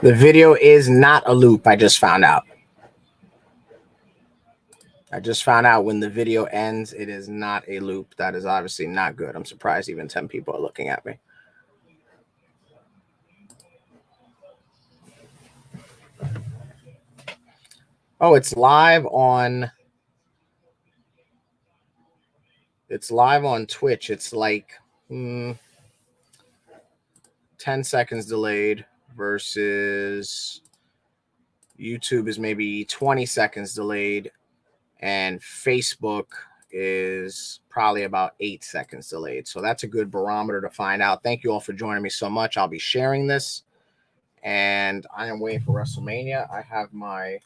The video is not a loop. I just found out. When the video ends, it is not a loop. That is obviously not good. I'm surprised even 10 people are looking at me. Oh, it's live on Twitch. It's like 10 seconds delayed versus YouTube is maybe 20 seconds delayed, and Facebook is probably about 8 seconds delayed. So that's a good barometer to find out. Thank you all for joining me so much. I'll be sharing this, and I am waiting for WrestleMania. I have my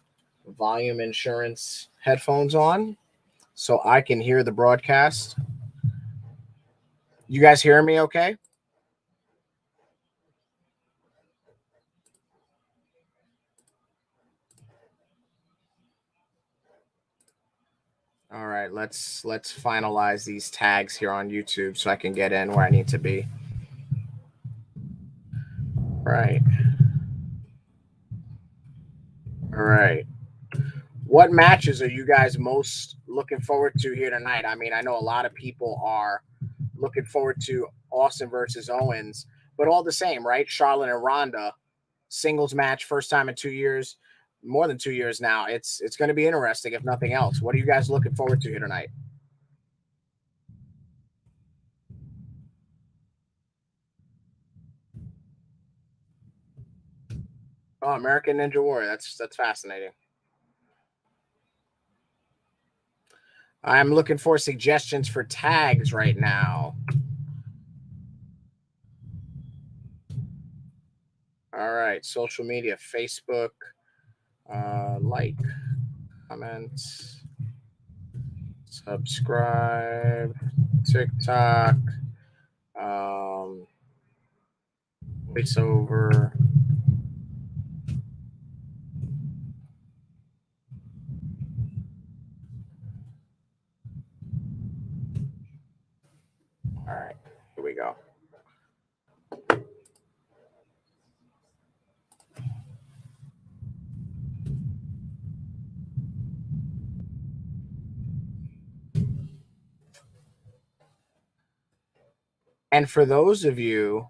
volume insurance headphones on so I can hear the broadcast. You guys hearing me okay? All right, let's finalize these tags here on YouTube so I can get in where I need to be. Right. All right. What matches are you guys most looking forward to here tonight? I mean, I know a lot of people are looking forward to Austin versus Owens, but all the same, right? Charlotte and Ronda, singles match, first time in 2 years, more than 2 years now. It's going to be interesting, if nothing else. What are you guys looking forward to here tonight? Oh, American Ninja Warrior. That's fascinating. I'm looking for suggestions for tags right now. All right, social media, Facebook, like, comment, subscribe, TikTok, voiceover. All right, here we go. And for those of you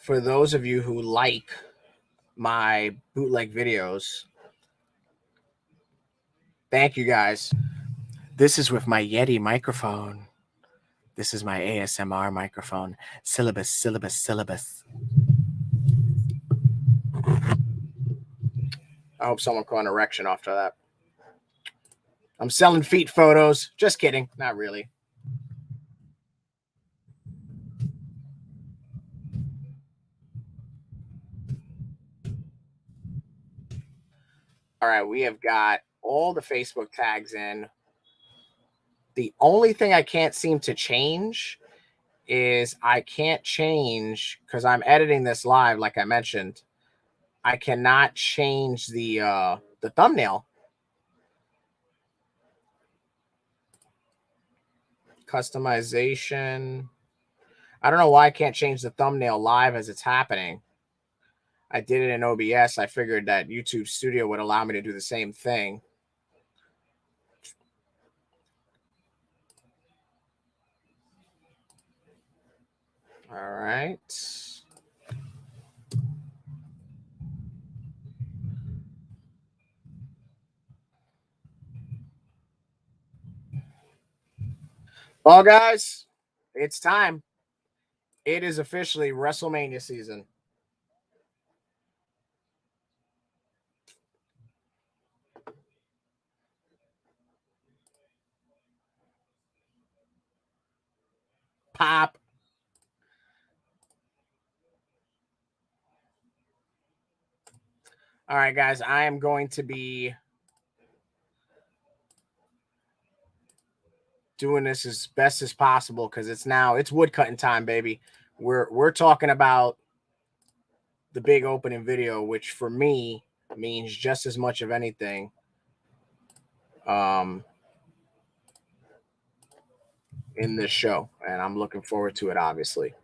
who like my bootleg videos, thank you guys. This is with my Yeti microphone. This is my ASMR microphone. Syllabus. I hope someone caught an erection after that. I'm selling feet photos. Just kidding. Not really. All right, we have got all the Facebook tags in. The only thing I can't seem to change is I can't change because I'm editing this live, like I mentioned. I cannot change the thumbnail. Customization. I don't know why I can't change the thumbnail live as it's happening. I did it in OBS. I figured that YouTube Studio would allow me to do the same thing. All right. Well, guys, it's time. It is officially WrestleMania season. Pop. All right, guys, I am going to be doing this as best as possible because it's wood cutting time, baby. We're talking about the big opening video, which for me means just as much of anything. In this show, and I'm looking forward to it, obviously.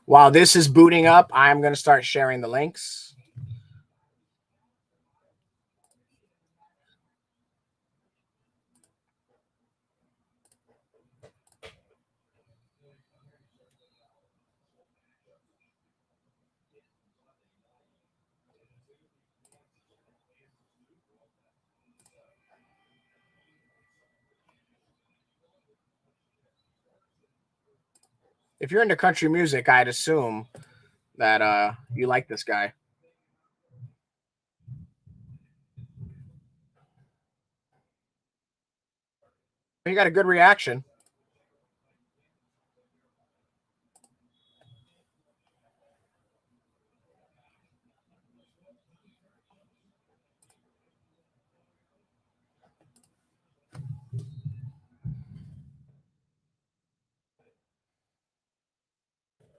While this is booting up, I'm going to start sharing the links. If you're into country music, I'd assume that you like this guy. He got a good reaction.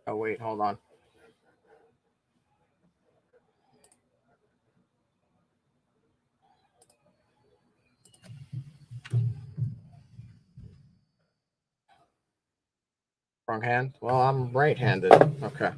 Oh, wait, hold on. Wrong hand? Well, I'm right-handed. Okay.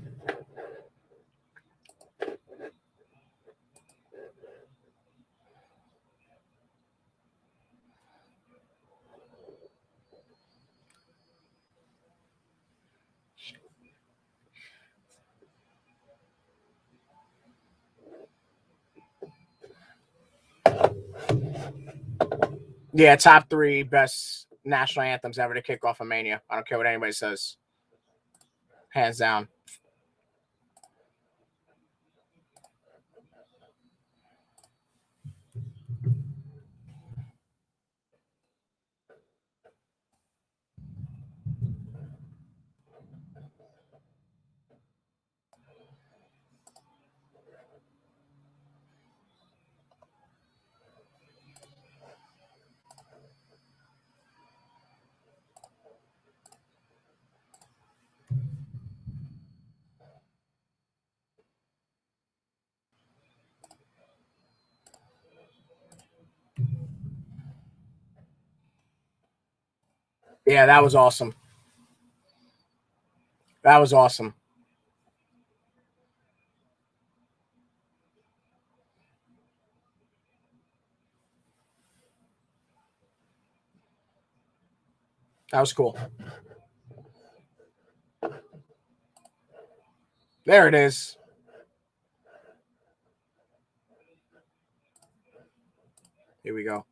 Yeah, top 3 best national anthems ever to kick off a Mania. I don't care what anybody says. Hands down. Yeah, that was awesome. That was awesome. That was cool. There it is. Here we go.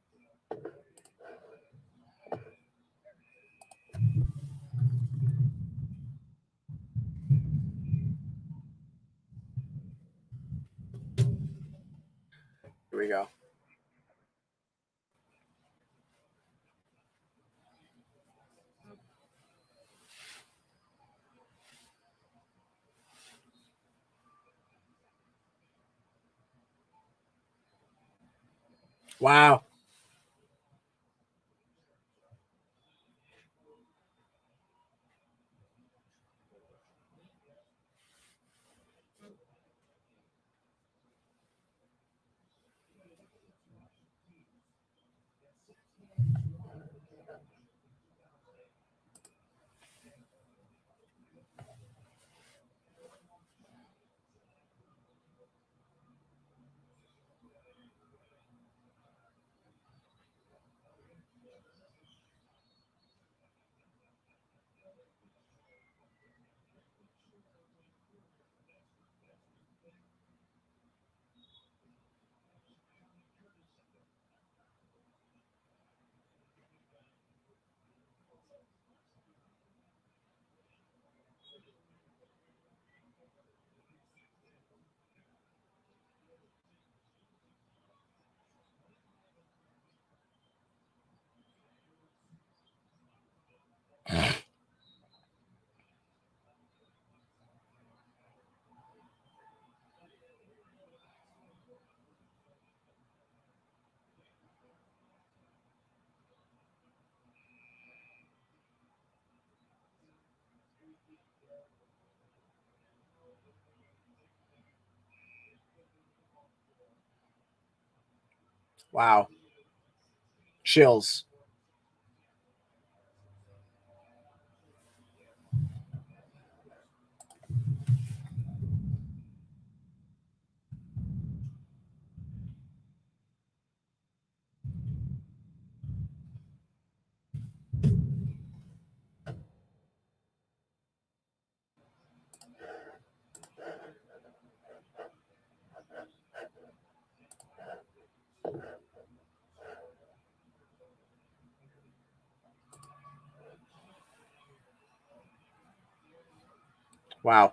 we go. Wow. Wow. Chills. Wow.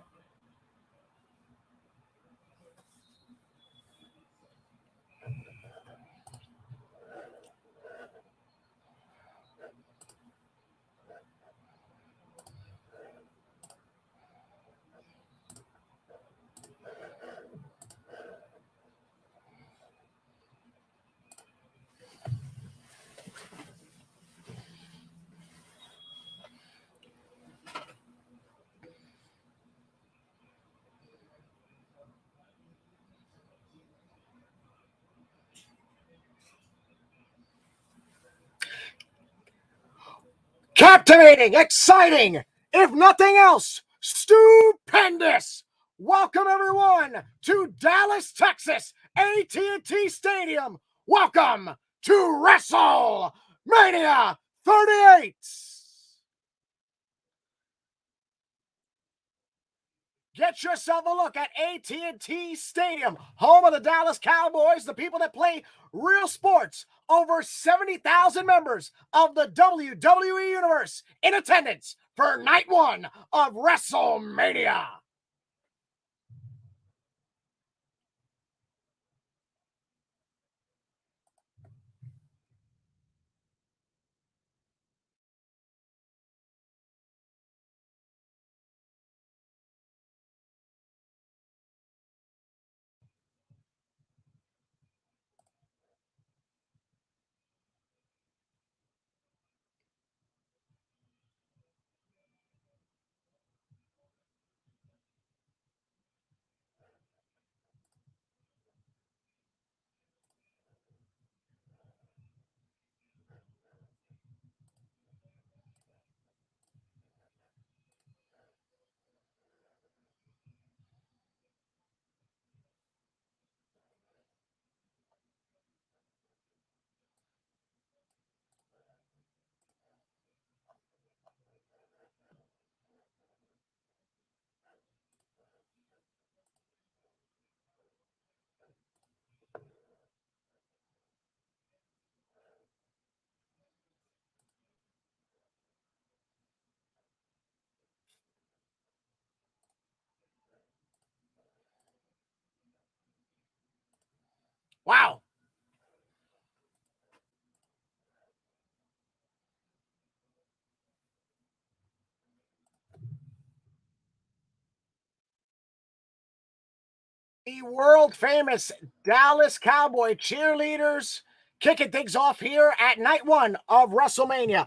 Captivating, exciting, if nothing else, stupendous. Welcome everyone to Dallas, Texas, AT&T Stadium. Welcome to WrestleMania 38. Get yourself a look at AT&T Stadium, home of the Dallas Cowboys, the people that play real sports. Over 70,000 members of the WWE Universe in attendance for night one of WrestleMania. Wow. The world famous Dallas Cowboy cheerleaders kicking things off here at night one of WrestleMania.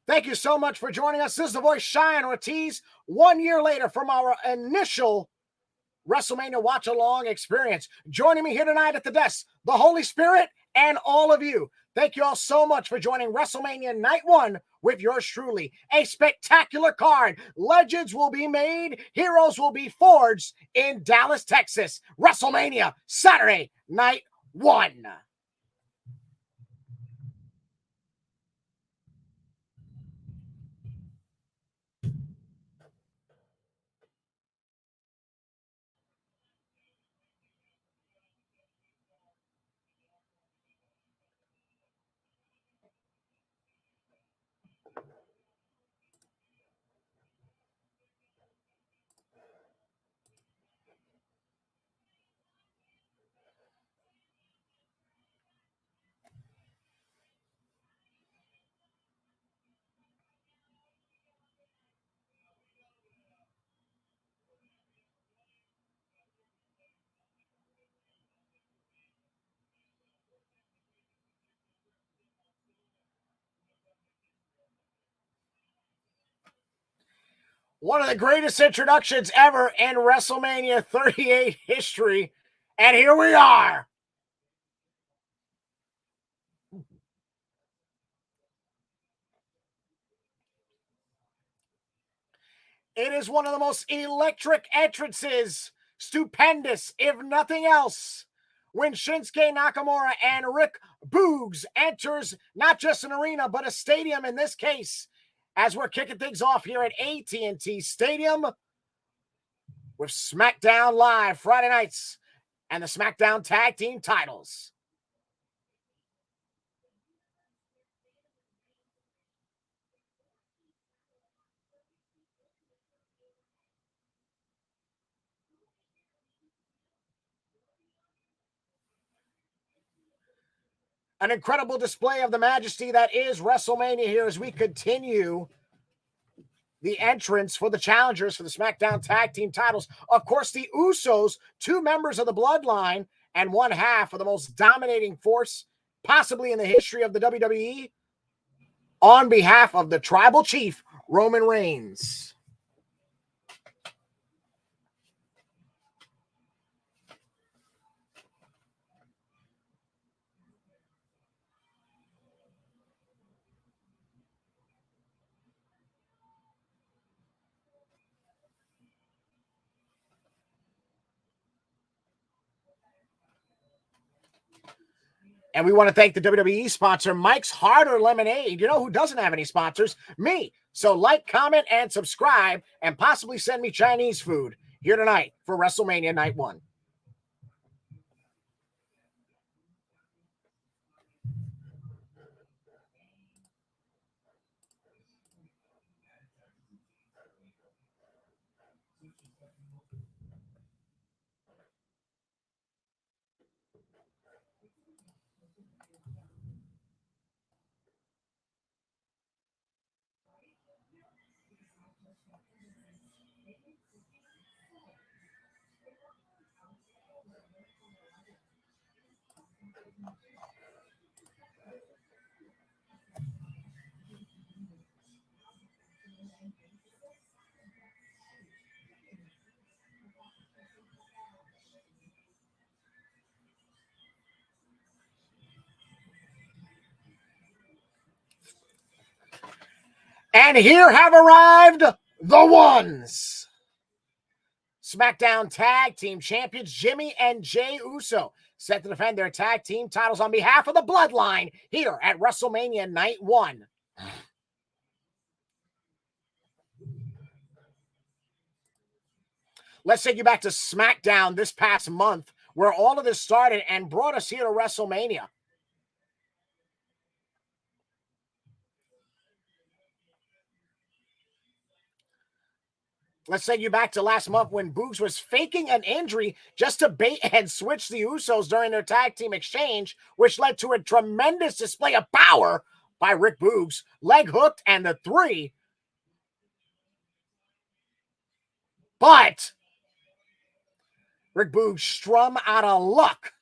Thank you so much for joining us. This is the voice Cheyenne Ortiz, 1 year later from our initial WrestleMania watch along experience. Joining me here tonight at the desk, the Holy Spirit and all of you. Thank you all so much for joining WrestleMania Night 1 with yours truly. A spectacular card. Legends will be made, heroes will be forged in Dallas, Texas. WrestleMania Saturday Night 1. One of the greatest introductions ever in WrestleMania 38 history. And here we are. It is one of the most electric entrances. Stupendous, if nothing else. When Shinsuke Nakamura and Rick Boogs enters not just an arena, but a stadium in this case, as we're kicking things off here at AT&T Stadium with SmackDown Live Friday nights and the SmackDown Tag Team titles. An incredible display of the majesty that is WrestleMania here as we continue the entrance for the challengers for the SmackDown Tag Team titles. Of course, the Usos, 2 members of the Bloodline and one half of the most dominating force possibly in the history of the WWE, on behalf of the Tribal Chief, Roman Reigns. And we want to thank the WWE sponsor, Mike's Harder Lemonade. You know who doesn't have any sponsors? Me. So like, comment, and subscribe, and possibly send me Chinese food here tonight for WrestleMania Night 1. And here have arrived the ones. SmackDown Tag Team Champions Jimmy and Jey Uso set to defend their tag team titles on behalf of the Bloodline here at WrestleMania Night 1. Let's take you back to SmackDown this past month, where all of this started and brought us here to WrestleMania. Let's take you back to last month when Boogs was faking an injury just to bait and switch the Usos during their tag team exchange, which led to a tremendous display of power by Rick Boogs, leg hooked, and the 3. But Rick Boog strum out of luck.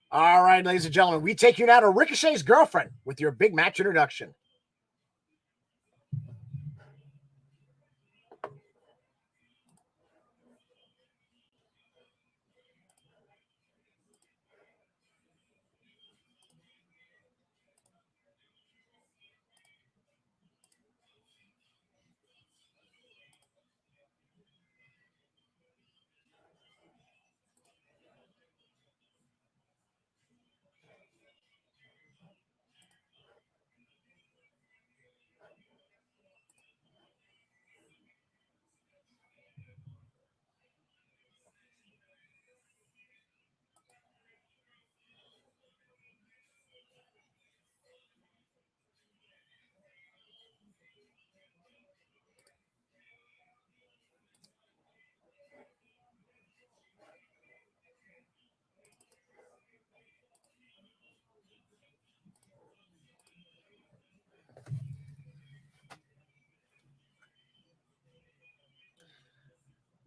All right, ladies and gentlemen, we take you now to Ricochet's girlfriend with your big match introduction.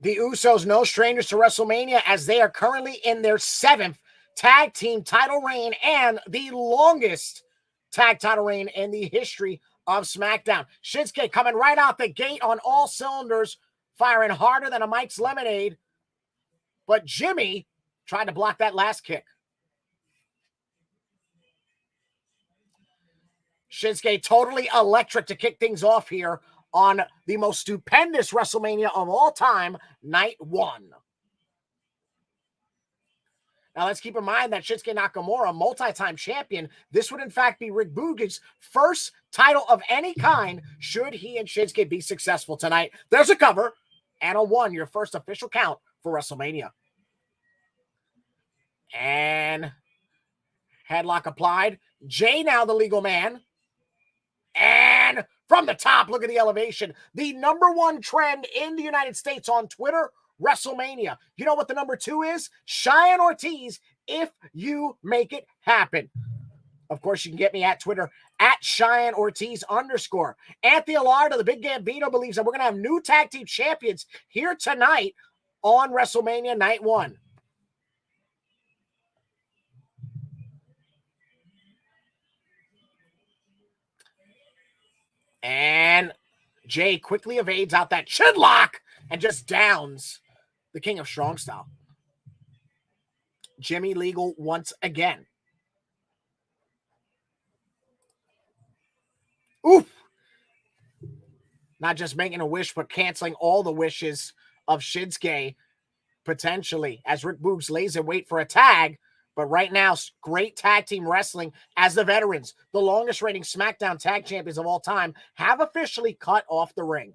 The Usos, no strangers to WrestleMania, as they are currently in their 7th tag team title reign and the longest tag title reign in the history of SmackDown. Shinsuke coming right out the gate on all cylinders, firing harder than a Mike's Lemonade. But Jimmy tried to block that last kick. Shinsuke totally electric to kick things off here on the most stupendous WrestleMania of all time, night 1. Now, let's keep in mind that Shinsuke Nakamura, multi-time champion, this would in fact be Rick Boog's first title of any kind should he and Shinsuke be successful tonight. There's a cover and a 1, your first official count for WrestleMania. And headlock applied. Jay now the legal man. And from the top, look at the elevation. The #1 trend in the United States on Twitter, WrestleMania. You know what the number 2 is? Cheyenne Ortiz, if you make it happen. Of course, you can get me at Twitter at Cheyenne Ortiz _. Anthony Alarda, the Big Gambino, believes that we're going to have new tag team champions here tonight on WrestleMania Night 1. And Jay quickly evades out that chin lock and just downs the King of Strong Style. Jimmy legal once again. Oof. Not just making a wish, but canceling all the wishes of Shinsuke, potentially, as Rick Boogs lays in wait for a tag. But right now, great tag team wrestling as the veterans, the longest reigning SmackDown tag champions of all time, have officially cut off the ring.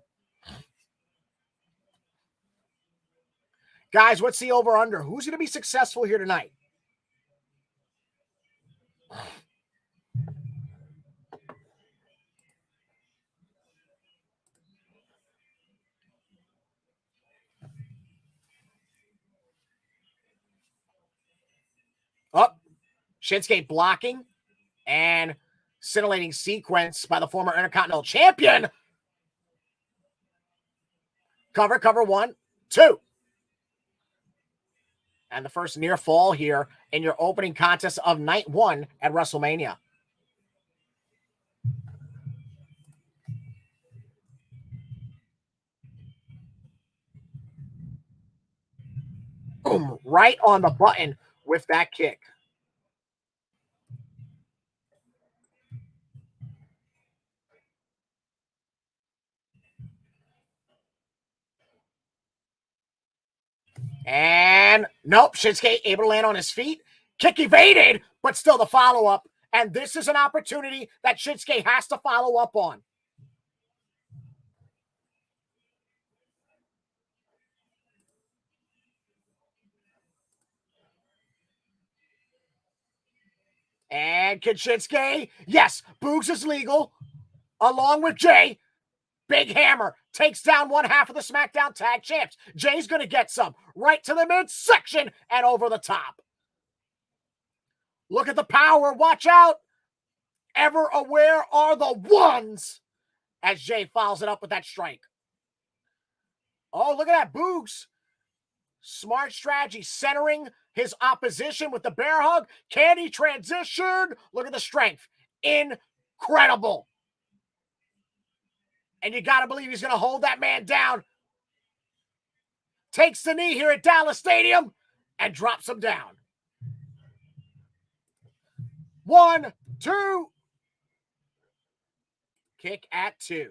Guys, what's the over-under? Who's going to be successful here tonight? Up. Shinsuke blocking and scintillating sequence by the former Intercontinental Champion. Cover 1, 2. And the first near fall here in your opening contest of night 1 at WrestleMania. Boom, right on the button with that kick. And nope, Shinsuke able to land on his feet. Kick evaded, but still the follow-up. And this is an opportunity that Shinsuke has to follow up on. And can Shinsuke? Yes, Boogs is legal, along with Jay. Big hammer takes down one half of the SmackDown Tag Champs. Jay's going to get some right to the midsection and over the top. Look at the power. Watch out. Ever aware are the ones as Jay follows it up with that strike. Oh, look at that. Boogs. Smart strategy, centering his opposition with the bear hug. Can he transition? Look at the strength. Incredible. And you got to believe he's going to hold that man down. Takes the knee here at Dallas Stadium and drops him down. 1, 2. Kick at 2.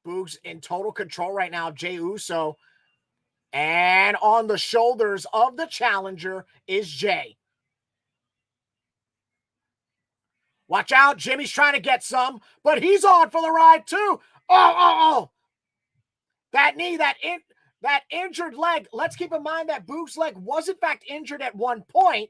Boogs in total control right now of Jey Uso. And on the shoulders of the challenger is Jay. Watch out. Jimmy's trying to get some, but he's on for the ride too. Oh. That knee, that injured leg. Let's keep in mind that Boogs' leg was in fact injured at one point.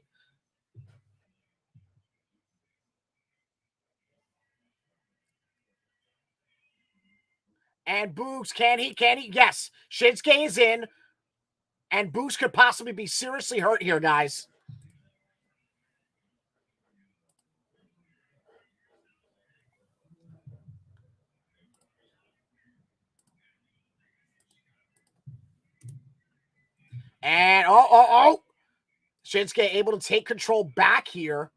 And Boogs, can he? Yes. Shinsuke is in. And Boogs could possibly be seriously hurt here, guys. And Shinsuke able to take control back here.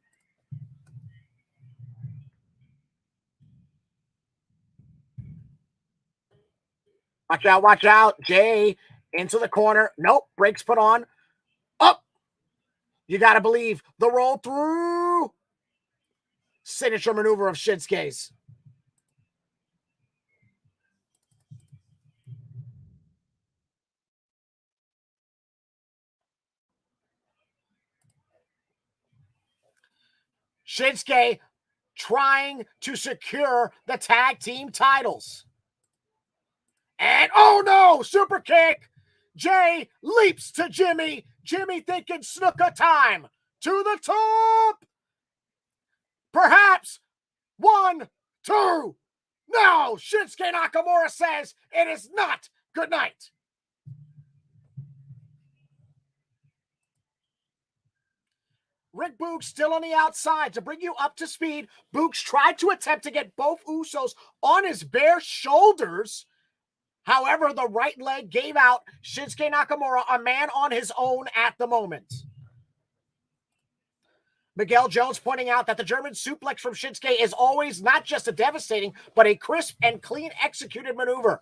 Watch out. Jay into the corner. Nope. Brakes put on. Up. You got to believe the roll through. Signature maneuver of Shinsuke's. Shinsuke trying to secure the tag team titles. And oh no, super kick. Jay leaps to Jimmy. Jimmy thinking Snuka time. To the top. Perhaps 1, 2. No, Shinsuke Nakamura says it is not good night. Rick Boogs still on the outside. To bring you up to speed, Boogs tried to attempt to get both Usos on his bare shoulders. However, the right leg gave out. Shinsuke Nakamura, a man on his own at the moment. Miguel Jones pointing out that the German suplex from Shinsuke is always not just a devastating, but a crisp and clean executed maneuver.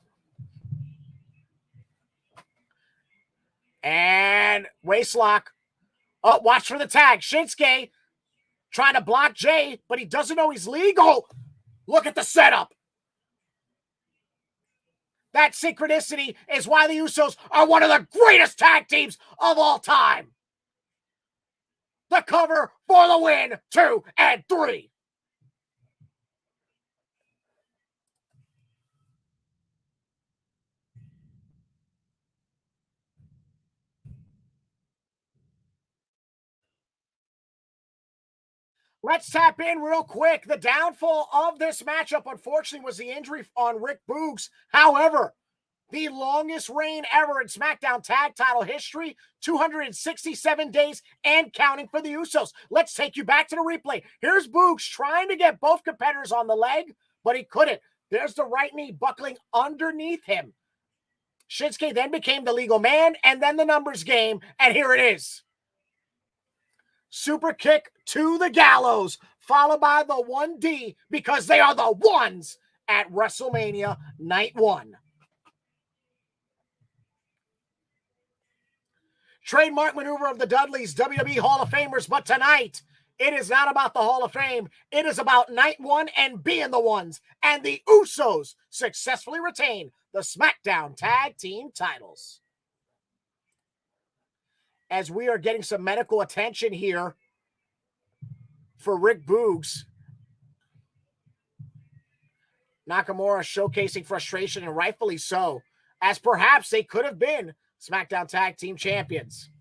And waistlock. Oh, watch for the tag. Shinsuke trying to block Jay, but he doesn't know he's legal. Look at the setup. That synchronicity is why the Usos are one of the greatest tag teams of all time. The cover for the win, 2 and 3. Let's tap in real quick. The downfall of this matchup, unfortunately, was the injury on Rick Boogs. However, the longest reign ever in SmackDown tag title history, 267 days and counting for the Usos. Let's take you back to the replay. Here's Boogs trying to get both competitors on the leg, but he couldn't. There's the right knee buckling underneath him. Shinsuke then became the legal man, and then the numbers game, and here it is. Super kick to the gallows, followed by the 1D, because they are the ones at WrestleMania Night 1. Trademark maneuver of the Dudleys, WWE Hall of Famers, but tonight, it is not about the Hall of Fame. It is about Night 1 and being the ones, and the Usos successfully retain the SmackDown Tag Team titles. As we are getting some medical attention here for Rick Boogs, Nakamura showcasing frustration, and rightfully so, as perhaps they could have been SmackDown Tag Team champions.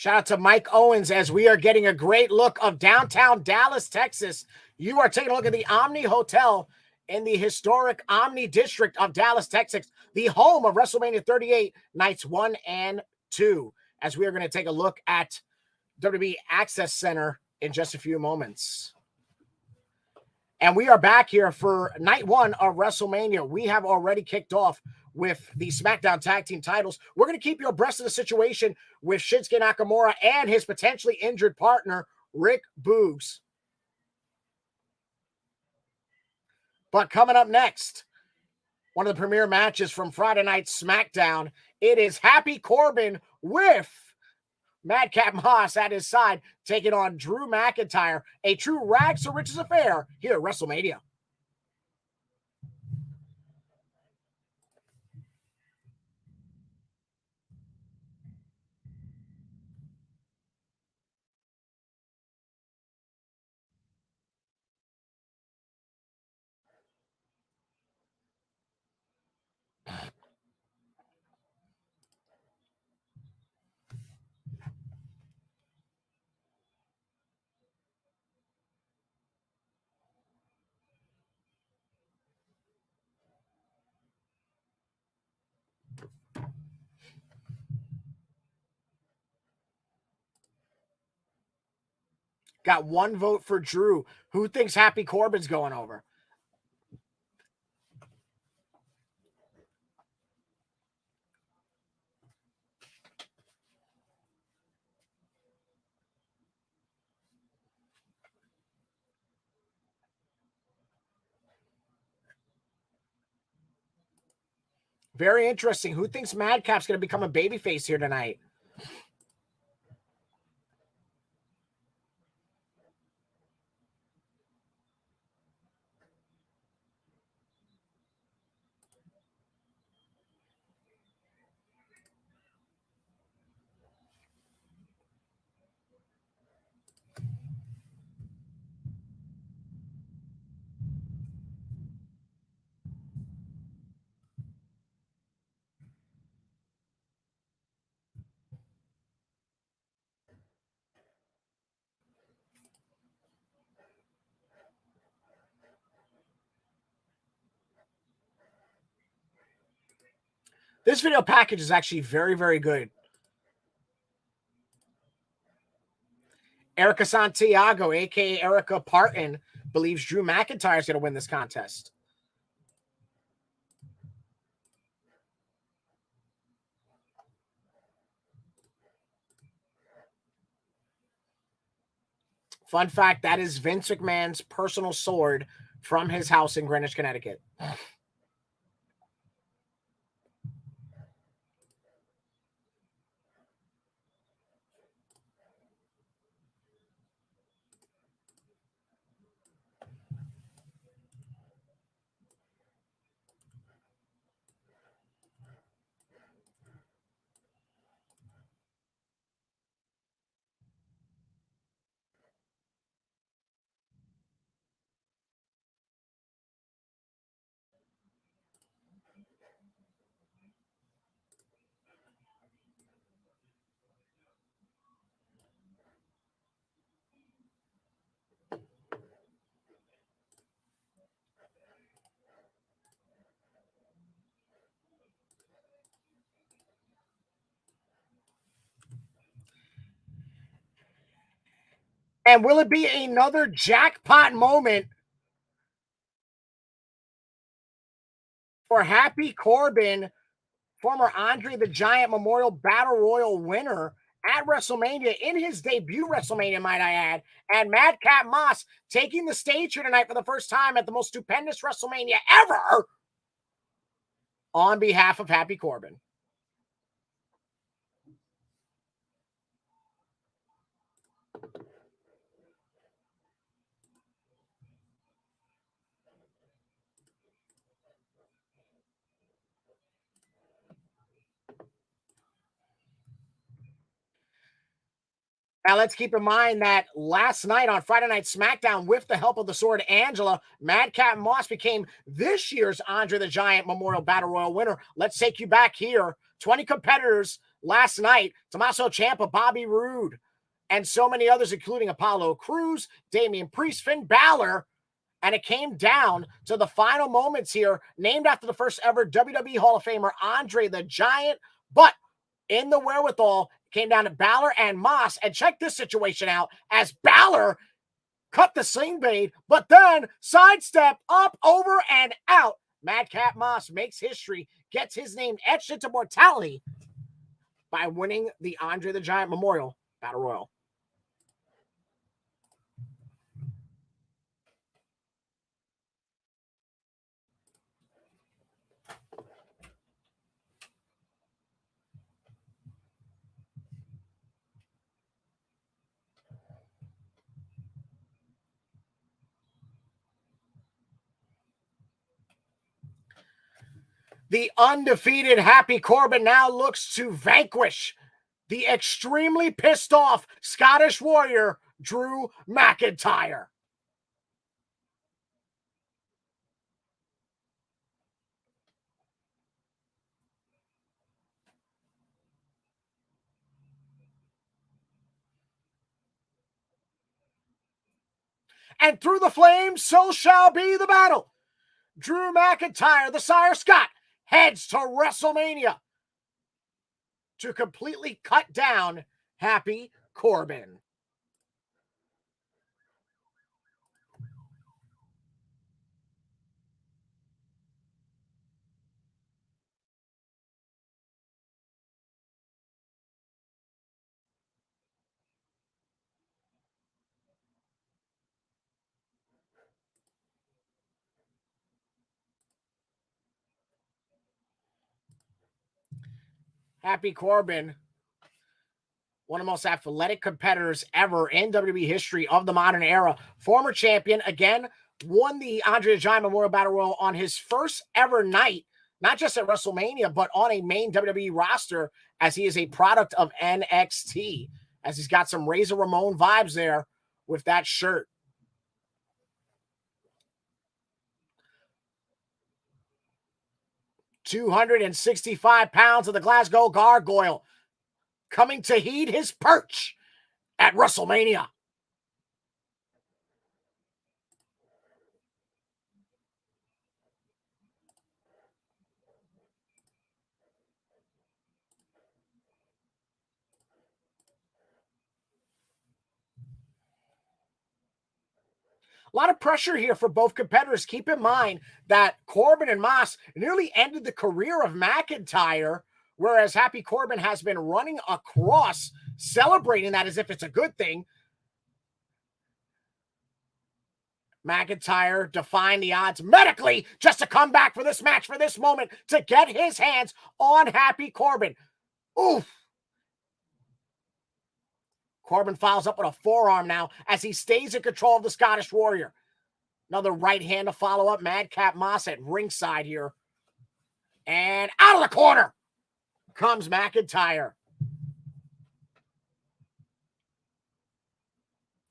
Shout out to Mike Owens as we are getting a great look of downtown Dallas, Texas. You are taking a look at the Omni Hotel in the historic Omni District of Dallas, Texas, the home of WrestleMania 38, nights 1 and 2, as we are going to take a look at WWE Access Center in just a few moments. And we are back here for night 1 of WrestleMania. We have already kicked off with the SmackDown Tag Team titles. We're going to keep you abreast of the situation with Shinsuke Nakamura and his potentially injured partner, Rick Boogs. But coming up next, one of the premier matches from Friday Night SmackDown, it is Happy Corbin with Madcap Moss at his side, taking on Drew McIntyre, a true rags to riches affair here at WrestleMania. Got one vote for Drew. Who thinks Happy Corbin's going over? Very interesting. Who thinks Madcap's going to become a babyface here tonight? This video package is actually very, very good. Erica Santiago, a.k.a. Erica Parton, believes Drew McIntyre is going to win this contest. Fun fact, that is Vince McMahon's personal sword from his house in Greenwich, Connecticut. And will it be another jackpot moment for Happy Corbin, former Andre the Giant Memorial Battle Royal winner at WrestleMania, in his debut WrestleMania, might I add, and Madcap Moss taking the stage here tonight for the first time at the most stupendous WrestleMania ever on behalf of Happy Corbin. Now, let's keep in mind that last night on Friday Night SmackDown, with the help of the Sword Angela, Madcap Moss became this year's Andre the Giant Memorial Battle Royal winner. Let's take you back here. 20 competitors last night, Tommaso Ciampa, Bobby Roode, and so many others, including Apollo Crews, Damian Priest, Finn Balor. And it came down to the final moments here, named after the first ever WWE Hall of Famer, Andre the Giant. But in the wherewithal, it came down to Balor and Moss. And check this situation out, as Balor cut the sling blade, but then sidestep up, over, and out. Madcap Moss makes history, gets his name etched into mortality by winning the Andre the Giant Memorial Battle Royal. The undefeated Happy Corbin now looks to vanquish the extremely pissed off Scottish Warrior, Drew McIntyre. And through the flames, so shall be the battle. Drew McIntyre, the Sire Scott, heads to WrestleMania to completely cut down Happy Corbin. Happy Corbin, one of the most athletic competitors ever in WWE history of the modern era. Former champion, again, won the Andre the Giant Memorial Battle Royal on his first ever night, not just at WrestleMania, but on a main WWE roster, as he is a product of NXT, as he's got some Razor Ramon vibes there with that shirt. £265 of the Glasgow Gargoyle coming to heed his perch at WrestleMania. A lot of pressure here for both competitors. Keep in mind that Corbin and Moss nearly ended the career of McIntyre, whereas Happy Corbin has been running across, celebrating that as if it's a good thing. McIntyre defying the odds medically just to come back for this match, for this moment, to get his hands on Happy Corbin. Oof. Corbin follows up with a forearm now as he stays in control of the Scottish Warrior. Another right hand to follow up. Madcap Moss at ringside here. And out of the corner comes McIntyre.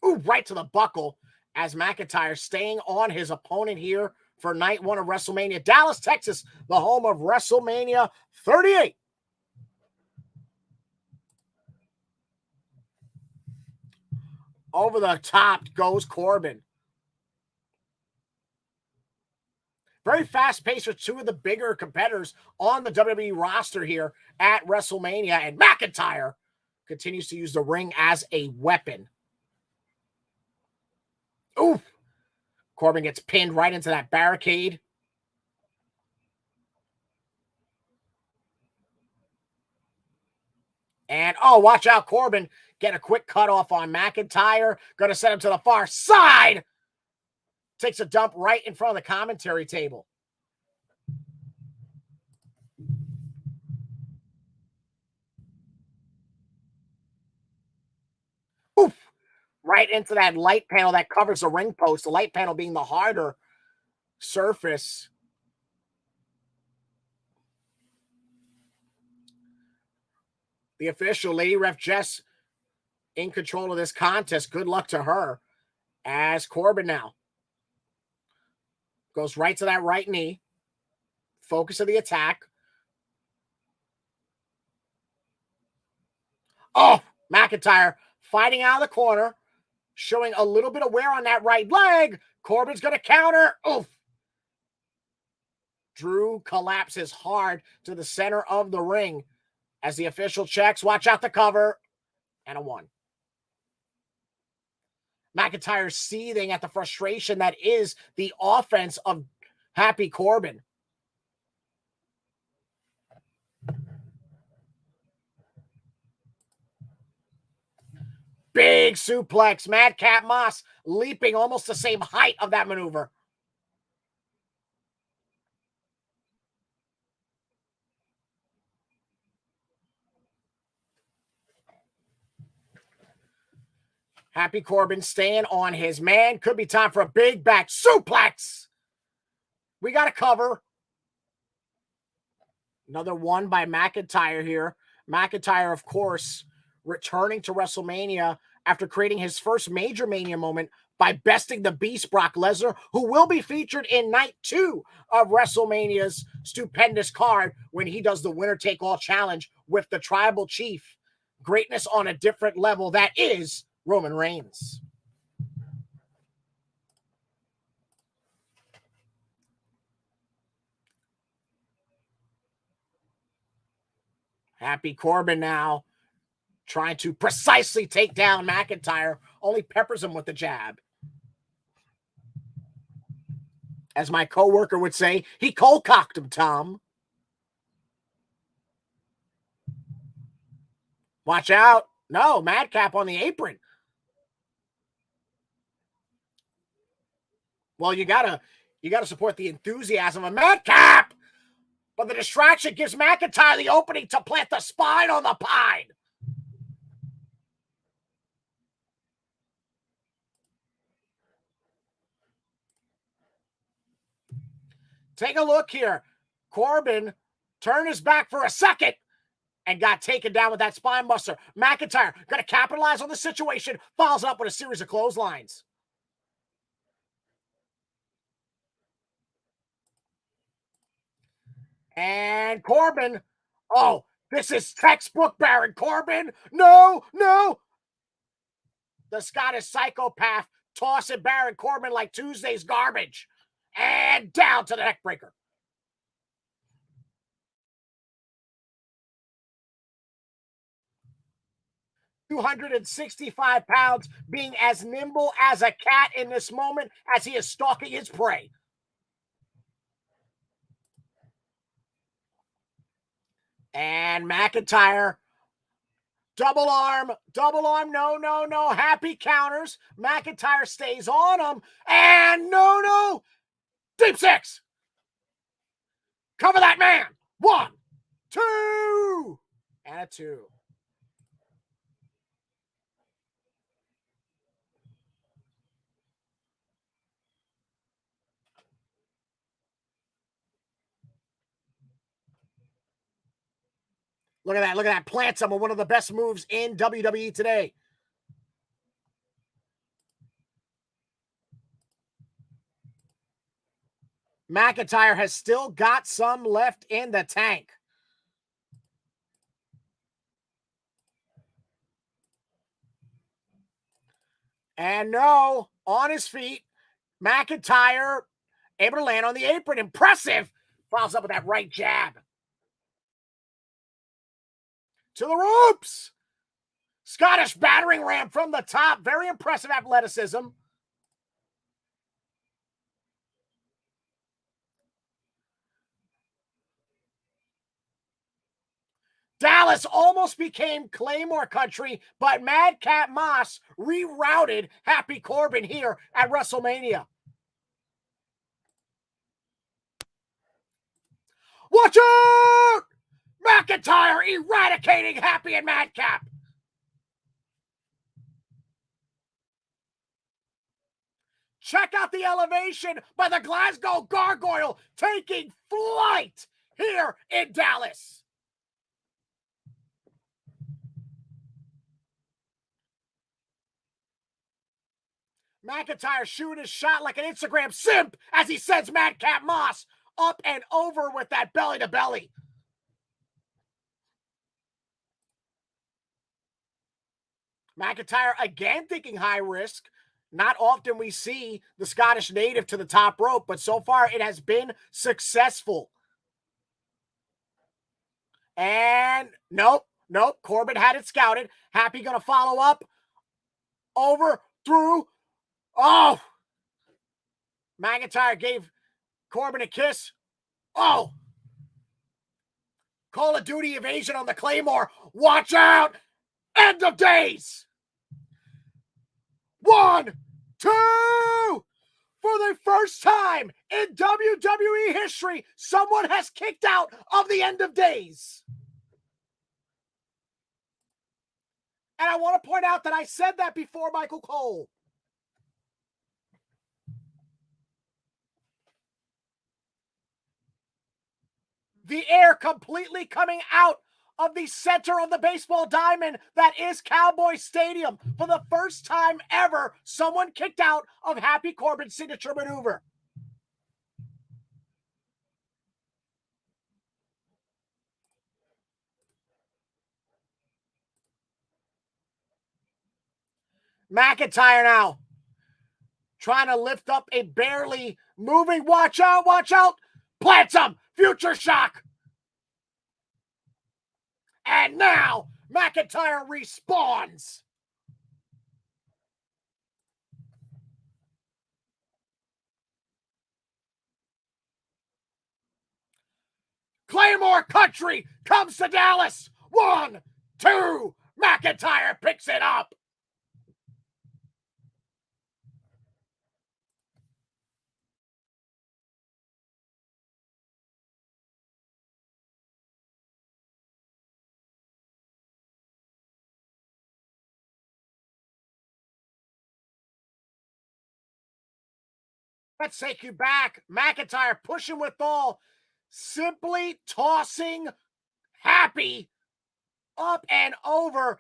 Ooh, right to the buckle as McIntyre staying on his opponent here for night one of WrestleMania. Dallas, Texas, the home of WrestleMania 38. Over the top goes Corbin. Very fast pace with two of the bigger competitors on the WWE roster here at WrestleMania. And McIntyre continues to use the ring as a weapon. Oof. Corbin gets pinned right into that barricade. And, oh, watch out, Corbin. Get a quick cutoff on McIntyre. Going to send him to the far side. Takes a dump right in front of the commentary table. Oof. Right into that light panel that covers the ring post. The light panel being the harder surface. The official, Lady Ref Jess, in control of this contest. Good luck to her. As Corbin now goes right to that right knee. Focus of the attack. Oh, McIntyre fighting out of the corner, showing a little bit of wear on that right leg. Corbin's going to counter. Oof. Drew collapses hard to the center of the ring as the official checks. Watch out the cover. And a 1. McIntyre seething at the frustration that is the offense of Happy Corbin. Big suplex. Madcap Moss leaping almost the same height of that maneuver. Happy Corbin staying on his man. Could be time for a big back suplex. We got to cover. Another one by McIntyre here. McIntyre, of course, returning to WrestleMania after creating his first major Mania moment by besting the Beast Brock Lesnar, who will be featured in night 2 of WrestleMania's stupendous card when he does the winner-take-all challenge with the Tribal Chief. Greatness on a different level. That is Roman Reigns. Happy Corbin now trying to precisely take down McIntyre, only peppers him with the jab. As my coworker would say, he cold-cocked him, Tom. Watch out. No, Madcap on the apron. Well, you gotta support the enthusiasm of Madcap, but the distraction gives McIntyre the opening to plant the spine on the pine. Take a look here. Corbin turned his back for a second and got taken down with that spine buster. McIntyre gonna capitalize on the situation, follows up with a series of clotheslines. And Corbin, oh, this is textbook Baron Corbin. No, no. The Scottish psychopath tossing Baron Corbin like Tuesday's garbage. And down to the neckbreaker. £265, being as nimble as a cat in this moment as he is stalking his prey. And McIntyre, double arm, no, no, no. Happy counters. McIntyre stays on him. And no, no. Deep 6. Cover that man. 1, 2. And a 2. Look at that. Look at that. Plants him with one of the best moves in WWE today. McIntyre has still got some left in the tank. And no, on his feet, McIntyre able to land on the apron. Impressive. Follows up with that right jab. To the ropes. Scottish battering ram from the top. Very impressive athleticism. Dallas almost became Claymore country, but Madcap Moss rerouted Happy Corbin here at WrestleMania. Watch out! McIntyre eradicating Happy and Madcap. Check out the elevation by the Glasgow Gargoyle taking flight here in Dallas. McIntyre shooting his shot like an Instagram simp as he sends Madcap Moss up and over with that belly to belly. McIntyre again thinking high risk. Not often we see the Scottish native to the top rope, but so far it has been successful. And nope. Corbin had it scouted. Happy going to follow up. Over, through. Oh! McIntyre gave Corbin a kiss. Oh! Call of Duty evasion on the Claymore. Watch out! End of days! 1, 2! For the first time in WWE history, someone has kicked out of the end of days. And I want to point out that I said that before Michael Cole. The air completely coming out of the center of the baseball diamond that is Cowboy Stadium. For the first time ever, someone kicked out of Happy Corbin's signature maneuver. McIntyre now trying to lift up a barely moving. Watch out, watch out. Plants him. Future shock. And now McIntyre respawns. Claymore Country comes to Dallas. 1, 2. McIntyre picks it up. Let's take you back. McIntyre pushing with all. Simply tossing Happy up and over.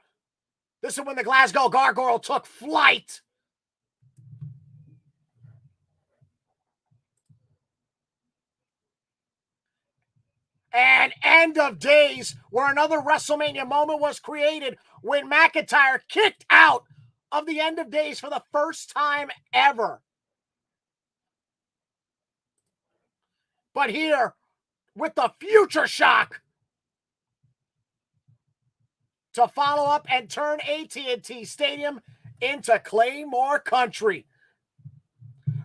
This is when the Glasgow Gargoyle took flight. And end of days where another WrestleMania moment was created when McIntyre kicked out of the end of days for the first time ever. But here, with the future shock to follow up and turn AT&T Stadium into Claymore Country.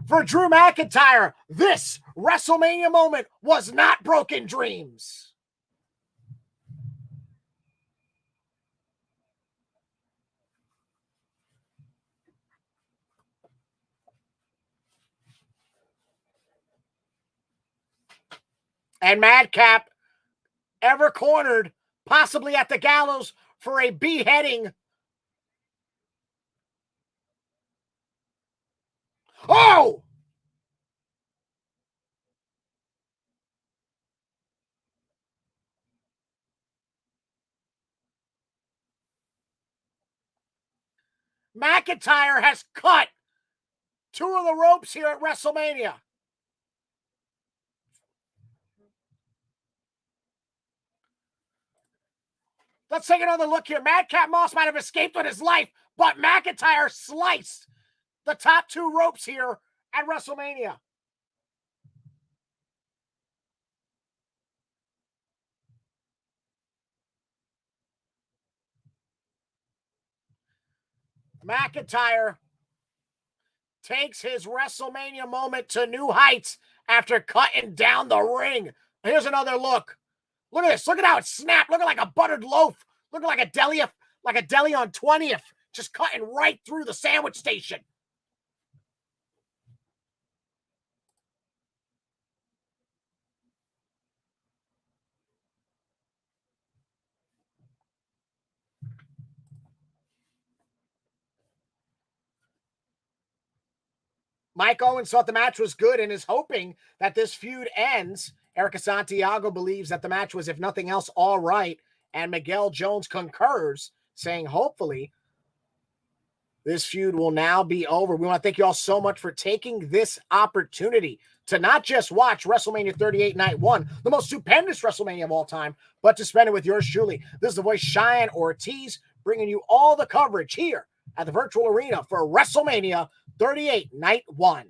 For Drew McIntyre, this WrestleMania moment was not broken dreams. And Madcap, ever cornered, possibly at the gallows for a beheading. Oh! McIntyre has cut 2 of the ropes here at WrestleMania. Let's take another look here. Madcap Moss might have escaped with his life, but McIntyre sliced the top 2 ropes here at WrestleMania. McIntyre takes his WrestleMania moment to new heights after cutting down the ring. Here's another look. Look at this. Look at how it snapped. Looking like a buttered loaf. Looking like a deli on 20th. Just cutting right through the sandwich station. Mike Owens thought the match was good and is hoping that this feud ends. Erica Santiago believes that the match was, if nothing else, all right. And Miguel Jones concurs, saying hopefully this feud will now be over. We want to thank you all so much for taking this opportunity to not just watch WrestleMania 38 Night 1, the most stupendous WrestleMania of all time, but to spend it with yours truly. This is the voice, Cheyenne Ortiz, bringing you all the coverage here at the virtual arena for WrestleMania 38 Night 1.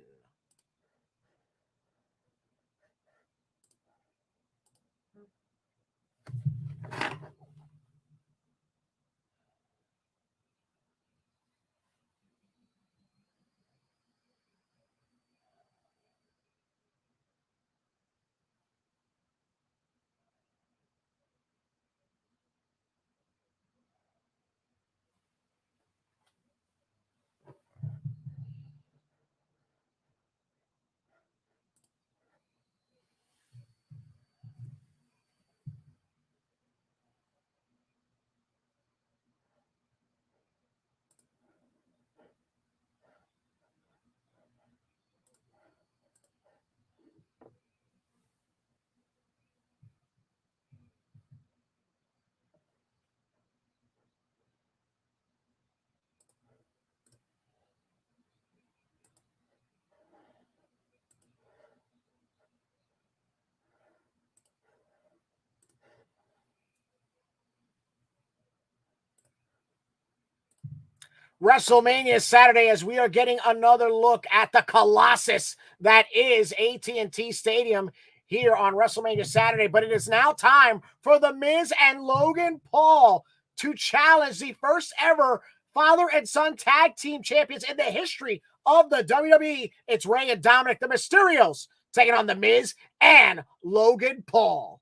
WrestleMania Saturday, as we are getting another look at the Colossus that is AT&T Stadium here on WrestleMania Saturday. But it is now time for The Miz and Logan Paul to challenge the first ever father and son tag team champions in the history of the WWE. It's Rey and Dominic, the Mysterios, taking on The Miz and Logan Paul.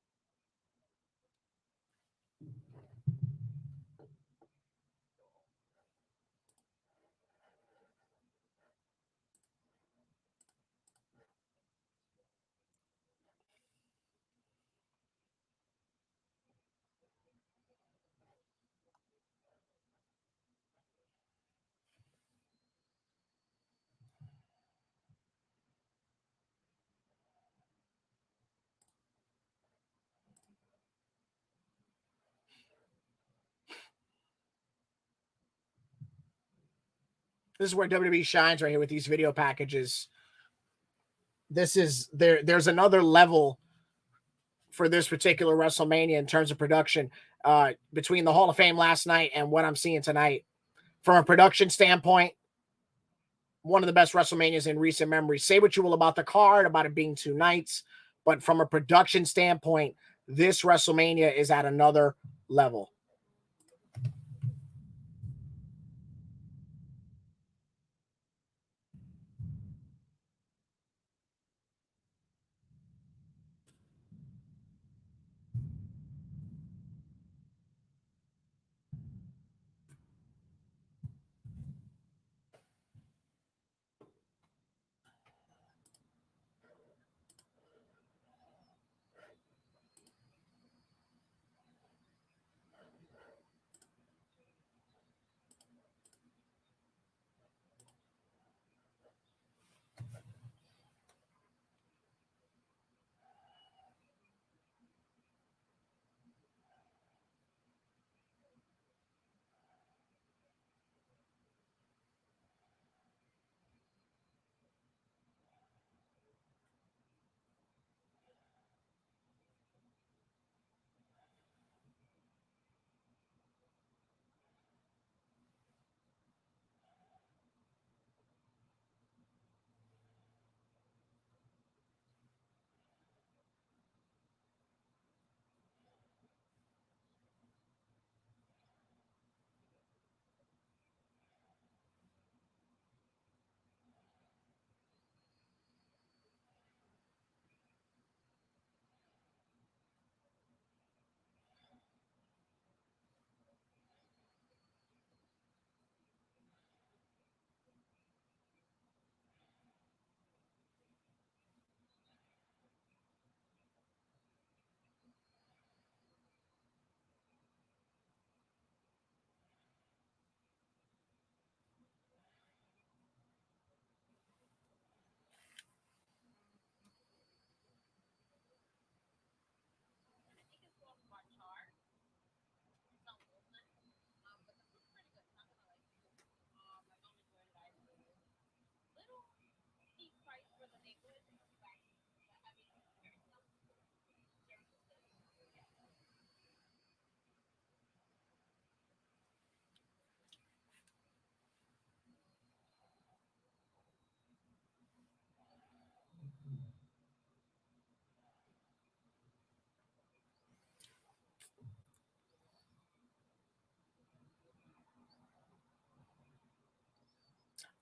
This is where WWE shines right here with these video packages. This is there's another level for this particular WrestleMania in terms of production between the Hall of Fame last night and what I'm seeing tonight. From a production standpoint, one of the best WrestleManias in recent memory. Say what you will about the card, about it being 2 nights, but from a production standpoint, this WrestleMania is at another level.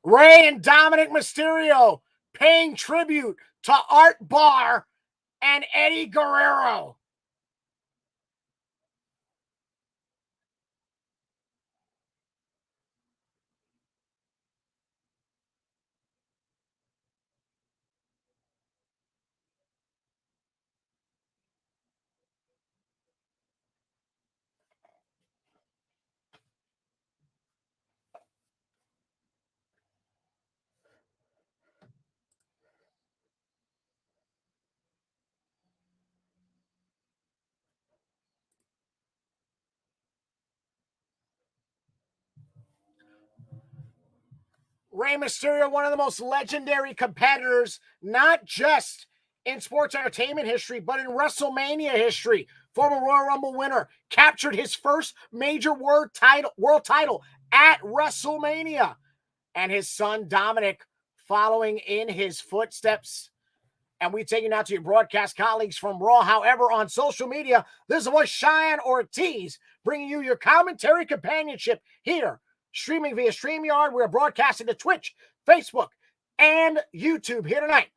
Rey and Dominic Mysterio paying tribute to Art Barr and Eddie Guerrero. Rey Mysterio, one of the most legendary competitors, not just in sports entertainment history, but in WrestleMania history. Former Royal Rumble winner, captured his first major world title at WrestleMania. And his son, Dominic, following in his footsteps. And we take you now to your broadcast colleagues from Raw. However, on social media, this is the voice Cheyenne Ortiz bringing you your commentary companionship here, streaming via StreamYard. We're broadcasting to Twitch, Facebook, and YouTube here tonight.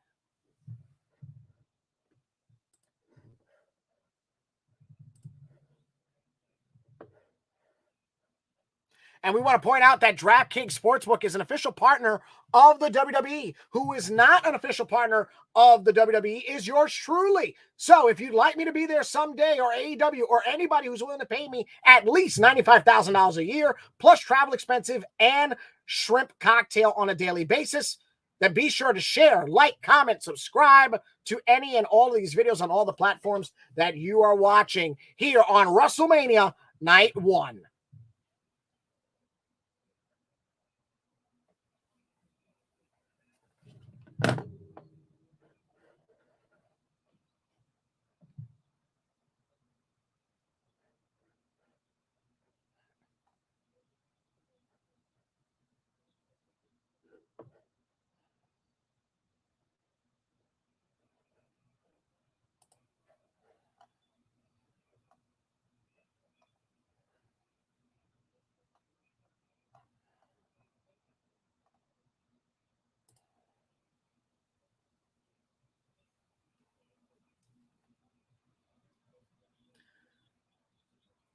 And we want to point out that DraftKings Sportsbook is an official partner of the WWE. Who is not an official partner of the WWE is yours truly. So if you'd like me to be there someday, or AEW, or anybody who's willing to pay me at least $95,000 a year, plus travel expensive and shrimp cocktail on a daily basis, then be sure to share, like, comment, subscribe to any and all of these videos on all the platforms that you are watching here on WrestleMania Night 1.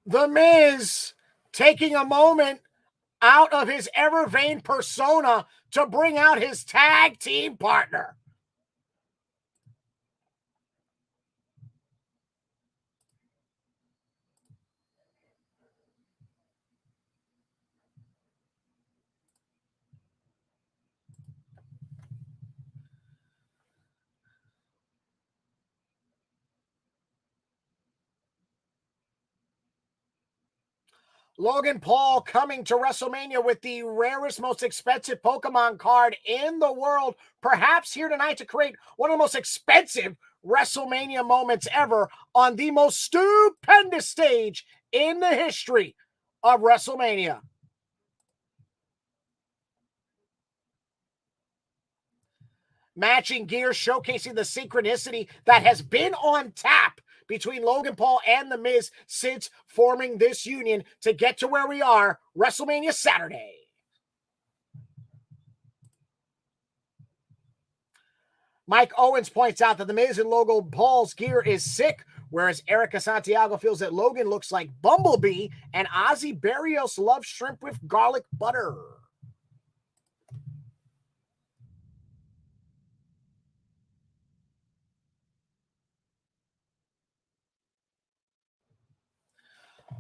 The Miz taking a moment out of his ever vain persona to bring out his tag team partner. Logan Paul coming to WrestleMania with the rarest, most expensive Pokemon card in the world, perhaps here tonight to create one of the most expensive WrestleMania moments ever on the most stupendous stage in the history of WrestleMania. Matching gear showcasing the synchronicity that has been on tap between Logan Paul and The Miz since forming this union to get to where we are, WrestleMania Saturday. Mike Owens points out that The Miz and Logan Paul's gear is sick, whereas Erica Santiago feels that Logan looks like Bumblebee and Ozzy Barrios loves shrimp with garlic butter.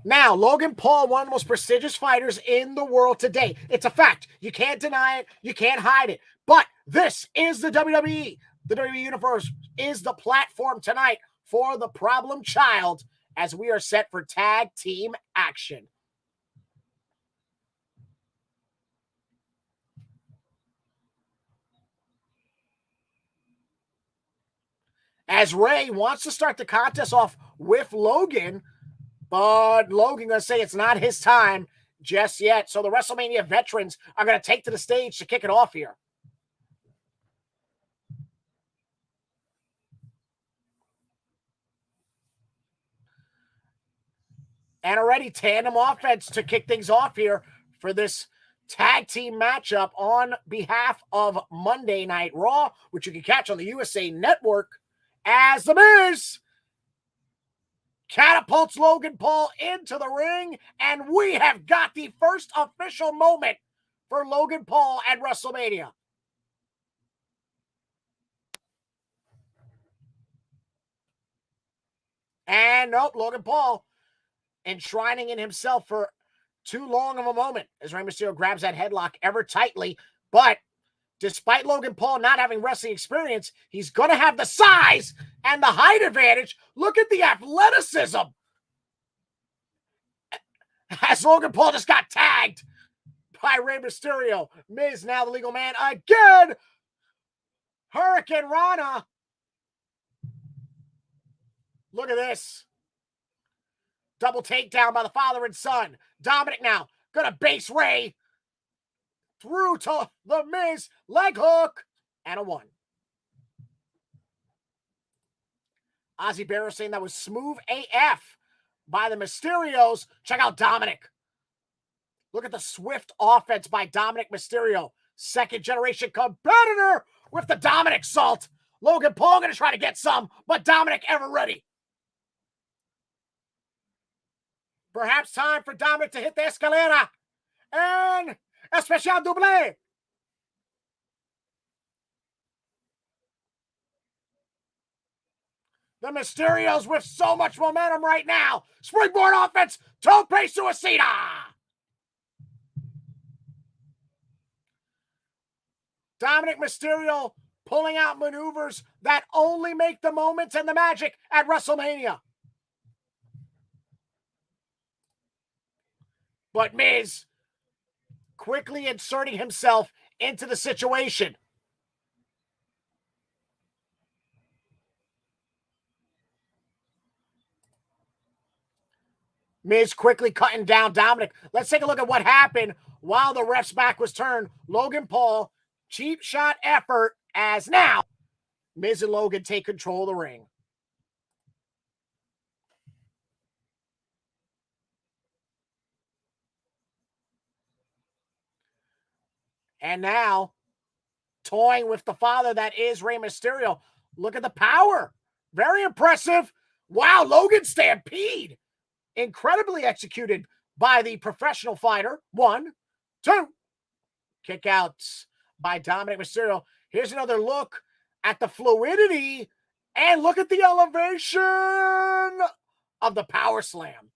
Now, Logan Paul, one of the most prestigious fighters in the world today. It's a fact. You can't deny it. You can't hide it. But this is the WWE. The WWE Universe is the platform tonight for the problem child as we are set for tag team action. As Rey wants to start the contest off with Logan, but Logan going to say it's not his time just yet. So the WrestleMania veterans are going to take to the stage to kick it off here. And already tandem offense to kick things off here for this tag team matchup on behalf of Monday Night Raw, which you can catch on the USA Network, as The Miz catapults Logan Paul into the ring, and we have got the first official moment for Logan Paul at WrestleMania. And nope, Logan Paul enshrining in himself for too long of a moment as Rey Mysterio grabs that headlock ever tightly. But despite Logan Paul not having wrestling experience, he's going to have the size and the height advantage. Look at the athleticism. As Logan Paul just got tagged by Rey Mysterio. Miz now the legal man again. Hurricane Rana. Look at this. Double takedown by the father and son. Dominic now gonna base Rey through to the Miz. Leg hook and a 1. Ozzy Barrow saying that was smooth AF by the Mysterios. Check out Dominic. Look at the swift offense by Dominic Mysterio. Second generation competitor with the Dominic salt. Logan Paul going to try to get some, but Dominic ever ready. Perhaps time for Dominic to hit the escalera. And especial double. The Mysterios with so much momentum right now. Springboard offense. Tope suicida. Dominic Mysterio pulling out maneuvers that only make the moments and the magic at WrestleMania. But Miz quickly inserting himself into the situation. Miz quickly cutting down Dominic. Let's take a look at what happened while the ref's back was turned. Logan Paul, cheap shot effort, as now Miz and Logan take control of the ring. And now, toying with the father that is Rey Mysterio. Look at the power. Very impressive. Wow, Logan Stampede. Incredibly executed by the professional fighter. 1, 2. Kick outs by Dominic Mysterio. Here's another look at the fluidity. And look at the elevation of the power slam.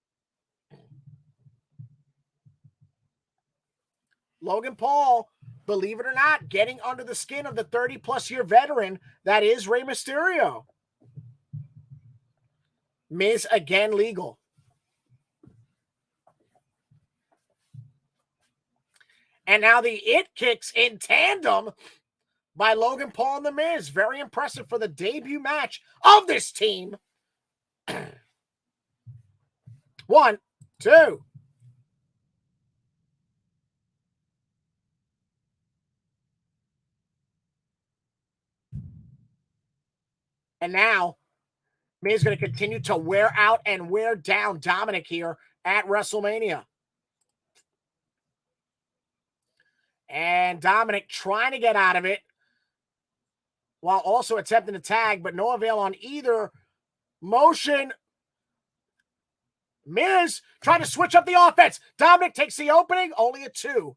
Logan Paul, believe it or not, getting under the skin of the 30-plus year veteran that is Rey Mysterio. Miz again legal. And now the it kicks in tandem by Logan Paul and The Miz. Very impressive for the debut match of this team. 1, 2. And now, Miz is going to continue to wear out and wear down Dominic here at WrestleMania. And Dominic trying to get out of it while also attempting to tag, but no avail on either motion. Miz trying to switch up the offense. Dominic takes the opening, only a 2.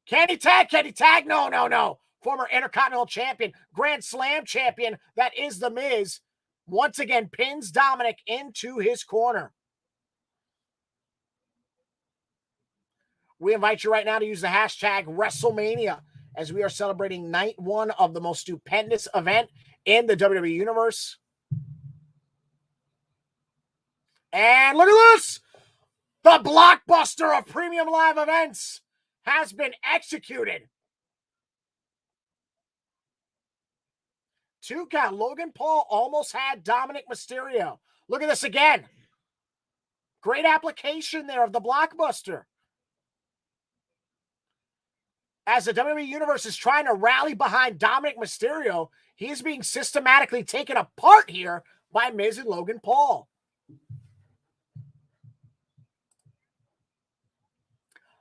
Can he tag? Can he tag? No, no, no. Former Intercontinental Champion, Grand Slam Champion, that is The Miz, once again pins Dominic into his corner. We invite you right now to use the hashtag WrestleMania as we are celebrating night 1 of the most stupendous event in the WWE Universe. And look at this! The blockbuster of premium live events has been executed. 2 count. Logan Paul almost had Dominic Mysterio. Look at this again. Great application there of the blockbuster. As the WWE Universe is trying to rally behind Dominic Mysterio, he is being systematically taken apart here by Miz and Logan Paul.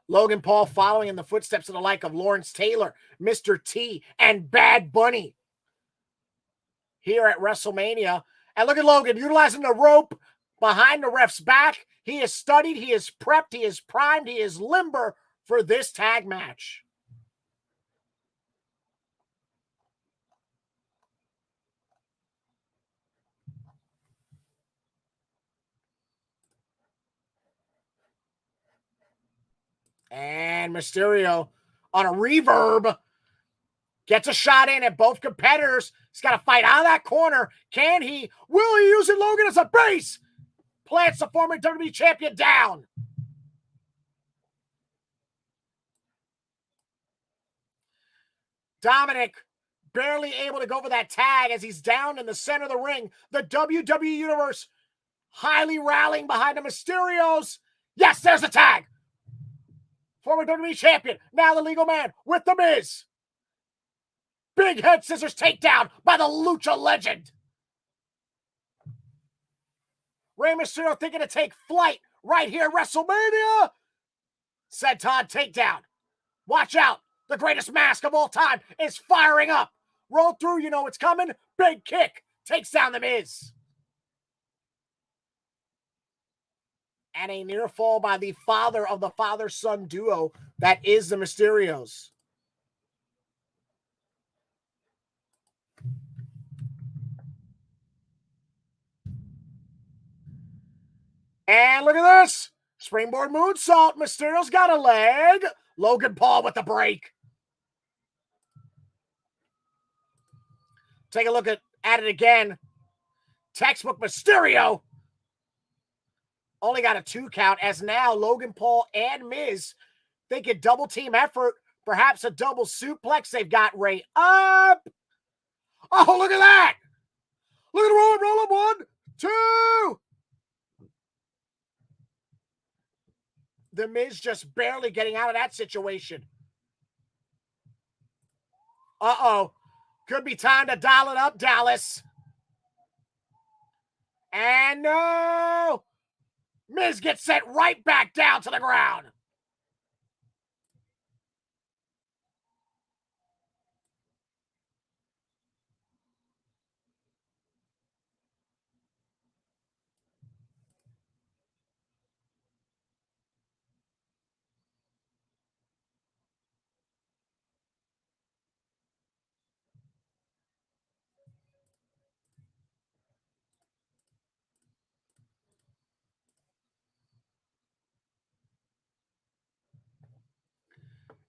Logan Paul following in the footsteps of the like of Lawrence Taylor, Mr. T, and Bad Bunny here at WrestleMania. And look at Logan utilizing the rope behind the ref's back. He is studied, he is prepped, he is primed, he is limber for this tag match. And Mysterio on a reverb gets a shot in at both competitors. He's got to fight out of that corner. Can he? Will he use it, Logan, as a base? Plants the former WWE champion down. Dominic barely able to go for that tag as he's down in the center of the ring. The WWE Universe highly rallying behind the Mysterios. Yes, there's a tag. Former WWE champion, now the legal man with The Miz. Big head scissors takedown by the Lucha legend. Rey Mysterio thinking to take flight right here at WrestleMania. Senton takedown. Watch out. The greatest mask of all time is firing up. Roll through, you know it's coming. Big kick. Takes down The Miz. And a near fall by the father of the father-son duo that is the Mysterios. And look at this. Springboard moonsault. Mysterio's got a leg. Logan Paul with the break. Take a look at it again. Textbook Mysterio. Only got a 2 count as now Logan Paul and Miz think a double team effort. Perhaps a double suplex. They've got Rey up. Oh, look at that. Look at the roll up. 1, 2. The Miz just barely getting out of that situation. Uh-oh. Could be time to dial it up, Dallas. And no. Miz gets sent right back down to the ground.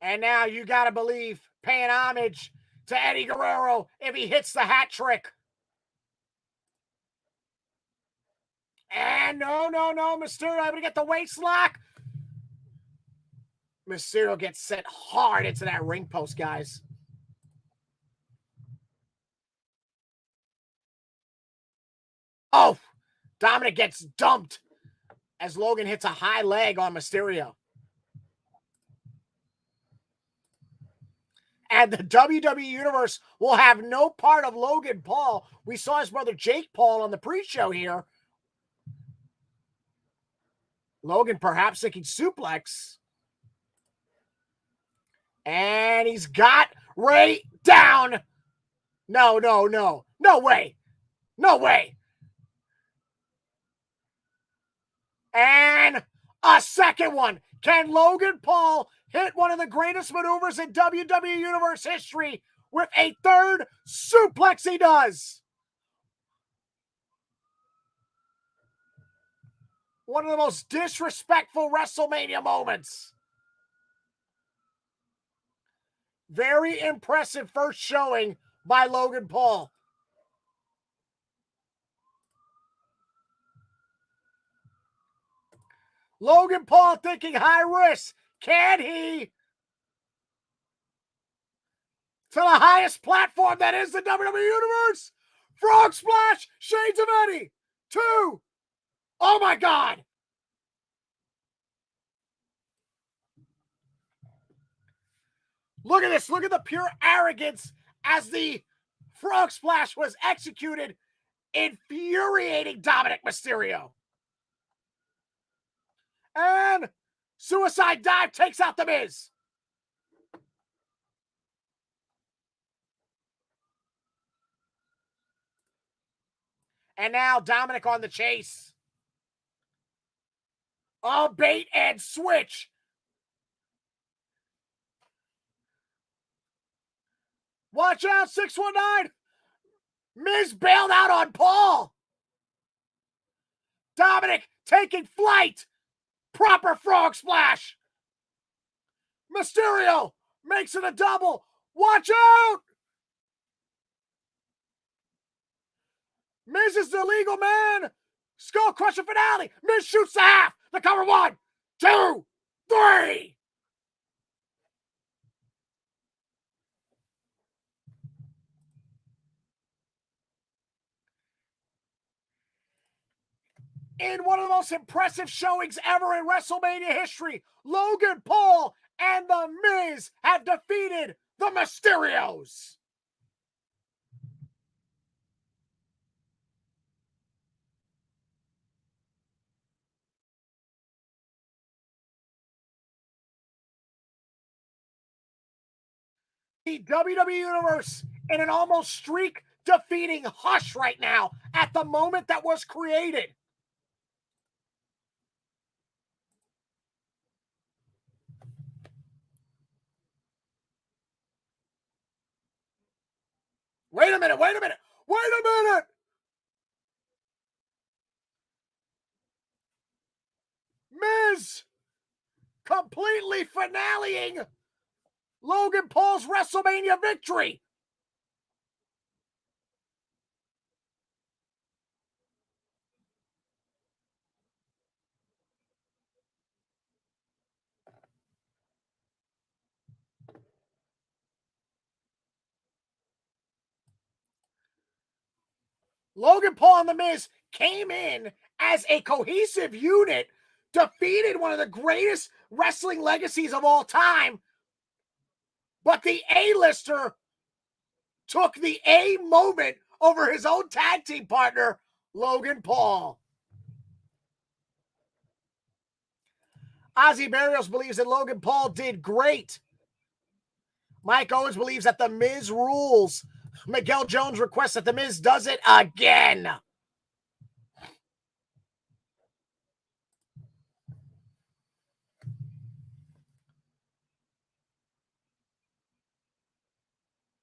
And now you got to believe, paying homage to Eddie Guerrero if he hits the hat trick. And no. Mysterio able to get the waist lock. Mysterio gets sent hard into that ring post, guys. Oh, Dominic gets dumped as Logan hits a high leg on Mysterio. And the WWE Universe will have no part of Logan Paul. We saw his brother Jake Paul on the pre-show here. Logan perhaps thinking suplex. And he's got Rey down. No. No way. And a second one. Can Logan Paul hit one of the greatest maneuvers in WWE Universe history with a third suplex? He does. One of the most disrespectful WrestleMania moments. Very impressive first showing by Logan Paul. Logan Paul thinking high risk. Can he? To the highest platform that is the WWE Universe. Frog Splash, Shades of Eddie. 2. Oh my God. Look at this. Look at the pure arrogance as the Frog Splash was executed, infuriating Dominic Mysterio. And Suicide dive takes out The Miz. And now Dominic on the chase. A bait and switch. Watch out, 619. Miz bailed out on Paul. Dominic taking flight. Proper frog splash. Mysterio makes it a double. Watch out. Miz is the legal man. Skull Crusher finale. Miz shoots the half. The cover 1, 2, 3. In one of the most impressive showings ever in WrestleMania history, Logan Paul and The Miz have defeated the Mysterios. The WWE Universe in an almost streak-defeating hush right now at the moment that was created. Wait a minute, wait a minute, wait a minute! Miz completely finaleing Logan Paul's WrestleMania victory. Logan Paul and The Miz came in as a cohesive unit, defeated one of the greatest wrestling legacies of all time, but the A-lister took the A moment over his own tag team partner, Logan Paul. Ozzy Barrios believes that Logan Paul did great. Mike Owens believes that The Miz rules. Miguel Jones requests that The Miz does it again.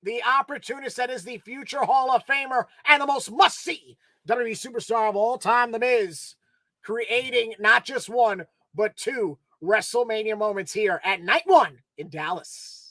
The opportunist that is the future Hall of Famer and the most must-see WWE superstar of all time, The Miz, creating not just one, but 2 WrestleMania moments here at Night 1 in Dallas.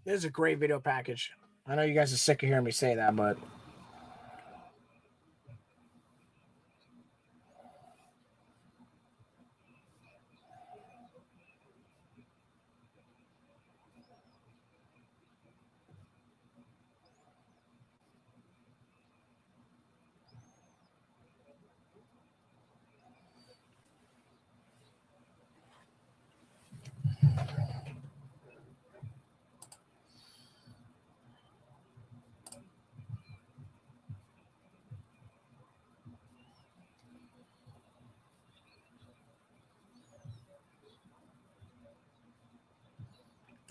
This is a great video package. I know you guys are sick of hearing me say that, but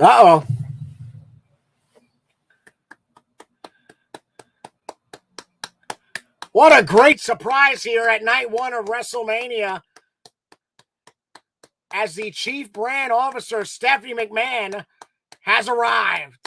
uh-oh. What a great surprise here at night one of WrestleMania as the Chief Brand Officer, Stephanie McMahon, has arrived.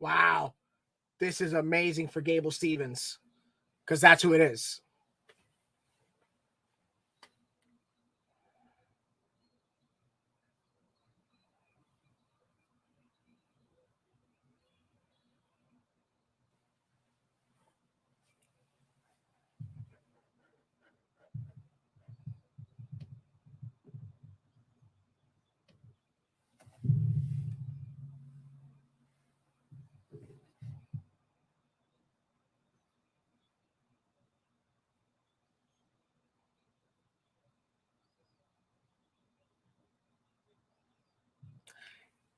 Wow. This is amazing for Gable Stevens because that's who it is.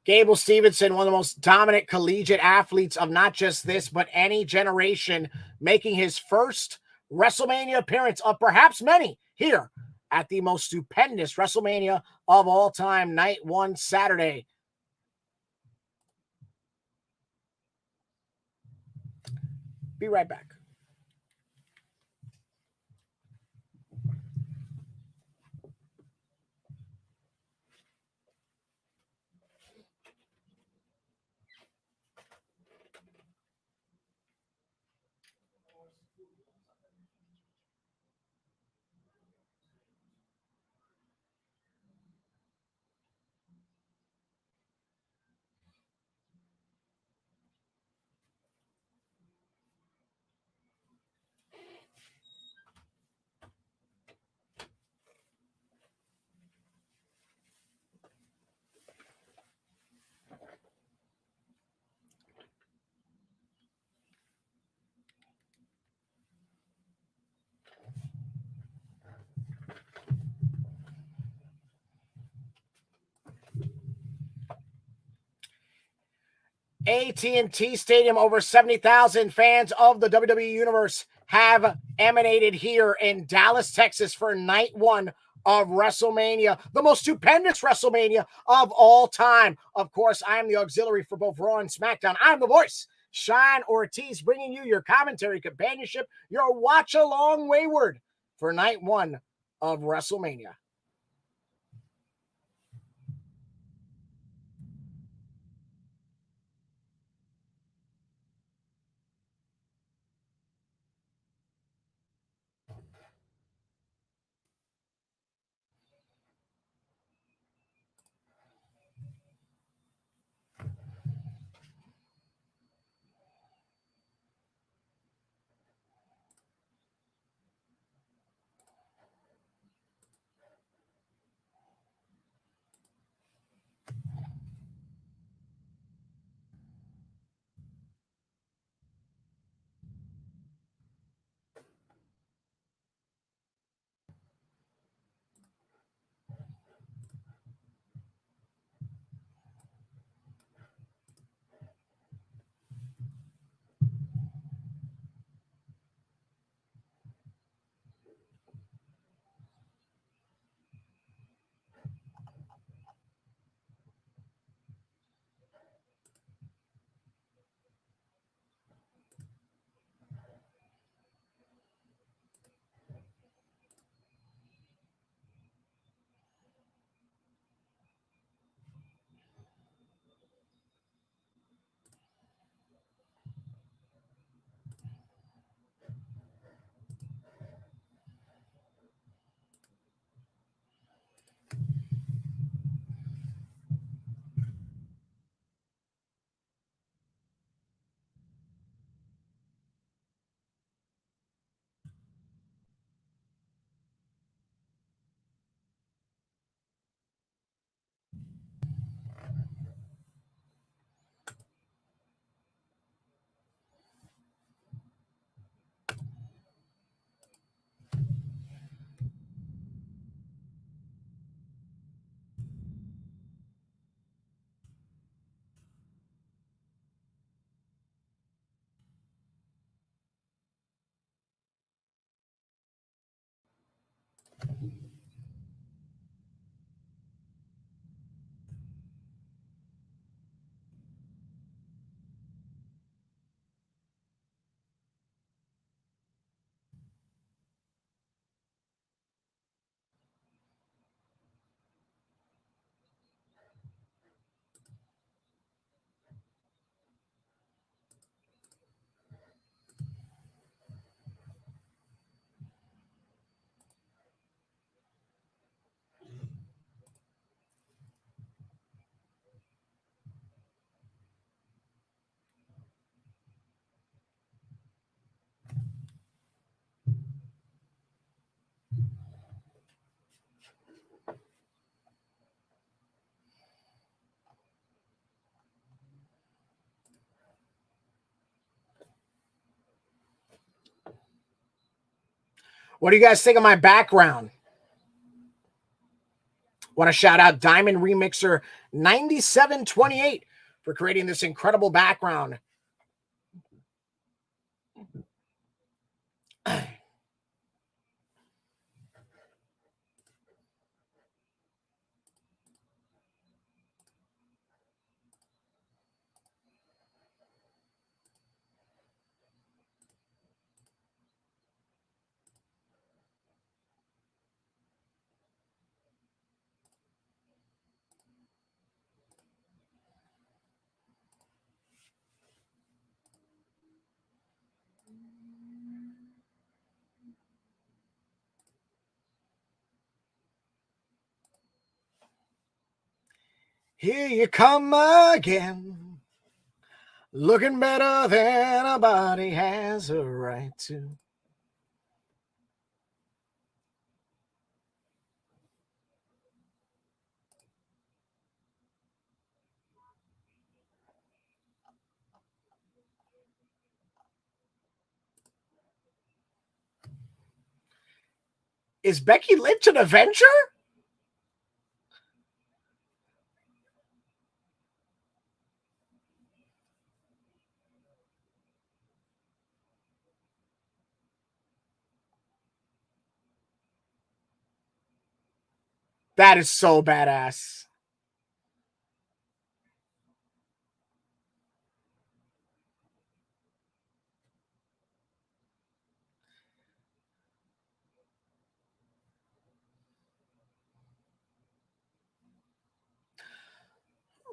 Gable Stevenson, one of the most dominant collegiate athletes of not just this, but any generation, making his first WrestleMania appearance of perhaps many here at the most stupendous WrestleMania of all time, night one, Saturday. Be right back. AT&T Stadium, over 70,000 fans of the WWE Universe have emanated here in Dallas, Texas for night one of WrestleMania, the most stupendous WrestleMania of all time. Of course, I am the auxiliary for both Raw and SmackDown. I'm the voice, Cheyenne Ortiz, bringing you your commentary companionship, your watch-along wayward for night one of WrestleMania. What do you guys think of my background? Want to shout out Diamond Remixer 9728 for creating this incredible background. Here you come again, looking better than a body has a right to. Is Becky Lynch an Avenger? That is so badass.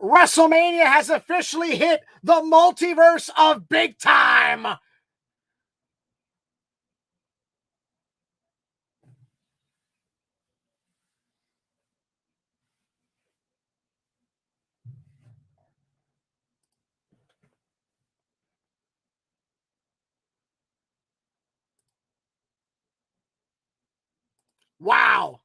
WrestleMania has officially hit the multiverse of big time. Wow.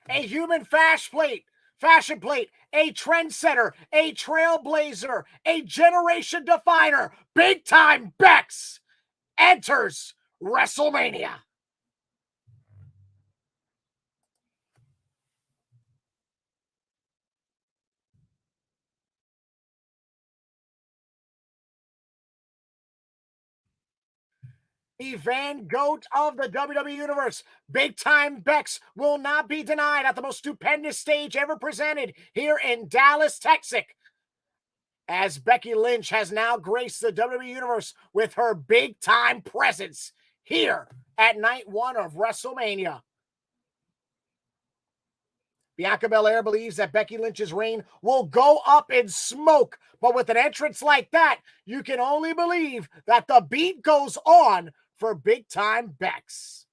A human fashion plate, a trendsetter, a trailblazer, a generation definer, big time Bex enters WrestleMania. The Van Goat of the WWE Universe, big time Bex, will not be denied at the most stupendous stage ever presented here in Dallas, Texas, as Becky Lynch has now graced the WWE Universe with her big time presence here at night one of WrestleMania. Bianca Belair believes that Becky Lynch's reign will go up in smoke, but with an entrance like that, you can only believe that the beat goes on for big time Bex.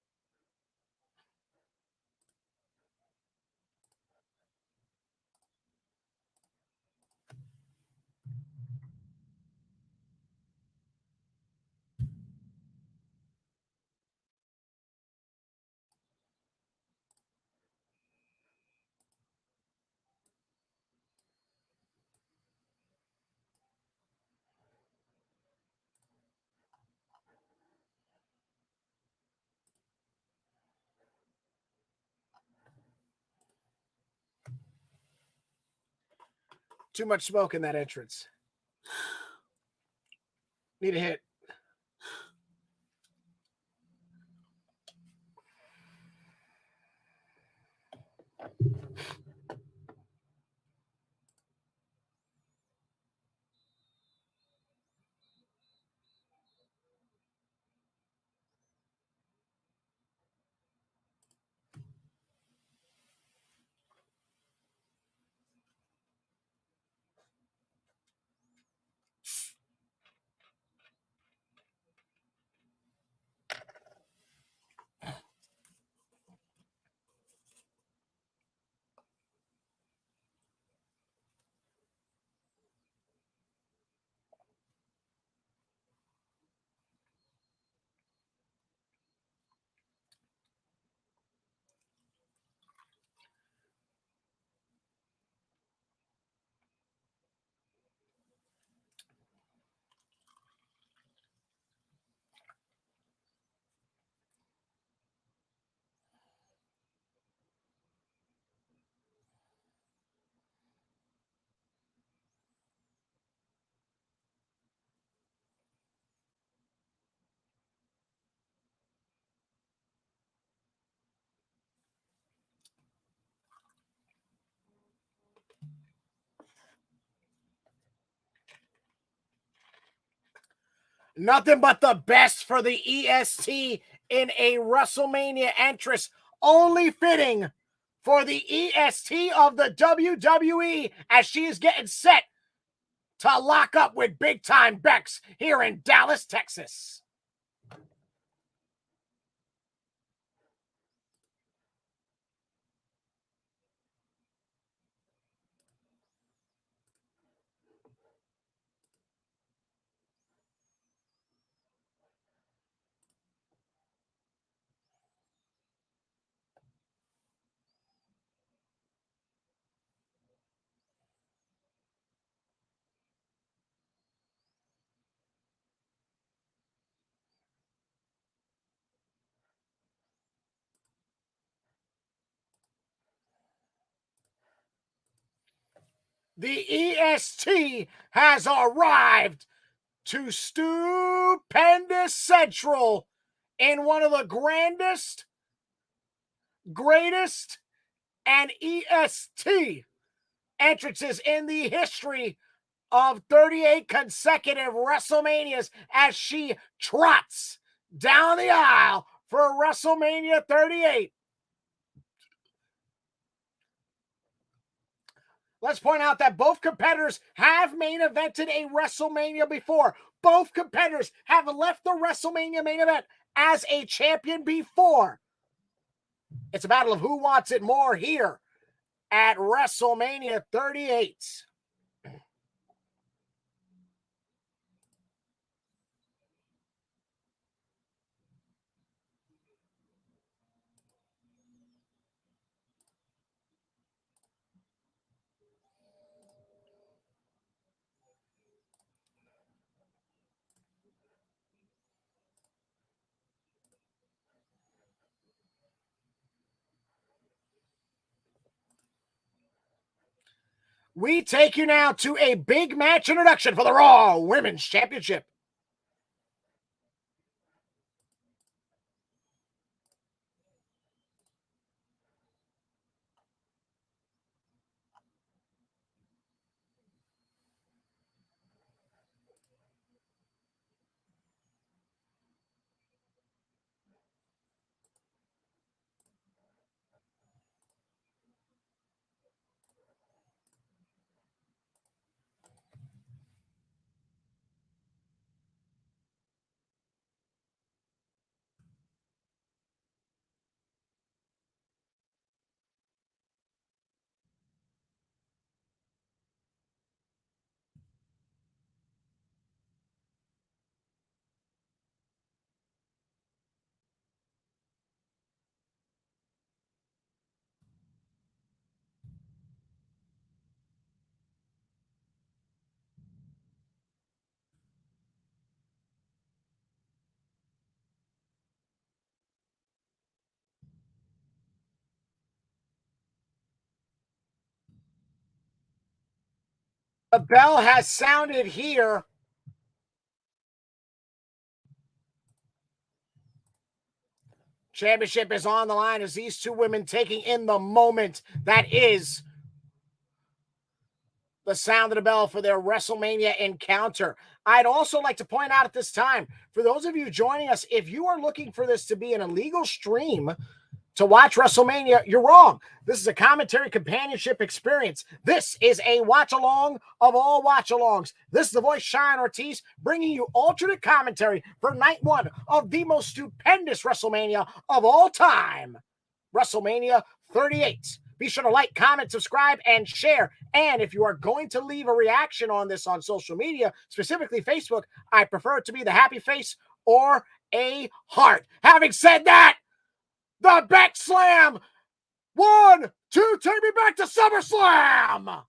Too much smoke in that entrance. Need a hit. Nothing but the best for the EST in a WrestleMania entrance, only fitting for the EST of the WWE as she is getting set to lock up with big time Bex here in Dallas, Texas. The EST has arrived to Stupendous Central in one of the grandest, greatest, and EST entrances in the history of 38 consecutive WrestleManias as she trots down the aisle for WrestleMania 38. Let's point out that both competitors have main evented a WrestleMania before. Both competitors have left the WrestleMania main event as a champion before. It's a battle of who wants it more here at WrestleMania 38. We take you now to a big match introduction for the Raw Women's Championship. The bell has sounded here. Championship is on the line as these two women taking in the moment that is the sound of the bell for their WrestleMania encounter. I'd also like to point out at this time, for those of you joining us, if you are looking for this to be an illegal stream to watch WrestleMania, you're wrong. This is a commentary companionship experience. This is a watch-along of all watch-alongs. This is the voice, Cheyenne Ortiz, bringing you alternate commentary for night one of the most stupendous WrestleMania of all time, WrestleMania 38. Be sure to like, comment, subscribe, and share. And if you are going to leave a reaction on this on social media, specifically Facebook, I prefer it to be the happy face or a heart. Having said that, the Beck Slam. 1, 2, take me back to SummerSlam.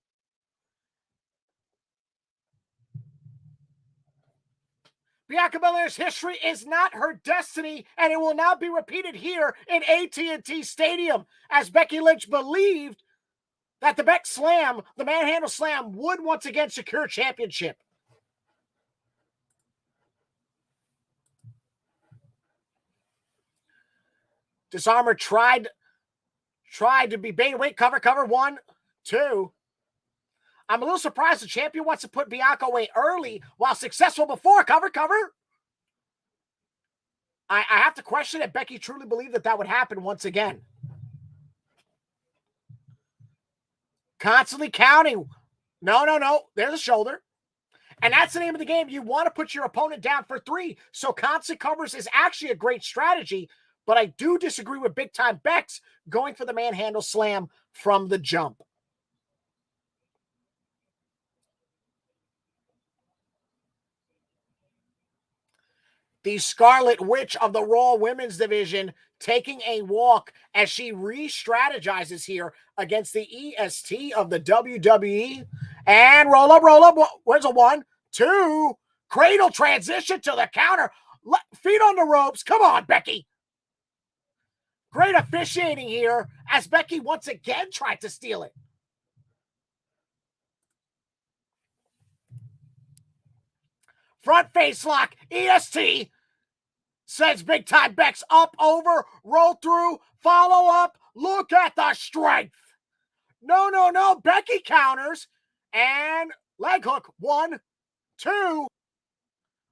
Bianca Belair's history is not her destiny, and it will not be repeated here in AT&T Stadium, as Becky Lynch believed that the Beck Slam, the Manhandle Slam, would once again secure championship. Disarmer tried to be bait. Wait, cover. 1, 2. I'm a little surprised the champion wants to put Bianca away early while successful before. Cover. I have to question if Becky truly believed that would happen once again. Constantly counting. No. There's a shoulder. And that's the name of the game. You want to put your opponent down for 3. So constant covers is actually a great strategy. But I do disagree with Big Time Bex going for the manhandle slam from the jump. The Scarlet Witch of the Raw Women's Division taking a walk as she re-strategizes here against the EST of the WWE. And roll up. Where's a 1, 2? Cradle transition to the counter. Feet on the ropes. Come on, Becky. Great officiating here as Becky once again tried to steal it. Front face lock. EST. Sends Big Time Bex up, over, roll through, follow up. Look at the strength. No. Becky counters and leg hook. 1, 2.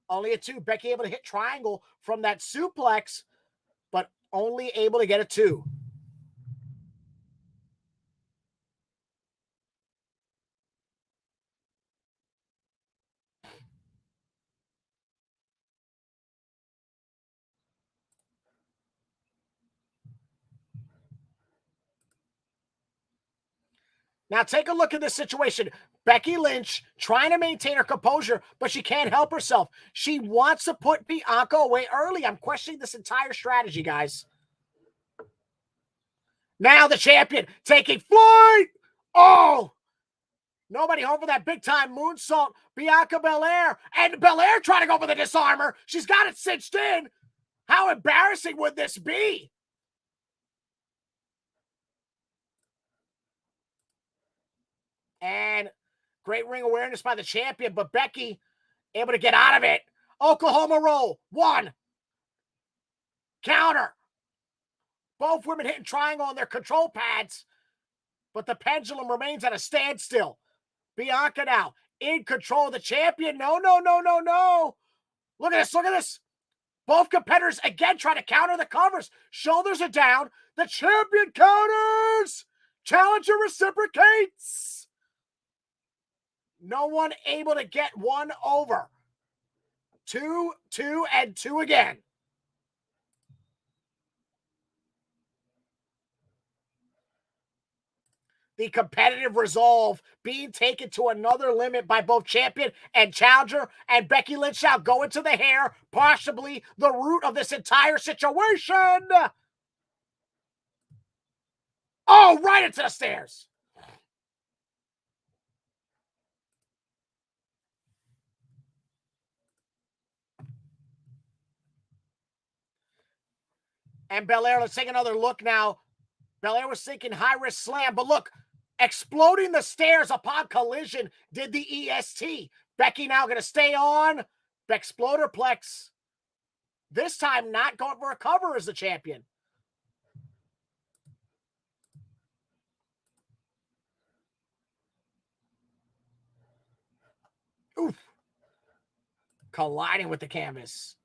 Only a 2. Becky able to hit triangle from that suplex, but only able to get a 2. Now take a look at this situation. Becky Lynch trying to maintain her composure, but she can't help herself. She wants to put Bianca away early. I'm questioning this entire strategy, guys. Now the champion taking flight. Oh! Nobody home for that big-time moonsault. Bianca Belair. And Belair trying to go for the disarmer. She's got it cinched in. How embarrassing would this be? And great ring awareness by the champion, but Becky able to get out of it. Oklahoma roll. 1. Counter. Both women hitting triangle on their control pads, but the pendulum remains at a standstill. Bianca now in control of the champion. No. Look at this. Both competitors again trying to counter the covers. Shoulders are down. The champion counters. Challenger reciprocates. No one able to get 1 over. 2, 2, and 2 again. The competitive resolve being taken to another limit by both champion and challenger, and Becky Lynch now going to the hair, possibly the root of this entire situation. Oh, right into the stairs. And Belair, let's take another look now. Belair was thinking high-risk slam, but look, Exploding the stairs upon collision did the EST. Becky now going to stay on. Bexploderplex. This time not going for a cover as the champion. Oof. Colliding with the canvas.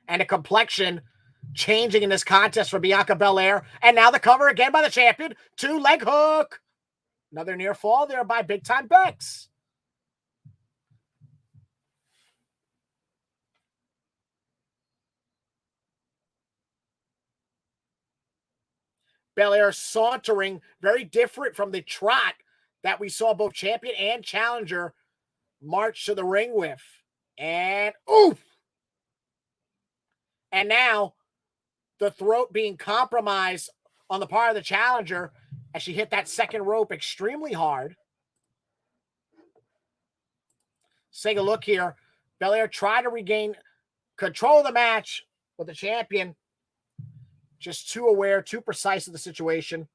And a complexion changing in this contest for Bianca Belair. And now the cover again by the champion. 2-leg hook. Another near fall there by Big Time Bex. Belair sauntering, very different from the trot that we saw both champion and challenger march to the ring with. And oof! And now the throat being compromised on the part of the challenger as she hit that second rope extremely hard. Let's take a look here. Belair tried to regain control of the match with the champion. Just too aware, too precise of the situation.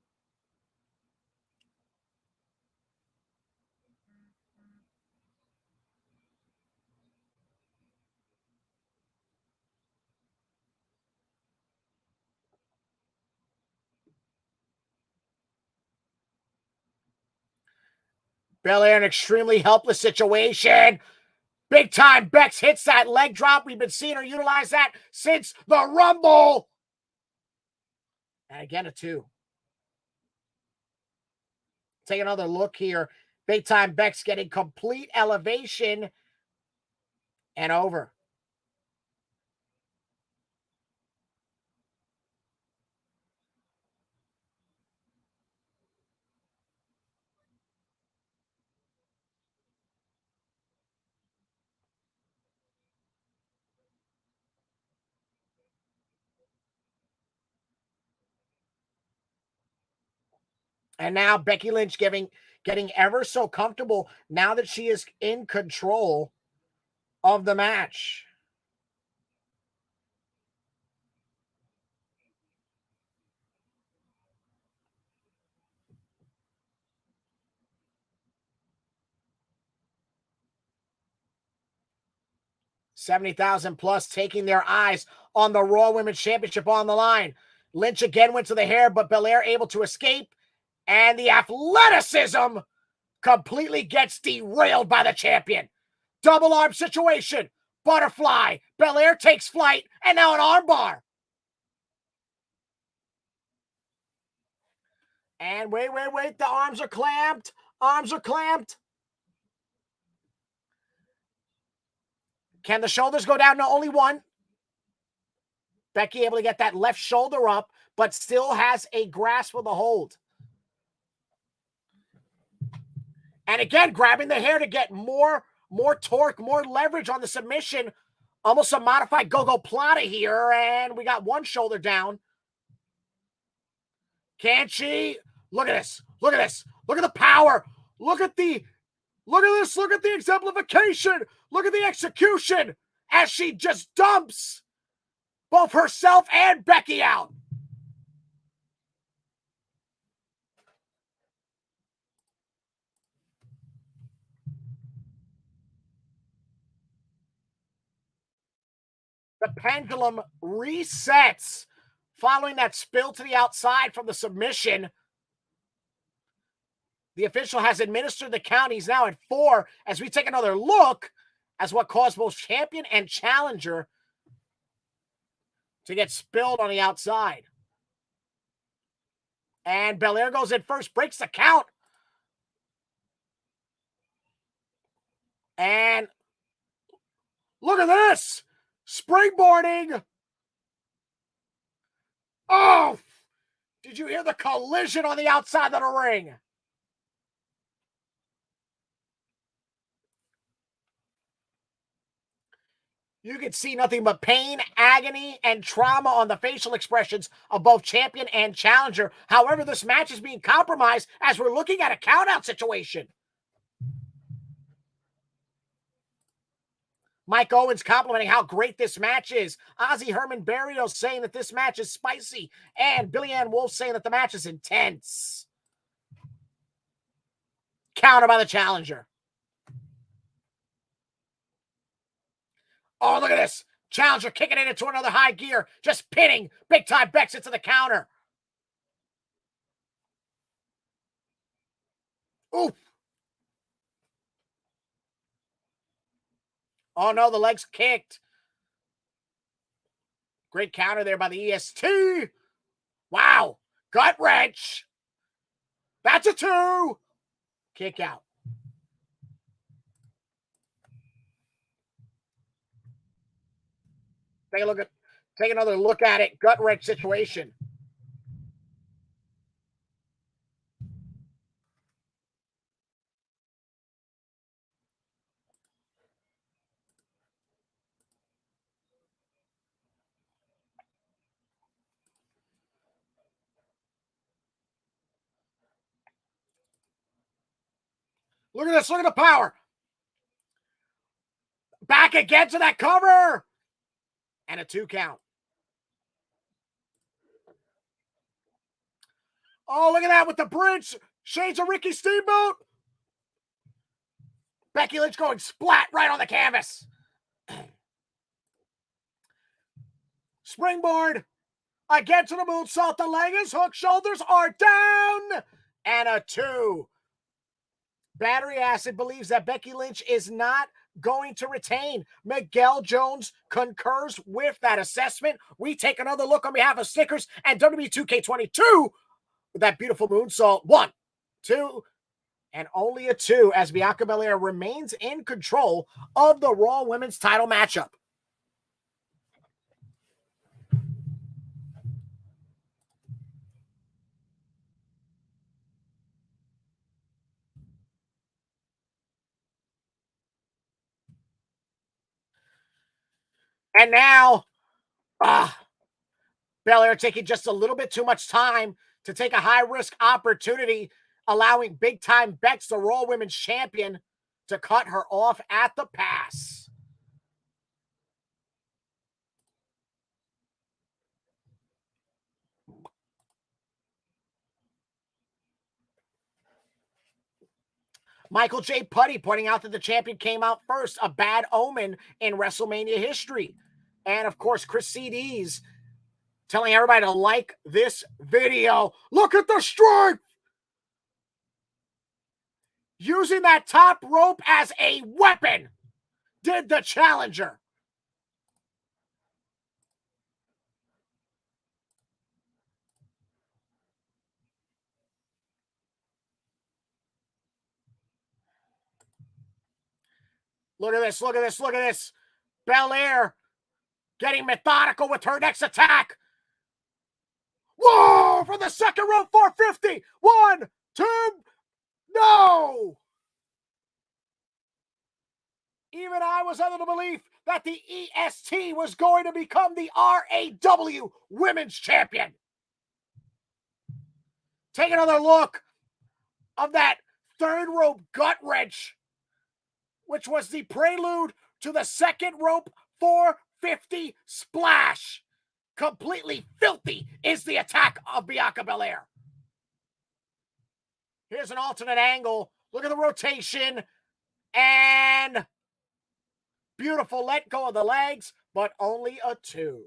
Belair in an extremely helpless situation. Big Time Bex hits that leg drop. We've been seeing her utilize that since the Rumble. And again, a 2. Take another look here. Big Time Bex getting complete elevation and over. And now Becky Lynch getting ever so comfortable now that she is in control of the match. $70,000 plus taking their eyes on the Raw Women's Championship on the line. Lynch again went to the hair, but Belair able to escape. And the athleticism completely gets derailed by the champion. Double arm situation. Butterfly. Belair takes flight. And now an armbar. And wait. The arms are clamped. Arms are clamped. Can the shoulders go down? No, only one. Becky able to get that left shoulder up, but still has a grasp of the hold. And again, grabbing the hair to get more torque, more leverage on the submission. Almost a modified go-go plata here. And we got one shoulder down. Can she? Look at this. Look at this. Look at the power. Look at this. Look at the exemplification. Look at the execution as she just dumps both herself and Becky out. The pendulum resets following that spill to the outside from the submission. The official has administered the count. He's now at 4 as we take another look as what caused both champion and challenger to get spilled on the outside. And Belair goes in first, breaks the count. And look at this. Springboarding. Oh, did you hear the collision on the outside of the ring? You could see nothing but pain, agony, and trauma on the facial expressions of both champion and challenger. However, this match is being compromised as we're looking at a countout situation. Mike Owens complimenting how great this match is. Ozzy Herman Barrios saying that this match is spicy. And Billy Ann Wolf saying that the match is intense. Counter by the challenger. Oh, look at this. Challenger kicking it into another high gear. Just pinning Big Time Bex into the counter. Oof. Oh, no, the leg's kicked. Great counter there by the EST. Wow. Gut wrench. That's a 2. Kick out. Take another look at it. Gut wrench situation. Look at this. Look at the power. Back again to that cover. And a 2 count. Oh, look at that with the bridge. Shades of Ricky Steamboat. Becky Lynch going splat right on the canvas. Springboard. Again to the moonsault. The leg is hooked. Shoulders are down. And a 2. Battery Acid believes that Becky Lynch is not going to retain. Miguel Jones concurs with that assessment. We take another look on behalf of Snickers and WWE 2K22 with that beautiful moonsault. 1, 2, and only a 2 as Bianca Belair remains in control of the Raw Women's title matchup. And now, Belair taking just a little bit too much time to take a high-risk opportunity, allowing Big Time Bex, the Raw Women's Champion, to cut her off at the pass. Michael J. Putty pointing out that the champion came out first, a bad omen in WrestleMania history. And, of course, Chris CDs telling everybody to like this video. Look at the strength! Using that top rope as a weapon, did the challenger. Look at this, look at this, look at this. Belair getting methodical with her next attack. Whoa, from the second rope, 450. 1, 2, no! Even I was under the belief that the EST was going to become the RAW Women's Champion. Take another look of that third rope gut wrench, which was the prelude to the second rope 450 splash. Completely filthy is the attack of Bianca Belair. Here's an alternate angle. Look at the rotation. And beautiful let go of the legs, but only a 2.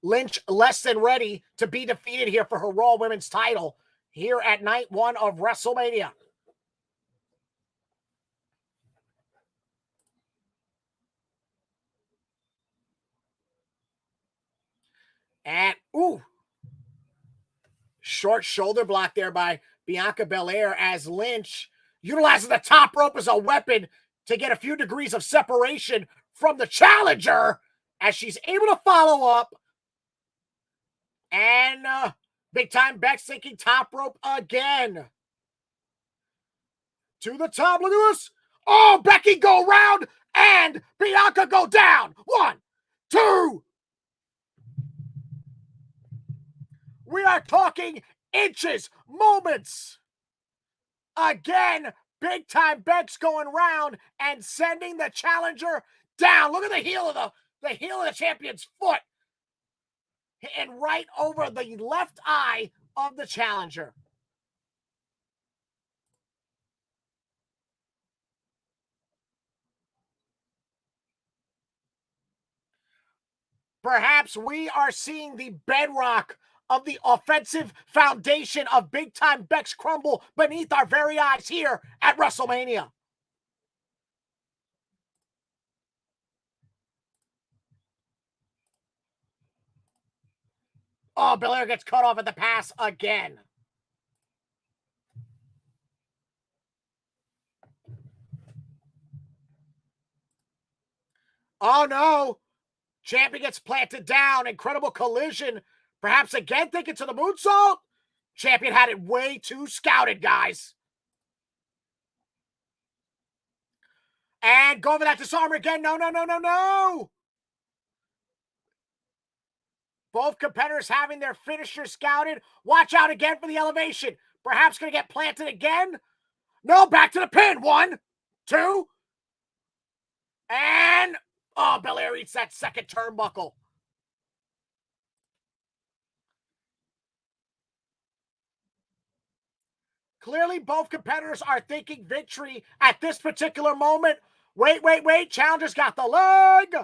Lynch less than ready to be defeated here for her Raw Women's title here at night 1 of WrestleMania. And, short shoulder block there by Bianca Belair as Lynch utilizes the top rope as a weapon to get a few degrees of separation from the challenger as she's able to follow up. And Big Time Bex taking top rope again. To the top, look at this. Oh, Becky go round and Bianca go down. 1, 2. We are talking inches, moments. Again, big time Beck's going round and sending the challenger down. Look at the heel of the champion's foot. And right over the left eye of the challenger. Perhaps we are seeing the bedrock of the offensive foundation of big time Beck's crumble beneath our very eyes here at WrestleMania. Oh, Belair gets cut off at the pass again. Oh no! Champion gets planted down. Incredible collision. Perhaps again thinking to the moonsault. Champion had it way too scouted, guys. And going for that disarmer again. No, no, no, no, no. Both competitors having their finisher scouted. Watch out again for the elevation. Perhaps going to get planted again. No, back to the pin. 1, 2. And, oh, Belair eats that second turnbuckle. Clearly, both competitors are thinking victory at this particular moment. Wait, wait, wait. Challenger's got the leg.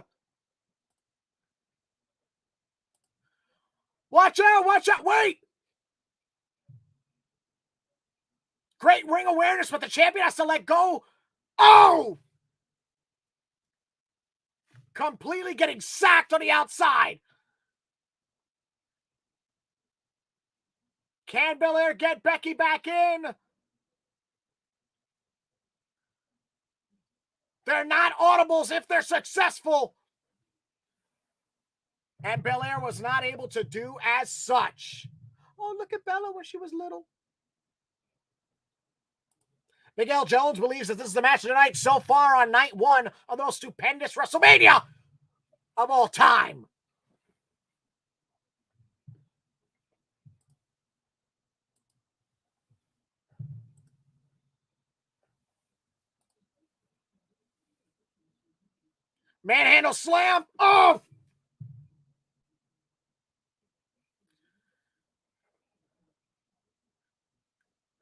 Watch out, watch out. Wait. Great ring awareness, but the champion has to let go. Oh! Completely getting sacked on the outside. Can Belair get Becky back in? They're not audibles if they're successful. And Belair was not able to do as such. Oh, look at Bella when she was little. Miguel Jones believes that this is the match of the night so far on night 1 of the most stupendous WrestleMania of all time. Manhandle slam. Oh!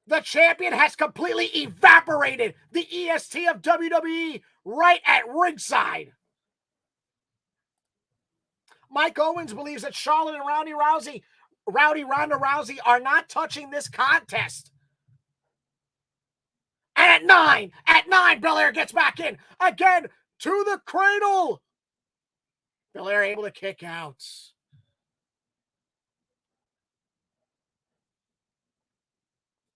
The champion has completely evaporated the EST of WWE right at ringside. Mike Owens believes that Charlotte and Rowdy Ronda Rousey are not touching this contest. And at nine, Belair gets back in again to the cradle. Belair able to kick out.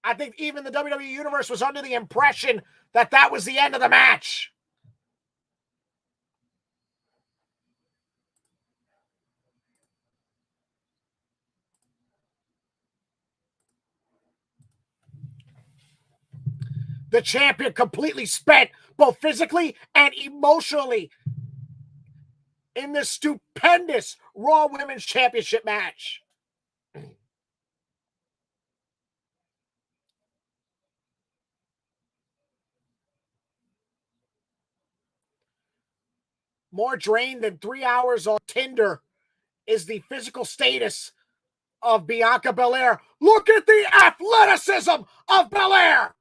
I think even the WWE Universe was under the impression that that was the end of the match. The champion completely spent, both physically and emotionally, in this stupendous Raw Women's Championship match. More drained than 3 hours on Tinder is the physical status of Bianca Belair. Look at the athleticism of Belair.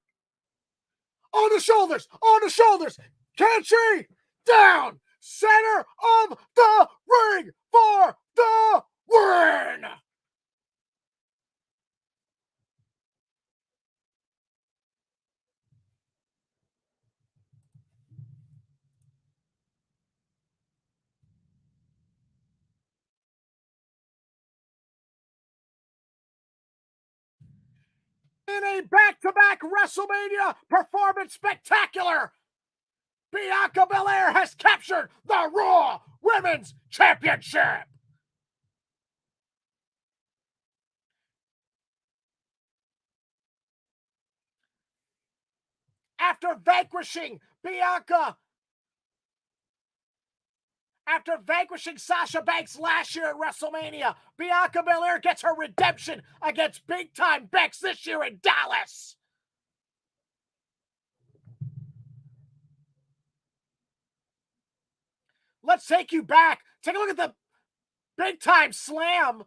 On the shoulders, on the shoulders. Can she? Down. Center of the ring for the win. In a back-to-back WrestleMania performance spectacular, Bianca Belair has captured the Raw Women's Championship. After vanquishing Bianca After vanquishing Sasha Banks last year at WrestleMania, Bianca Belair gets her redemption against big-time Bex this year in Dallas. Let's take you back. Take a look at the big-time slam,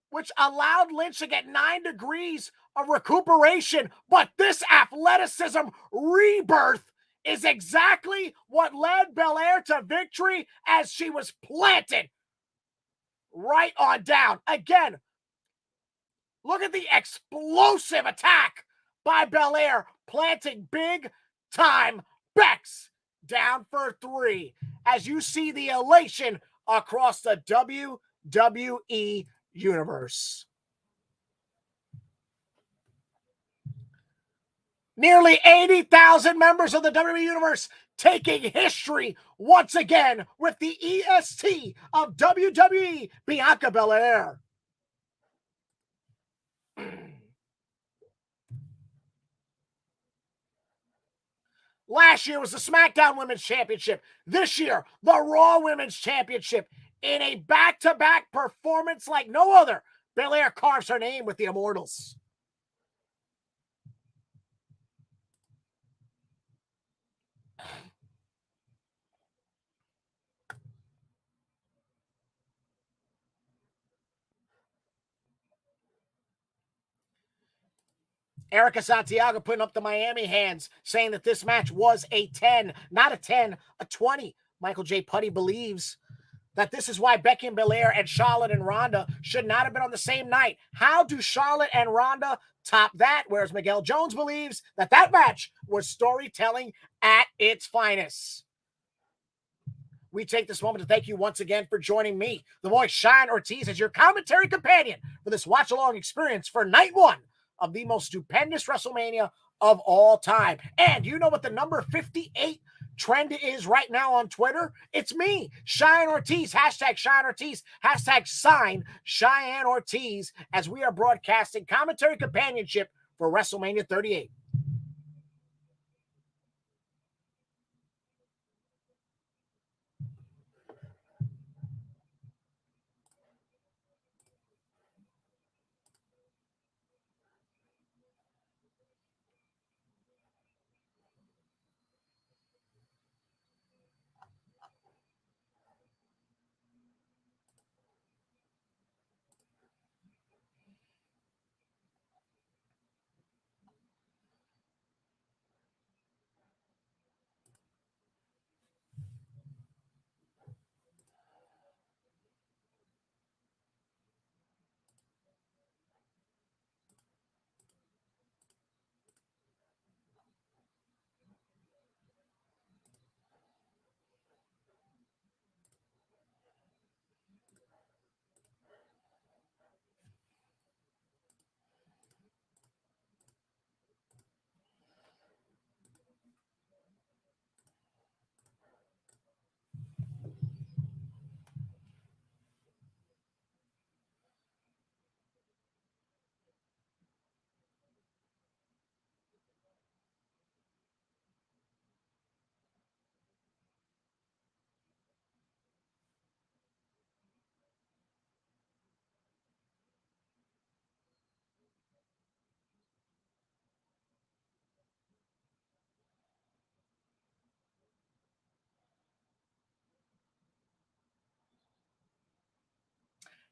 which allowed Lynch to get 9 degrees of recuperation. But this athleticism rebirth is exactly what led Belair to victory as she was planted right on down. Again, look at the explosive attack by Belair, planting big-time Bex down for 3. As you see the elation across the WWE Universe. Nearly 80,000 members of the WWE Universe taking history once again with the EST of WWE, Bianca Belair. Last year was the SmackDown Women's Championship. This year, the Raw Women's Championship. In a back-to-back performance like no other, Belair carves her name with the Immortals. Erica Santiago putting up the Miami hands, saying that this match was a 10, not a 10, a 20. Michael J. Putty believes that this is why Becky and Belair and Charlotte and Ronda should not have been on the same night. How do Charlotte and Ronda top that? Whereas Miguel Jones believes that that match was storytelling at its finest. We take this moment to thank you once again for joining me, the boy Cheyenne Ortiz, as your commentary companion for this watch-along experience for night 1 of the most stupendous WrestleMania of all time. And you know what the number 58 trend is right now on Twitter? It's me, Cheyenne Ortiz, hashtag Cheyenne Ortiz, hashtag sign Cheyenne Ortiz, as we are broadcasting commentary companionship for WrestleMania 38.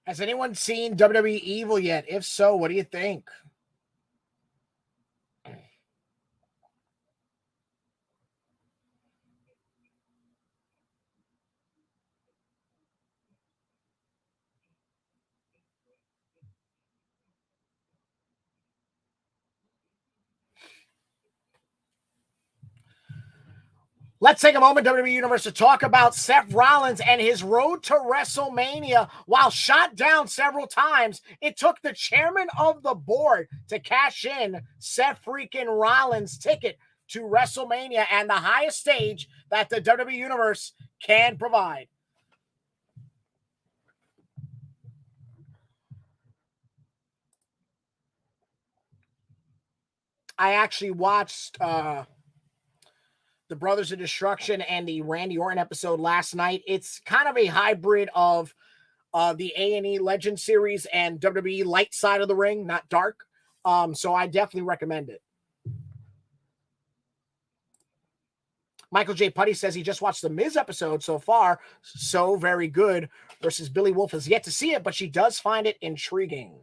Has anyone seen WWE Evil yet? If so, what do you think? Let's take a moment, WWE Universe, to talk about Seth Rollins and his road to WrestleMania. While shot down several times, it took the chairman of the board to cash in Seth freaking Rollins' ticket to WrestleMania and the highest stage that the WWE Universe can provide. I actually watched the Brothers of Destruction and the Randy Orton episode last night. It's kind of a hybrid of the A&E Legend series and WWE light side of the ring, not dark. So I definitely recommend it. Michael J. Putty says he just watched the Miz episode so far. So very good. Versus Billy Wolf has yet to see it, but she does find it intriguing.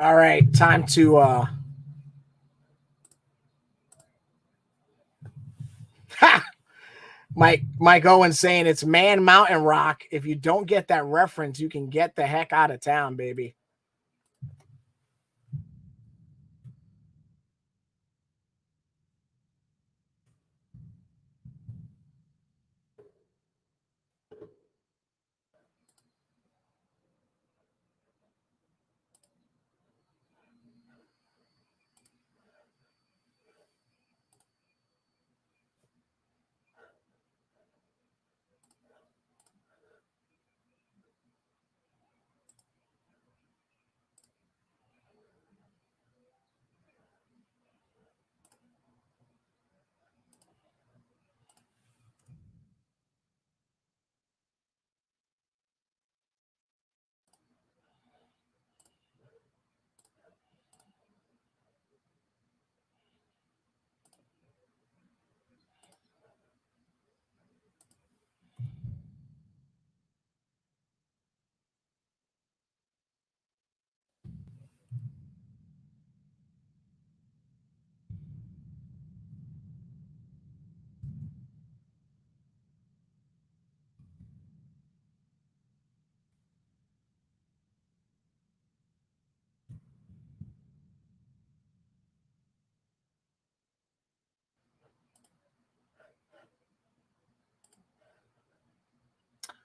All right, time to Mike Owen saying it's Man Mountain Rock. If you don't get that reference, you can get the heck out of town, baby.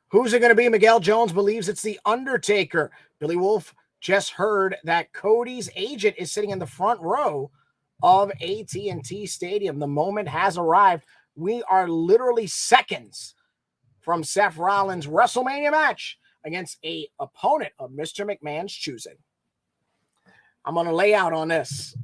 Who's it going to be? Miguel Jones believes it's The Undertaker. Billy Wolf just heard that Cody's agent is sitting in the front row of AT&T Stadium. The moment has arrived. We are literally seconds from Seth Rollins' WrestleMania match against a opponent of Mr. McMahon's choosing. I'm going to lay out on this.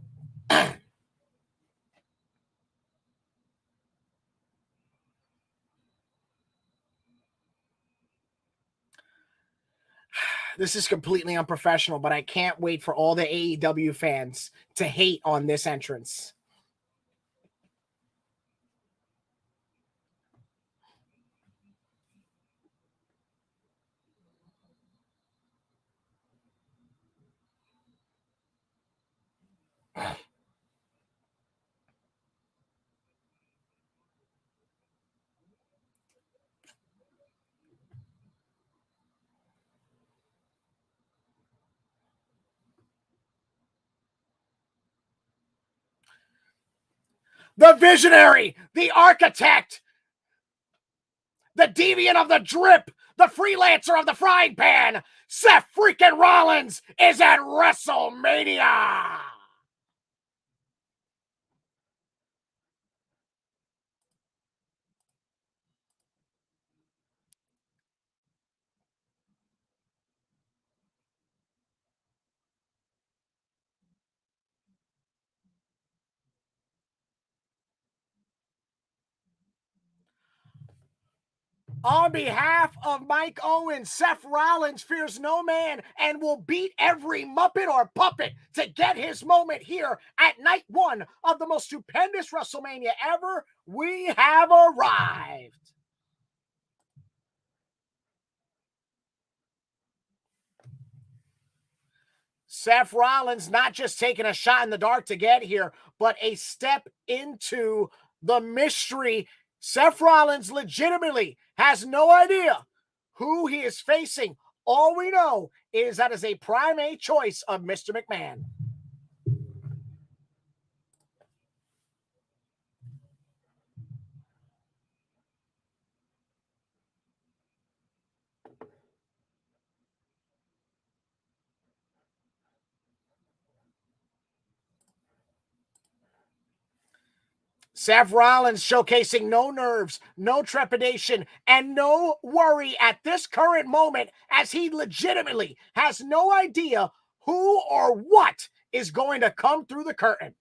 This is completely unprofessional, but I can't wait for all the AEW fans to hate on this entrance. The visionary, the architect, the deviant of the drip, the freelancer of the frying pan, Seth freaking Rollins is at WrestleMania. On behalf of Mike Owens, Seth Rollins fears no man and will beat every Muppet or puppet to get his moment here at night one of the most stupendous WrestleMania ever. We have arrived. Seth Rollins not just taking a shot in the dark to get here, but a step into the mystery. Seth Rollins legitimately has no idea who he is facing. All we know is that is a prime A choice of Mr. McMahon. Seth Rollins showcasing no nerves, no trepidation, and no worry at this current moment as he legitimately has no idea who or what is going to come through the curtain.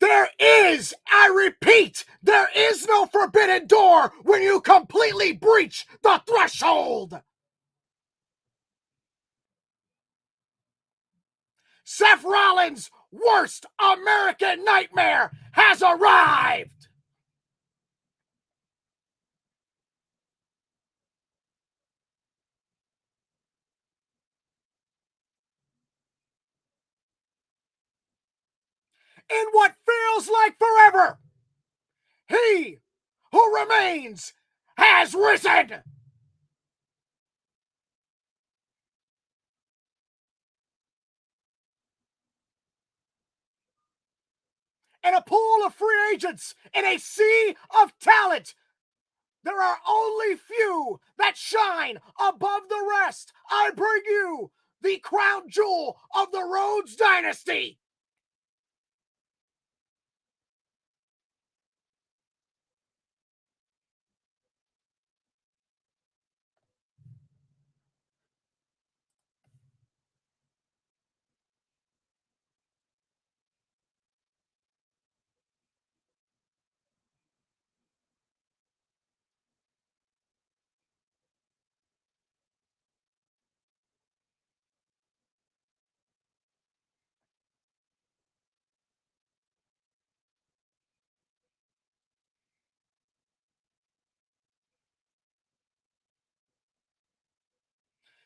There is, I repeat, there is no forbidden door when you completely breach the threshold. Seth Rollins' worst American nightmare has arrived. In what feels like forever, he who remains has risen. In a pool of free agents, in a sea of talent, there are only few that shine above the rest. I bring you the crown jewel of the Rhodes Dynasty.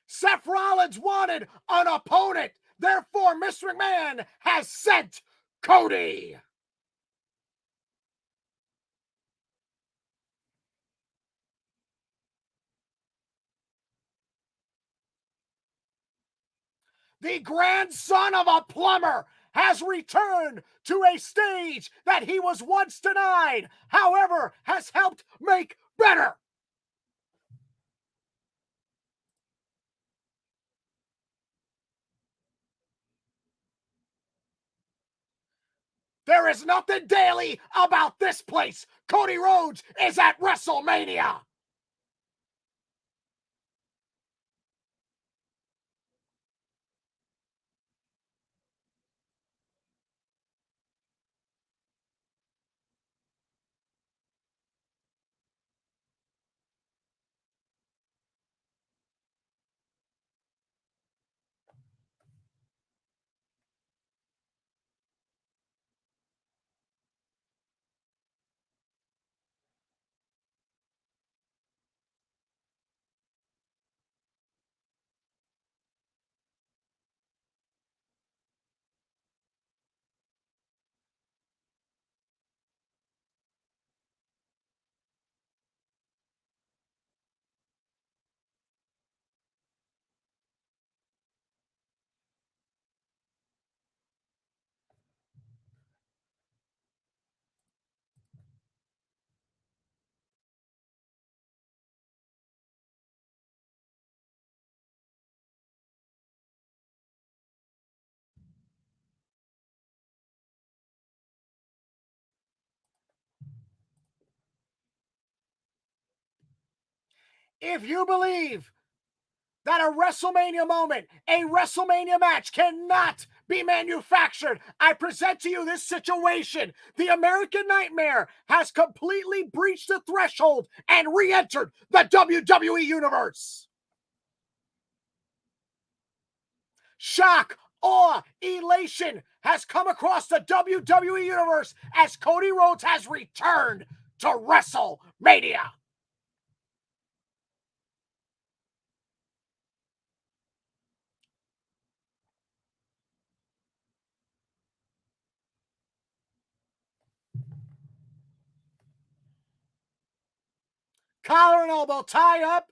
Seth Rollins wanted an opponent. Therefore, Mr. McMahon has sent Cody. The grandson of a plumber has returned to a stage that he was once denied, however, has helped make better. There is nothing daily about this place. Cody Rhodes is at WrestleMania. If you believe that a WrestleMania moment, a WrestleMania match cannot be manufactured, I present to you this situation. The American Nightmare has completely breached the threshold and re-entered the WWE Universe. Shock, awe, elation has come across the WWE Universe as Cody Rhodes has returned to WrestleMania. Collar and elbow tie up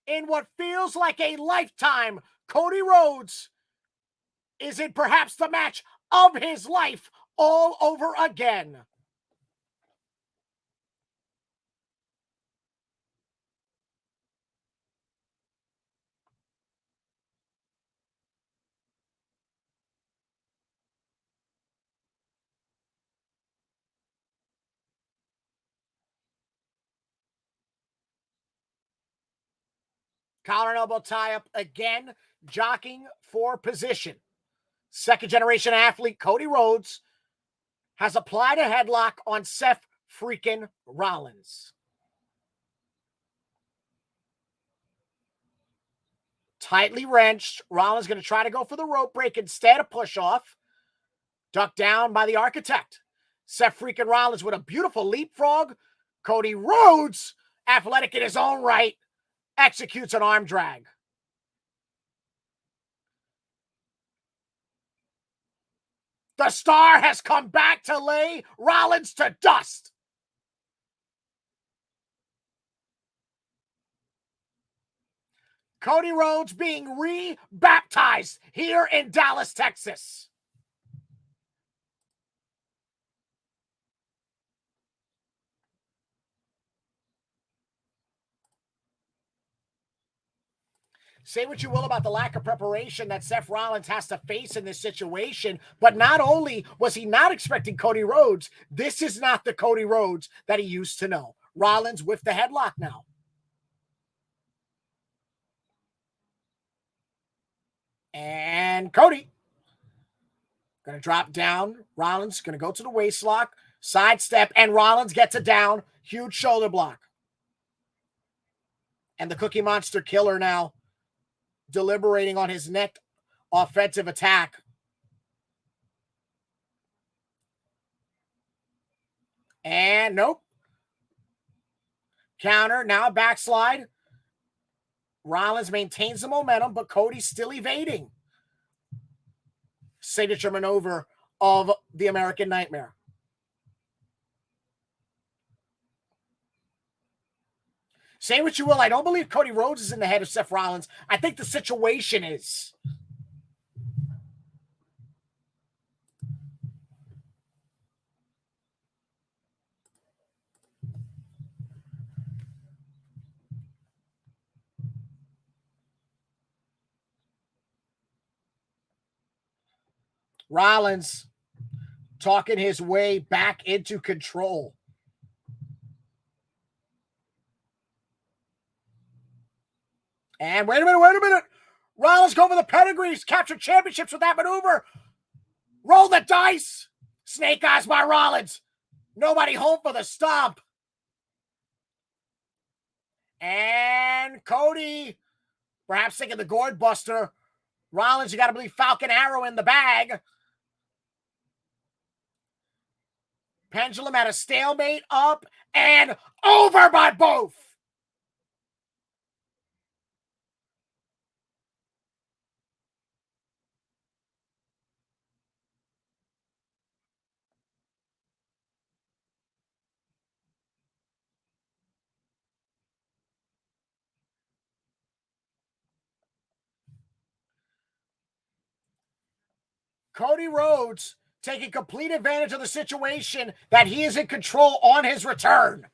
in what feels like a lifetime. Cody Rhodes is in perhaps the match of his life all over again. Collar and elbow tie up again, jockeying for position. Second generation athlete Cody Rhodes has applied a headlock on Seth freaking Rollins. Tightly wrenched. Rollins going to try to go for the rope break instead of push off. Ducked down by the architect. Seth freaking Rollins with a beautiful leapfrog. Cody Rhodes, athletic in his own right, executes an arm drag. The Star has come back to lay Rollins to dust. Cody Rhodes being re-baptized here in Dallas, Texas. Say what you will about the lack of preparation that Seth Rollins has to face in this situation, but not only was he not expecting Cody Rhodes, this is not the Cody Rhodes that he used to know. Rollins with the headlock now. And Cody going to drop down. Rollins going to go to the waist lock, sidestep, and Rollins gets it down. Huge shoulder block. And the Cookie Monster Killer now deliberating on his next offensive attack. And nope. Counter, now a backslide. Rollins maintains the momentum, but Cody's still evading. Signature maneuver of the American Nightmare. Say what you will, I don't believe Cody Rhodes is in the head of Seth Rollins. I think the situation is. Rollins talking his way back into control. And wait a minute. Rollins go for the pedigrees, capture championships with that maneuver. Roll the dice. Snake eyes by Rollins. Nobody home for the stomp. And Cody, perhaps thinking the gourd buster. Rollins, you got to believe Falcon Arrow in the bag. Pendulum at a stalemate, up and over by both. Cody Rhodes taking complete advantage of the situation that he is in control on his return.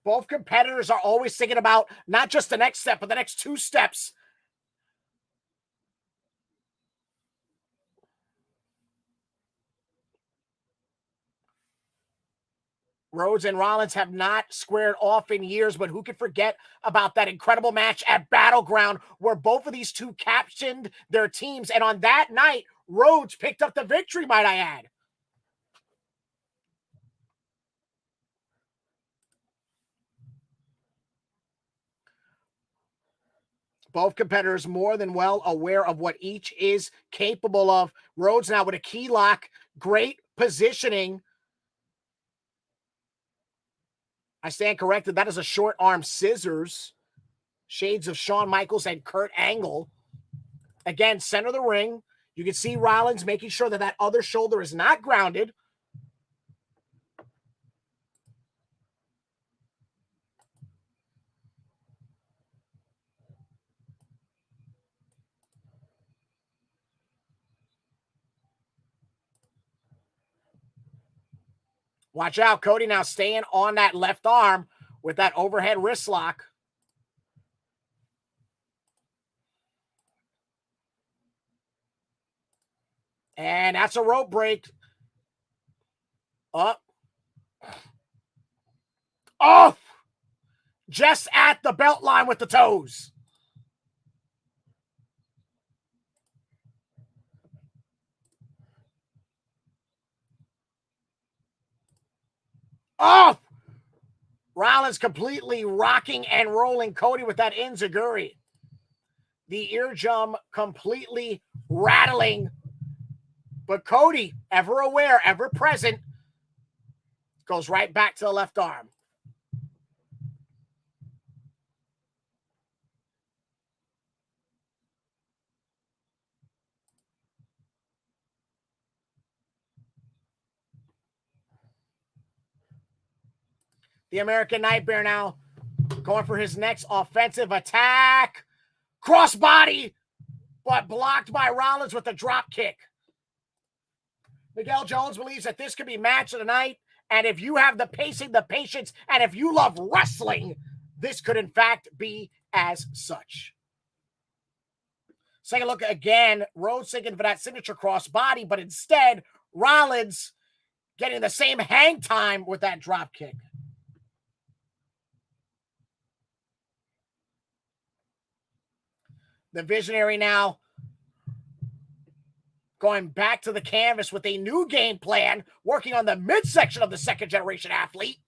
Both competitors are always thinking about not just the next step, but the next two steps. Rhodes and Rollins have not squared off in years, but who could forget about that incredible match at Battleground where both of these two captained their teams. And on that night, Rhodes picked up the victory, might I add. Both competitors more than well aware of what each is capable of. Rhodes now with a key lock, great positioning. I stand corrected. That is a short arm scissors. Shades of Shawn Michaels and Kurt Angle. Again, center of the ring. You can see Rollins making sure that that other shoulder is not grounded. Watch out. Cody now staying on that left arm with that overhead wrist lock. And that's a rope break. Up. Off. Just at the belt line with the toes. Off. Rollins completely rocking and rolling Cody with that enziguri. The eardrum completely rattling. But Cody, ever aware, ever present, goes right back to the left arm. The American Nightmare now going for his next offensive attack. Crossbody, but blocked by Rollins with a drop kick. Miguel Jones believes that this could be match of the night. And if you have the pacing, the patience, and if you love wrestling, this could in fact be as such. Second look again, Rhodes thinking for that signature crossbody, but instead, Rollins getting the same hang time with that drop kick. The Visionary now going back to the canvas with a new game plan, working on the midsection of the second generation athlete.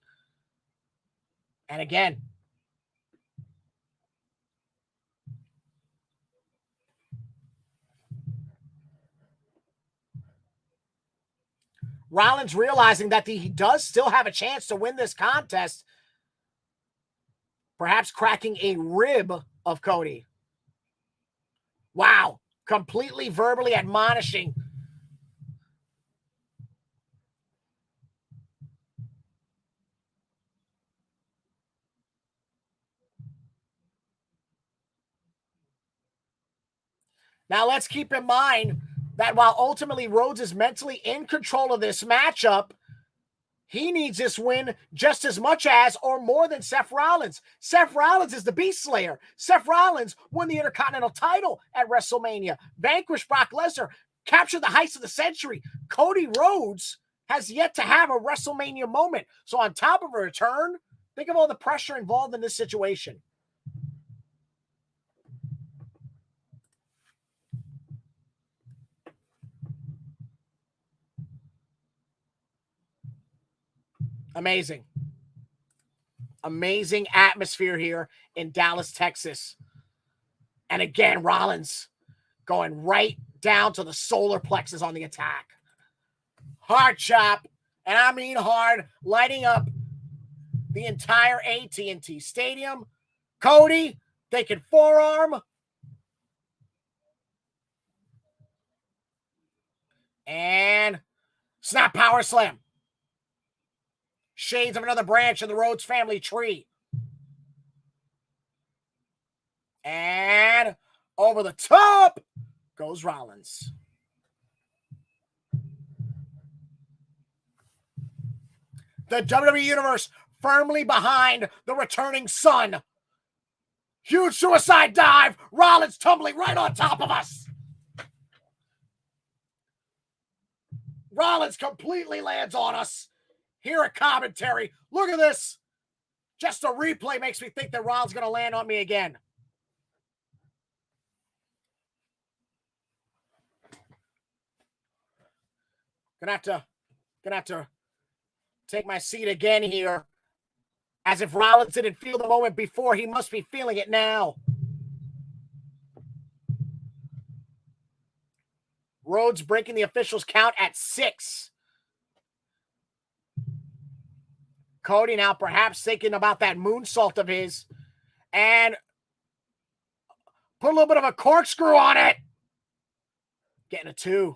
And again, Rollins realizing that he does still have a chance to win this contest, perhaps cracking a rib of Cody. Wow, completely verbally admonishing. Now, let's keep in mind that while ultimately Rhodes is mentally in control of this matchup, he needs this win just as much as or more than Seth Rollins. Seth Rollins is the Beast Slayer. Seth Rollins won the Intercontinental title at WrestleMania, vanquished Brock Lesnar, captured the heist of the century. Cody Rhodes has yet to have a WrestleMania moment. So on top of a return, think of all the pressure involved in this situation. Amazing. Amazing atmosphere here in Dallas, Texas. And again, Rollins going right down to the solar plexus on the attack. Hard chop, and I mean hard, lighting up the entire AT&T Stadium. Cody, they can forearm. And snap power slam. Shades of another branch of the Rhodes family tree. And over the top goes Rollins. The WWE Universe firmly behind the returning Sun. Huge suicide dive. Rollins tumbling right on top of us. Rollins completely lands on us. Hear a commentary. Look at this. Just a replay makes me think that Rollins is going to land on me again. Gonna have to take my seat again here. As if Rollins didn't feel the moment before, he must be feeling it now. Rhodes breaking the officials' count at 6. Cody now perhaps thinking about that moonsault of his and put a little bit of a corkscrew on it. Getting a 2.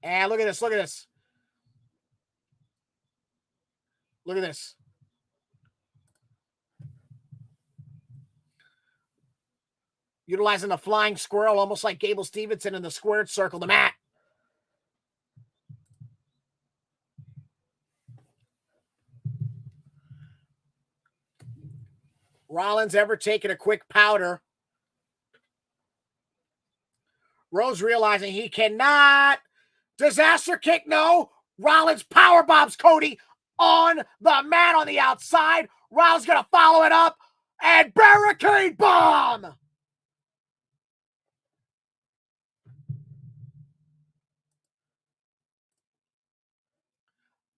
And look at this, look at this. Look at this. Utilizing the flying squirrel, almost like Gable Stevenson in the squared circle, the mat. Rollins ever taking a quick powder. Rose realizing he cannot. Disaster kick, no. Rollins power bombs Cody on the mat on the outside. Rollins going to follow it up and barricade bomb.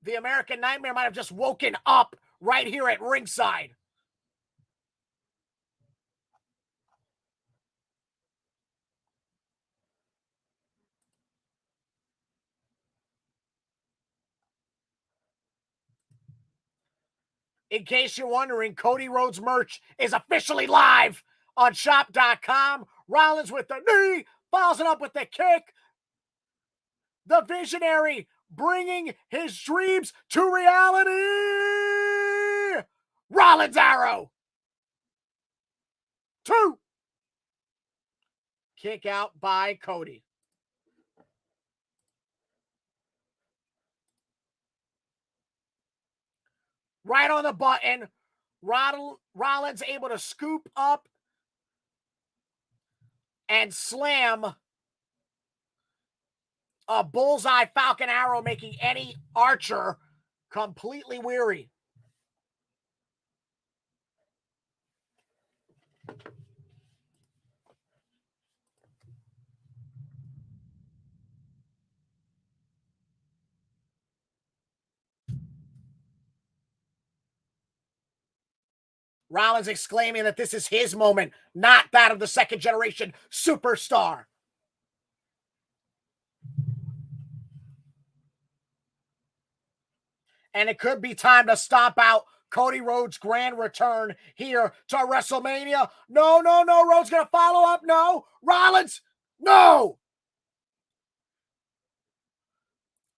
The American Nightmare might have just woken up right here at ringside. In case you're wondering, Cody Rhodes merch is officially live on shop.com. Rollins with the knee, follows it up with the kick. The visionary bringing his dreams to reality. Rollins arrow. 2. Kick out by Cody. Right on the button. Rollins able to scoop up and slam a bullseye Falcon Arrow, making any archer completely weary. Rollins exclaiming that this is his moment, not that of the second generation superstar. And it could be time to stomp out Cody Rhodes' grand return here to WrestleMania. No, no, no. Rhodes going to follow up. No. Rollins. No.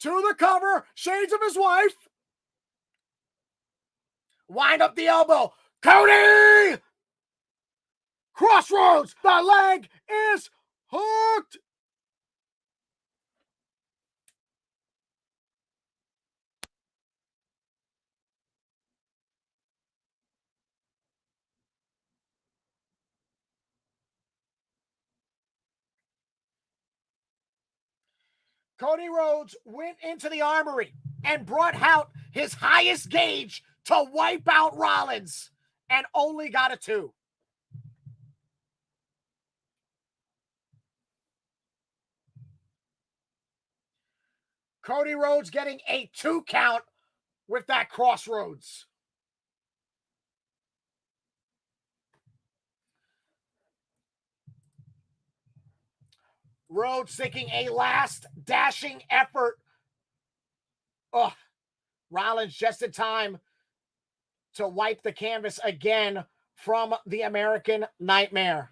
To the cover. Shades of his wife. Wind up the elbow. Cody. Crossroads. The leg is hooked. Cody Rhodes went into the armory and brought out his highest gauge to wipe out Rollins and only got a 2. Cody Rhodes getting a 2 count with that crossroads. Rhodes taking a last dashing effort. Oh, Rollins just in time to wipe the canvas again from the American Nightmare.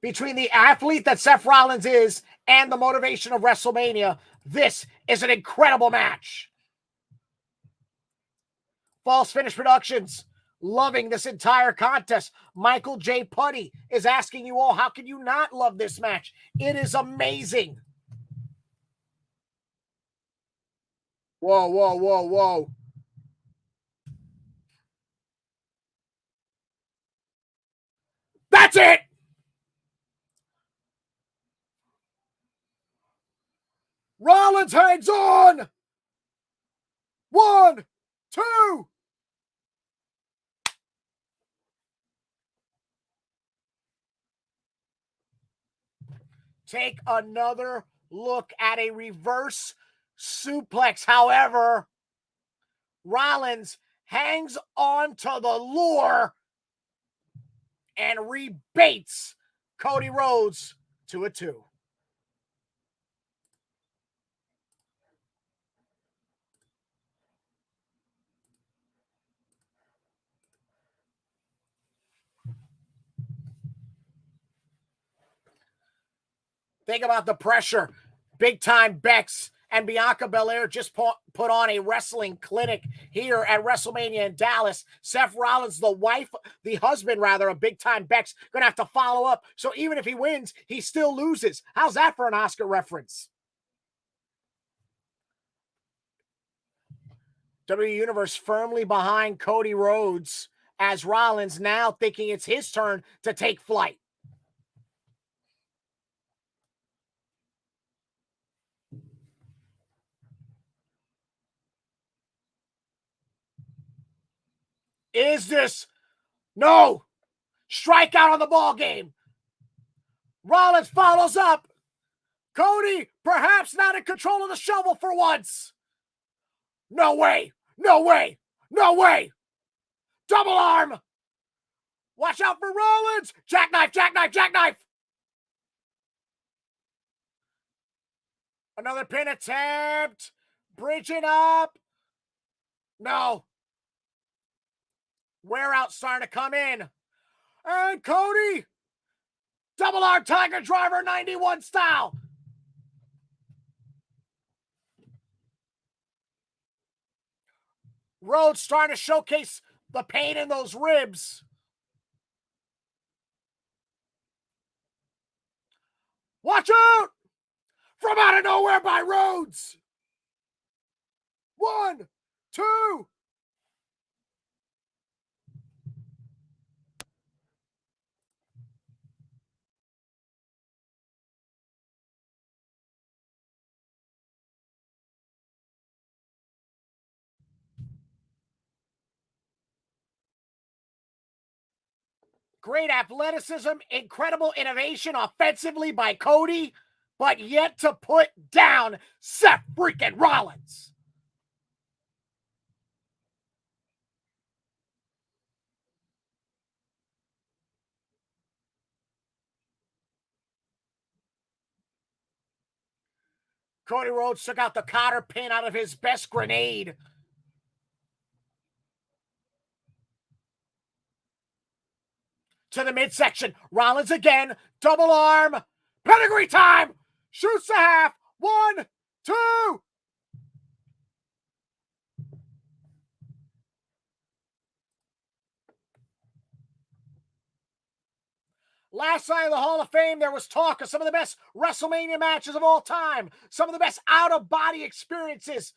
Between the athlete that Seth Rollins is and the motivation of WrestleMania, this is an incredible match. False Finish Productions, loving this entire contest. Michael J. Putty is asking you all, how can you not love this match? It is amazing. Whoa, whoa, whoa, whoa. That's it! Rollins hangs on! 1, 2. Take another look at a reverse suplex. However, Rollins hangs on to the lure and rebates Cody Rhodes to a 2. Think about the pressure. Big time Bex and Bianca Belair just put on a wrestling clinic here at WrestleMania in Dallas. Seth Rollins, the husband rather, of Big Time Bex, gonna have to follow up. So even if he wins, he still loses. How's that for an Oscar reference? WWE Universe firmly behind Cody Rhodes as Rollins now thinking it's his turn to take flight. Is this? No! Strikeout on the ball game. Rollins follows up. Cody, perhaps not in control of the shovel for once. No way. No way. No way. Double arm. Watch out for Rollins. Jackknife, jackknife, jackknife. Another pin attempt. Bridging up. No. Wear out starting to come in. And Cody. Double arm Tiger Driver 91 style. Rhodes starting to showcase the pain in those ribs. Watch out! From out of nowhere by Rhodes. 1, 2. Great athleticism, incredible innovation offensively by Cody. but yet to put down Seth freaking Rollins. Cody Rhodes took out the cotter pin out of his best grenade. To the midsection. Rollins again. Double arm. Pedigree time. Shoots a half. 1, 2. Last night in the Hall of Fame, there was talk of some of the best WrestleMania matches of all time. Some of the best out-of-body experiences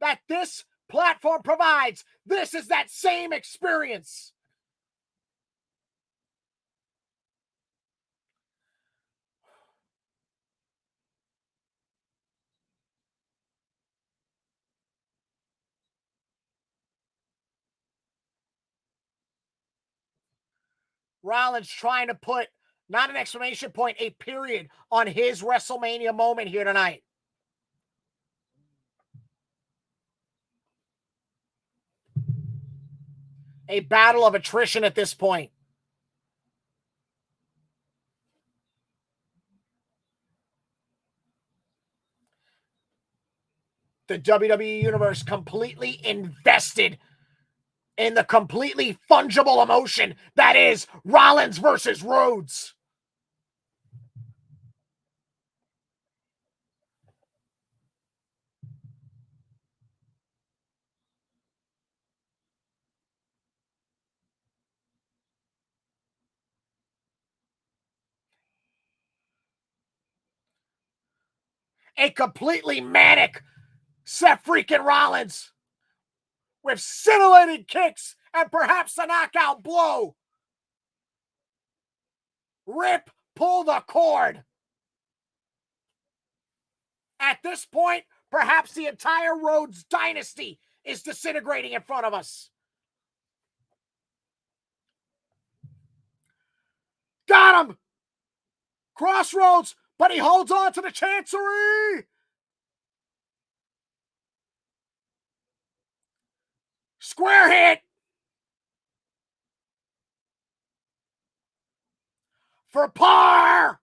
that this platform provides. This is that same experience. Rollins trying to put, not an exclamation point, a period on his WrestleMania moment here tonight. A battle of attrition at this point. The WWE Universe completely invested in the completely fungible emotion that is Rollins versus Rhodes. A completely manic Seth freaking Rollins with scintillating kicks and perhaps a knockout blow. Rip, pull the cord. At this point, perhaps the entire Rhodes dynasty is disintegrating in front of us. Got him! Crossroads, but he holds on to the Chancery! Square hit! For par!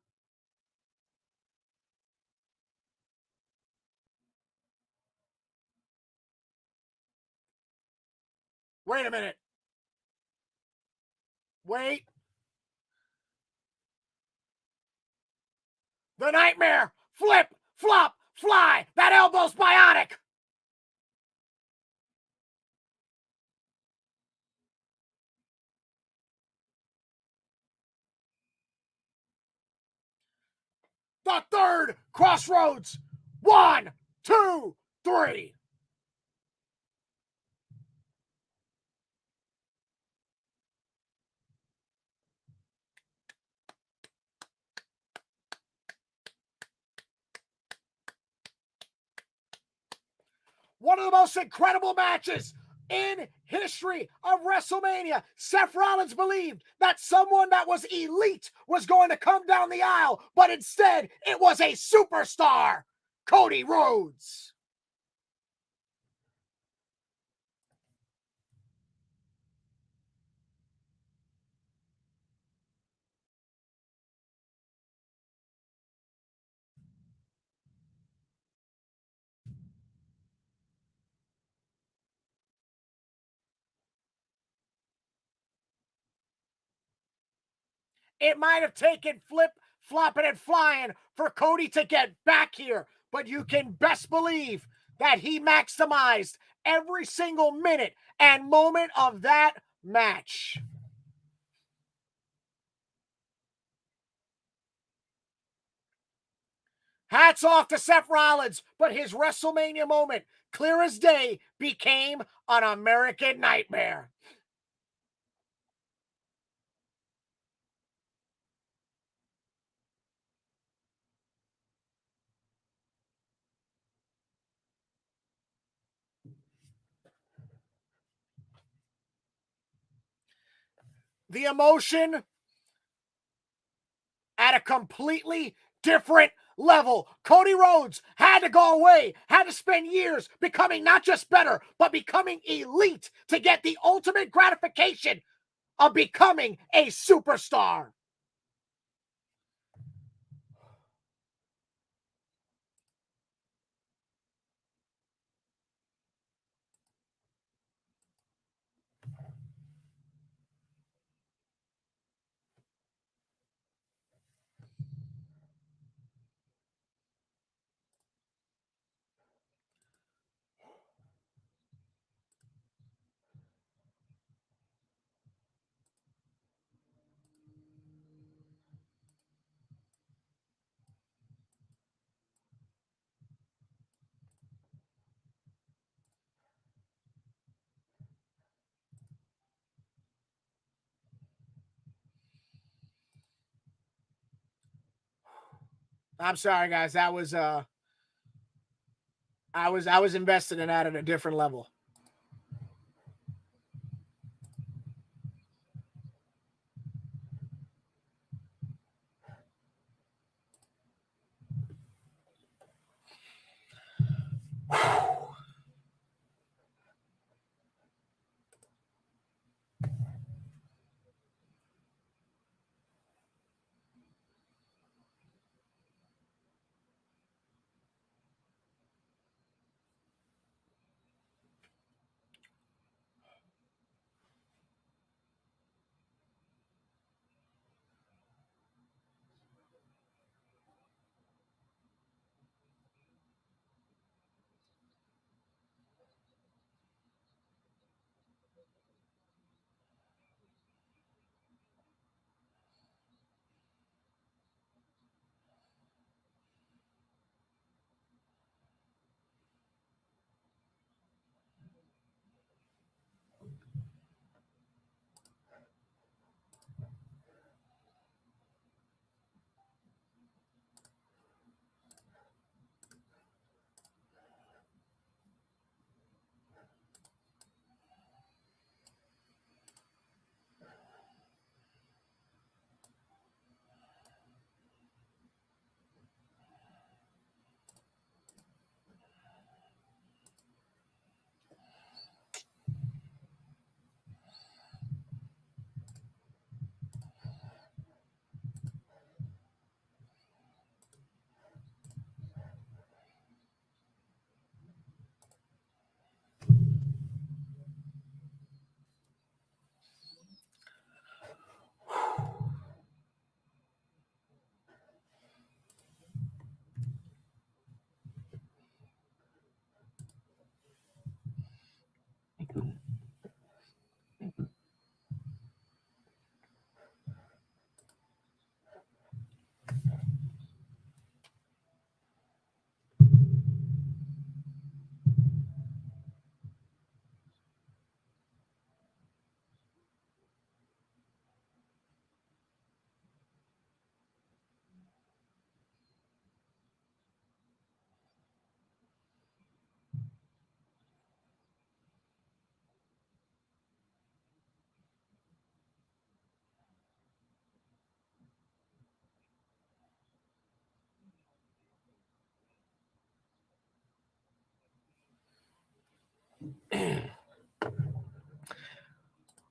Wait a minute. Wait. The Nightmare! Flip! Flop! Fly! That elbow's bionic! The third Crossroads! 1, 2, 3. One of the most incredible matches in history of WrestleMania. Seth Rollins believed that someone that was elite was going to come down the aisle, but instead it was a superstar, Cody Rhodes. It might have taken flip, flopping, and flying for Cody to get back here, but you can best believe that he maximized every single minute and moment of that match. Hats off to Seth Rollins, but his WrestleMania moment, clear as day, became an American nightmare. The emotion at a completely different level. Cody Rhodes had to go away, had to spend years becoming not just better, but becoming elite to get the ultimate gratification of becoming a superstar. I'm sorry, guys. That was I was invested in that at a different level.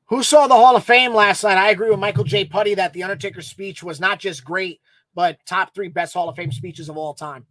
Who saw the Hall of Fame last night? I agree with Michael J. Putty that The Undertaker's speech was not just great, but top 3 best Hall of Fame speeches of all time.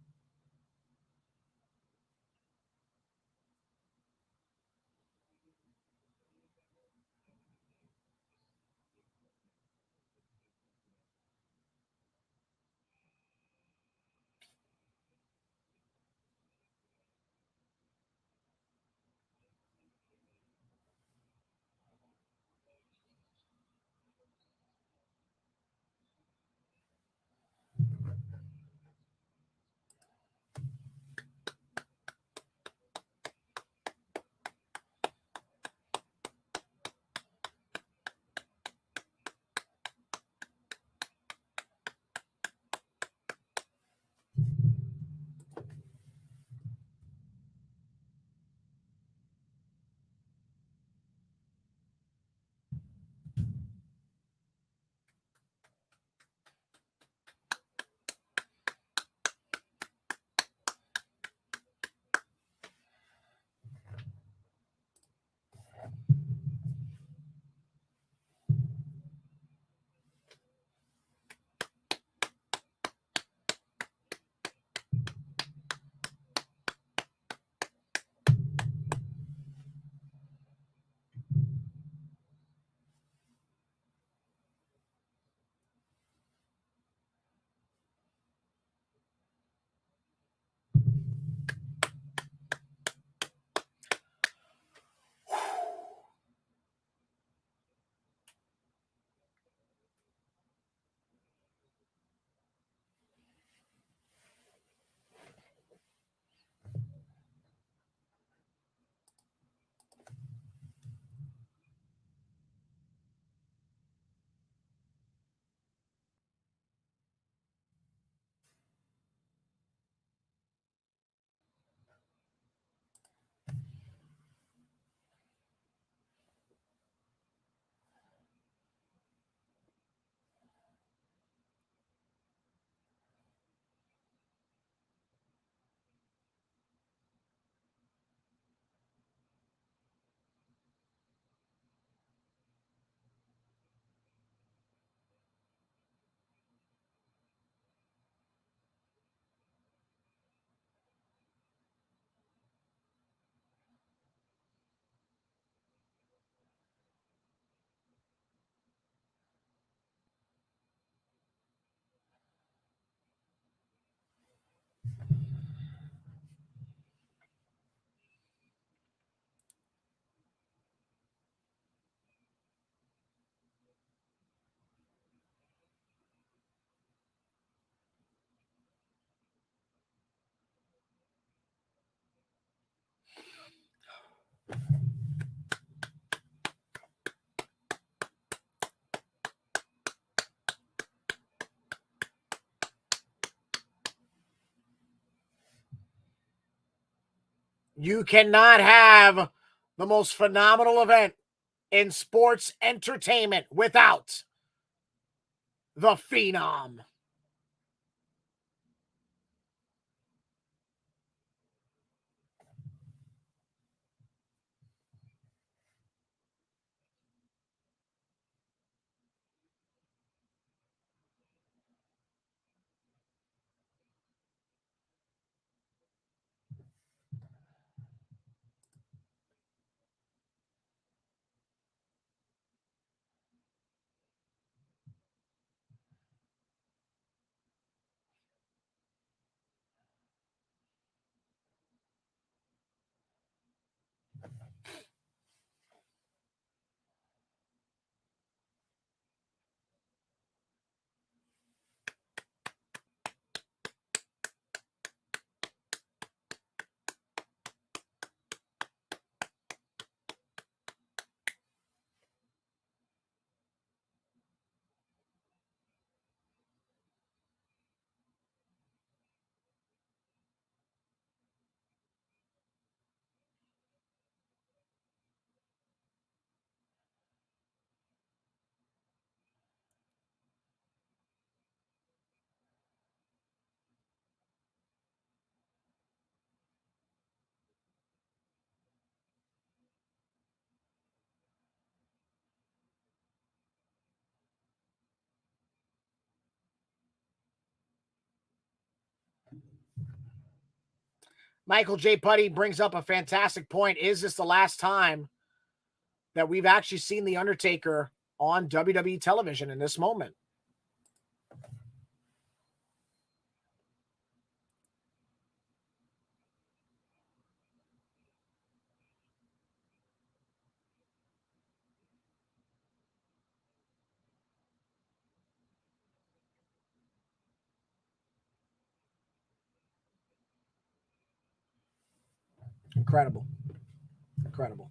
You cannot have the most phenomenal event in sports entertainment without the Phenom. Michael J. Putty brings up a fantastic point. Is this the last time that we've actually seen The Undertaker on WWE television in this moment? Incredible. Incredible.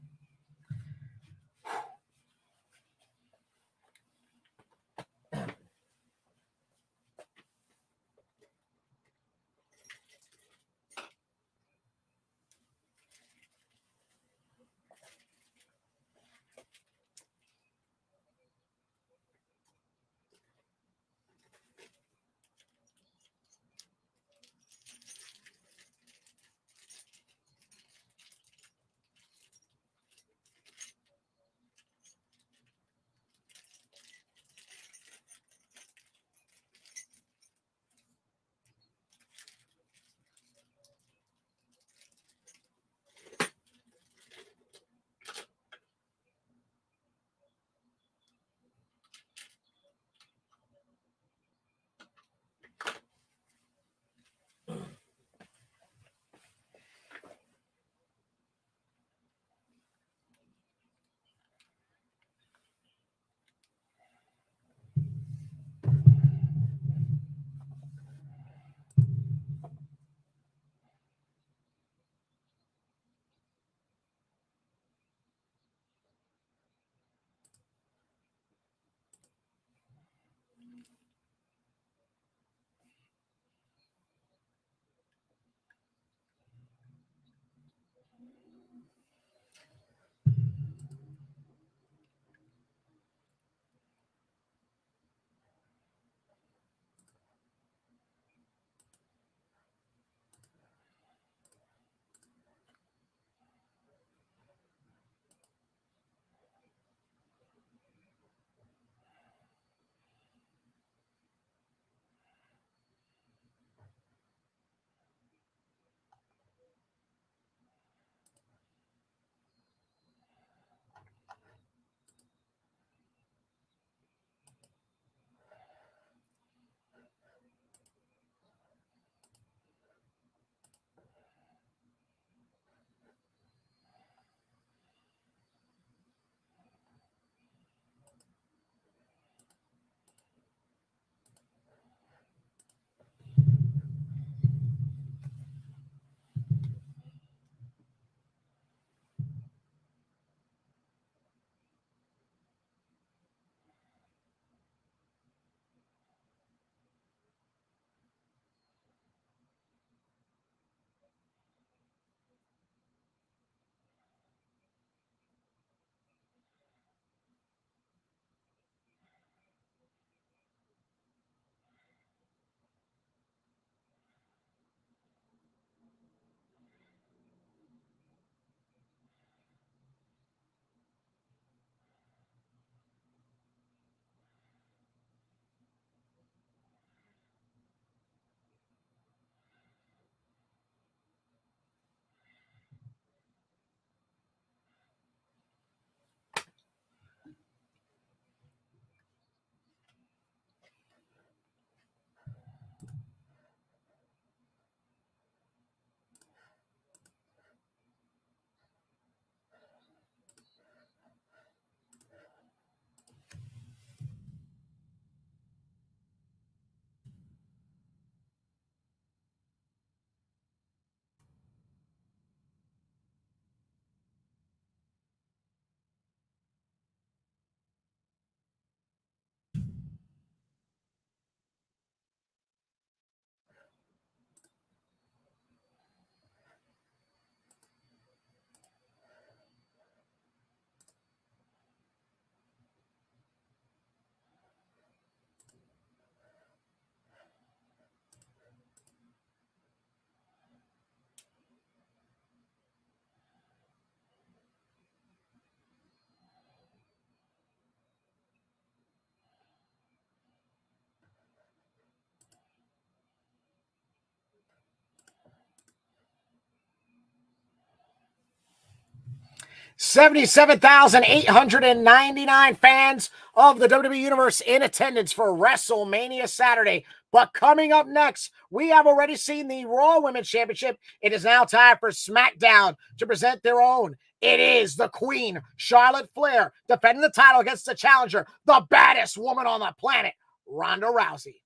77,899 fans of the WWE Universe in attendance for WrestleMania Saturday. But coming up next, we have already seen the Raw Women's Championship. It is now time for SmackDown to present their own. It is the Queen, Charlotte Flair, defending the title against the challenger, the baddest woman on the planet, Ronda Rousey.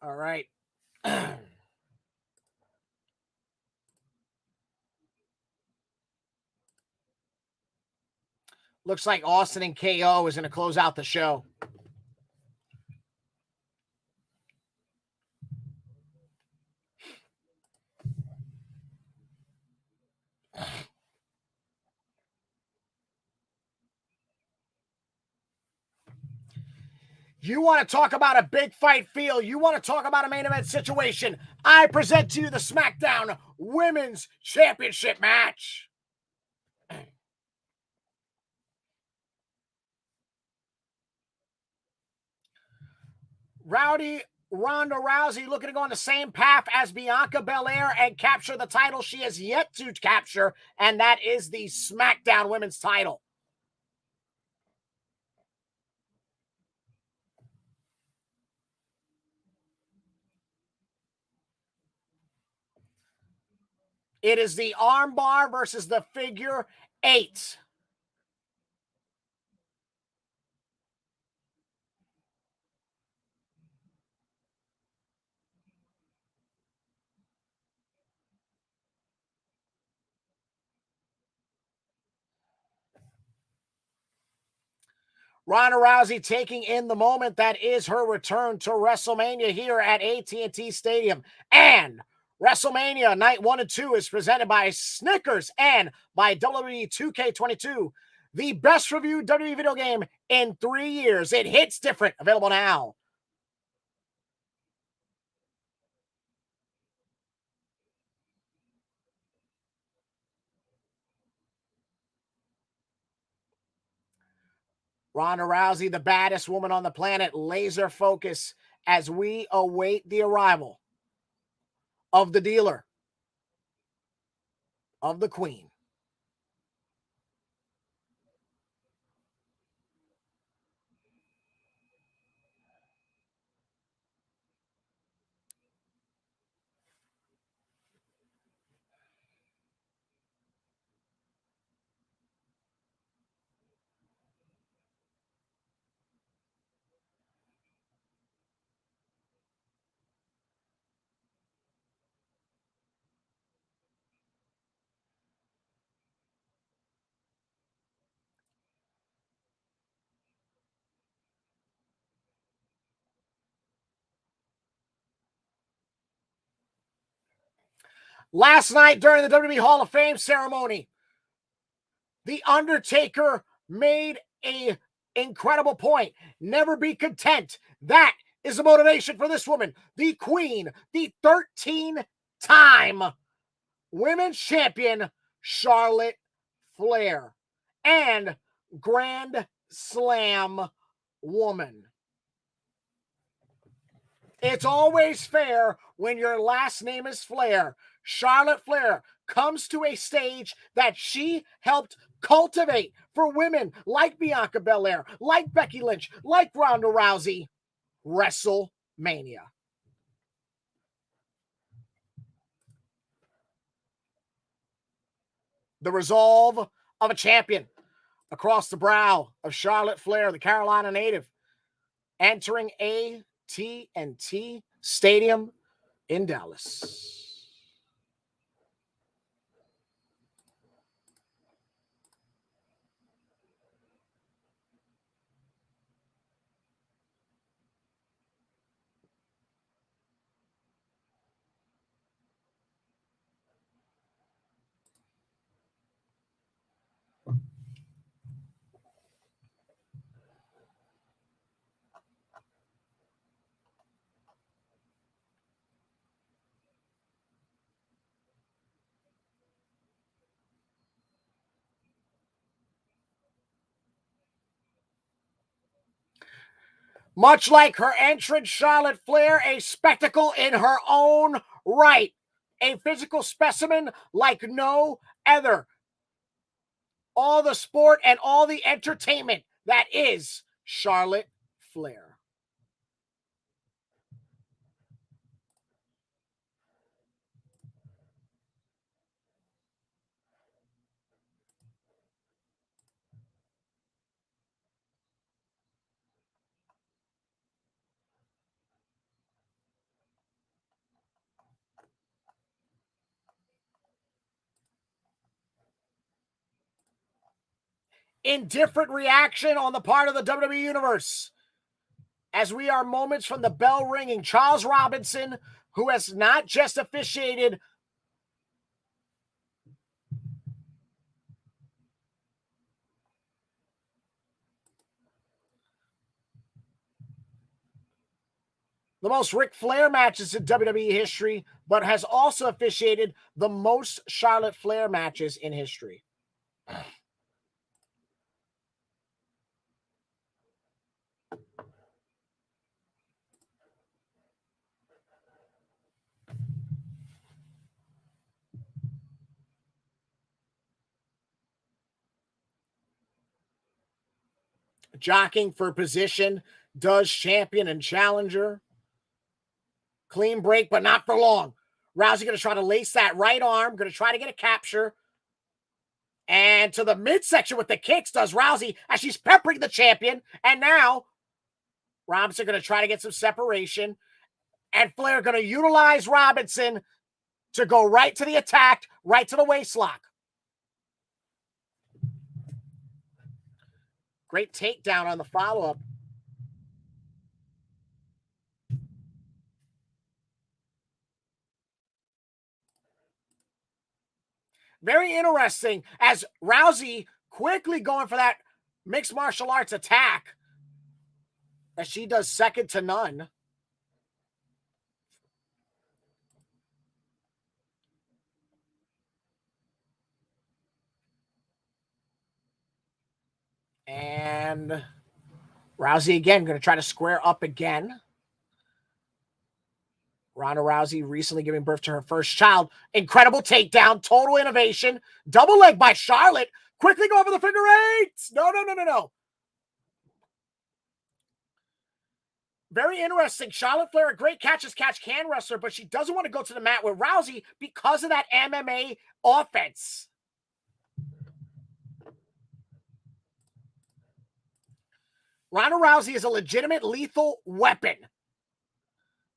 All right. Looks like Austin and KO is going to close out the show. You want to talk about a big fight feel? You want to talk about a main event situation? I present to you the SmackDown Women's Championship match. Rowdy Ronda Rousey looking to go on the same path as Bianca Belair and capture the title she has yet to capture, and that is the SmackDown Women's title. It is the armbar versus the figure 8. Ronda Rousey taking in the moment that is her return to WrestleMania here at AT&T Stadium. And WrestleMania Night 1 and 2 is presented by Snickers and by WWE 2K22, the best reviewed WWE video game in 3 years. It hits different. Available now. Ronda Rousey, the baddest woman on the planet, laser focus as we await the arrival of the dealer, of the queen. Last night during the WWE Hall of Fame ceremony, The Undertaker made a incredible point. Never be content. That is the motivation for this woman, the queen, the 13-time women's champion, Charlotte Flair, and Grand Slam woman. It's always fair when your last name is Flair. Charlotte Flair comes to a stage that she helped cultivate for women like Bianca Belair, like Becky Lynch, like Ronda Rousey. WrestleMania. The resolve of a champion across the brow of Charlotte Flair, the Carolina native, entering AT&T Stadium in Dallas. Much like her entrance, Charlotte Flair, a spectacle in her own right. A physical specimen like no other. All the sport and all the entertainment that is Charlotte Flair. Indifferent reaction on the part of the WWE Universe, as we are moments from the bell ringing. Charles Robinson, who has not just officiated the most Ric Flair matches in WWE history, but has also officiated the most Charlotte Flair matches in history. Jockeying for position does champion and challenger. Clean break, but not for long. Rousey going to try to lace that right arm. Going to try to get a capture. And to the midsection with the kicks does Rousey as she's peppering the champion. And now Robinson going to try to get some separation. And Flair going to utilize Robinson to go right to the attack, right to the waistlock. Great takedown on the follow-up. Very interesting as Rousey quickly going for that mixed martial arts attack as she does second to none. And Rousey again going to try to square up again. Ronda Rousey recently giving birth to her first child. Incredible takedown, total innovation. Double leg by Charlotte. Quickly go over the figure eights. No. Very interesting. Charlotte Flair, a great catch-as-catch-can wrestler, but she doesn't want to go to the mat with Rousey because of that MMA offense. Ronda Rousey is a legitimate lethal weapon.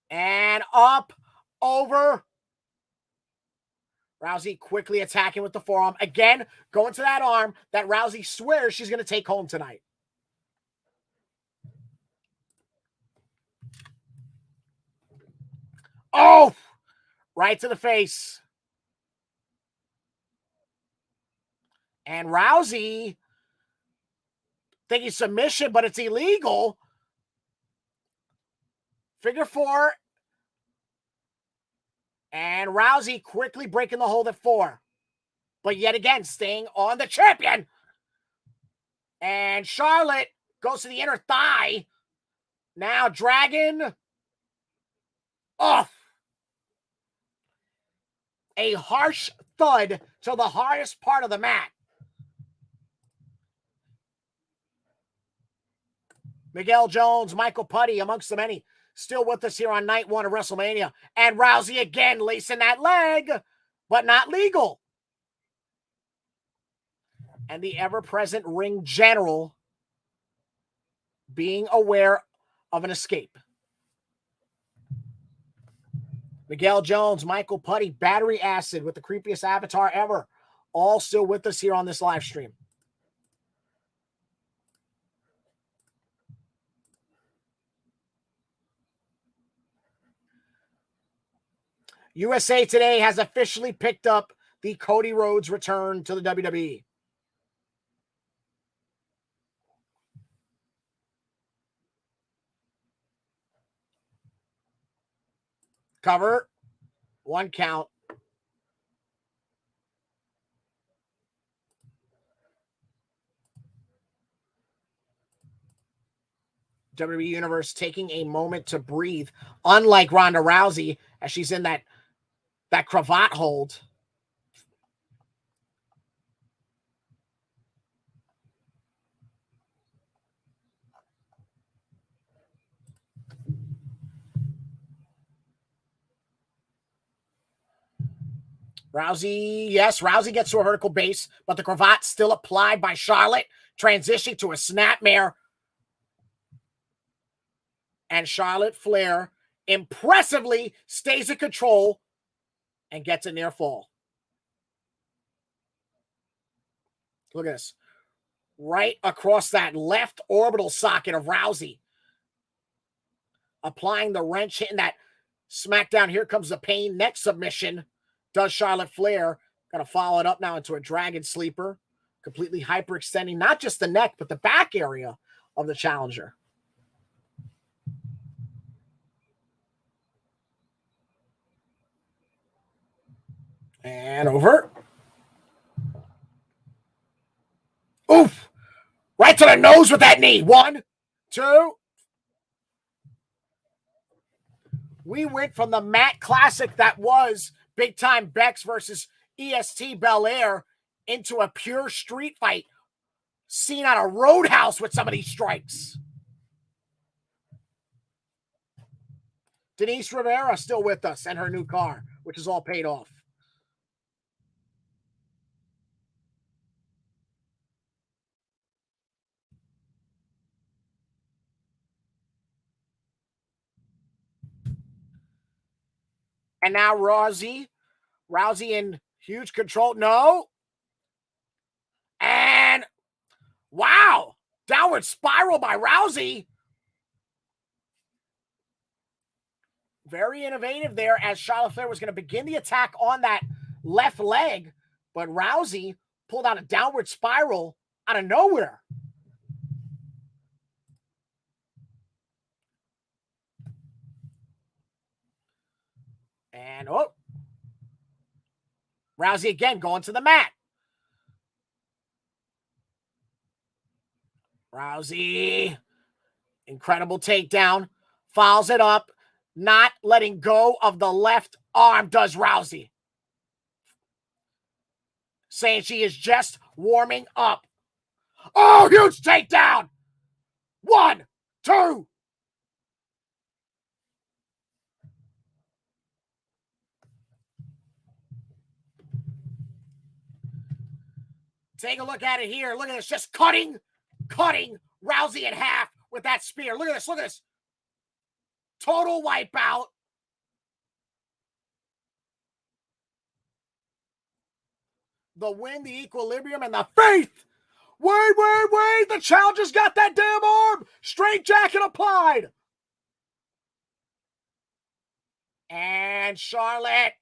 And up, over. Rousey quickly attacking with the forearm. Again, going to that arm that Rousey swears she's going to take home tonight. Oh, right to the face. And Rousey thinking submission, but it's illegal. Figure four. And Rousey quickly breaking the hold at 4. But yet again, staying on the champion. And Charlotte goes to the inner thigh. Now Dragon. Off. A harsh thud to the hardest part of the mat. Miguel Jones, Michael Putty, amongst the many, still with us here on night 1 of WrestleMania. And Rousey again lacing that leg, but not legal. And the ever-present ring general being aware of an escape. Miguel Jones, Michael Putty, Battery Acid with the creepiest avatar ever, all still with us here on this live stream. USA Today has officially picked up the Cody Rhodes return to the WWE. Cover. 1 count. WWE Universe taking a moment to breathe, unlike Ronda Rousey, as she's in that cravat hold. Rousey, yes, Rousey gets to a vertical base, but the cravat still applied by Charlotte, transitioning to a snapmare. And Charlotte Flair impressively stays in control and gets a near fall. Look at this. Right across that left orbital socket of Rousey. Applying the wrench, hitting that smackdown. Here comes the pain. Next submission does Charlotte Flair. Got to follow it up now into a dragon sleeper. Completely hyperextending not just the neck, but the back area of the challenger. And over. Oof. Right to the nose with that knee. 1, 2. We went from the mat classic that was Big Time Bex versus EST Belair into a pure street fight. Seen on a roadhouse with some of these strikes. Denise Rivera still with us and her new car, which is all paid off. And now Rousey in huge control. No. And wow, downward spiral by Rousey. Very innovative there as Charlotte Flair was going to begin the attack on that left leg, but Rousey pulled out a downward spiral out of nowhere. And oh, Rousey again going to the mat. Rousey, incredible takedown, fouls it up, not letting go of the left arm, does Rousey. Saying she is just warming up. Oh, huge takedown. 1, 2. Take a look at it here. Look at this. Just cutting Rousey in half with that spear. Look at this. Look at this. Total wipeout. The win, the equilibrium, and the faith. Wait. The challenger's got that damn arm. Straight jacket applied. And Charlotte.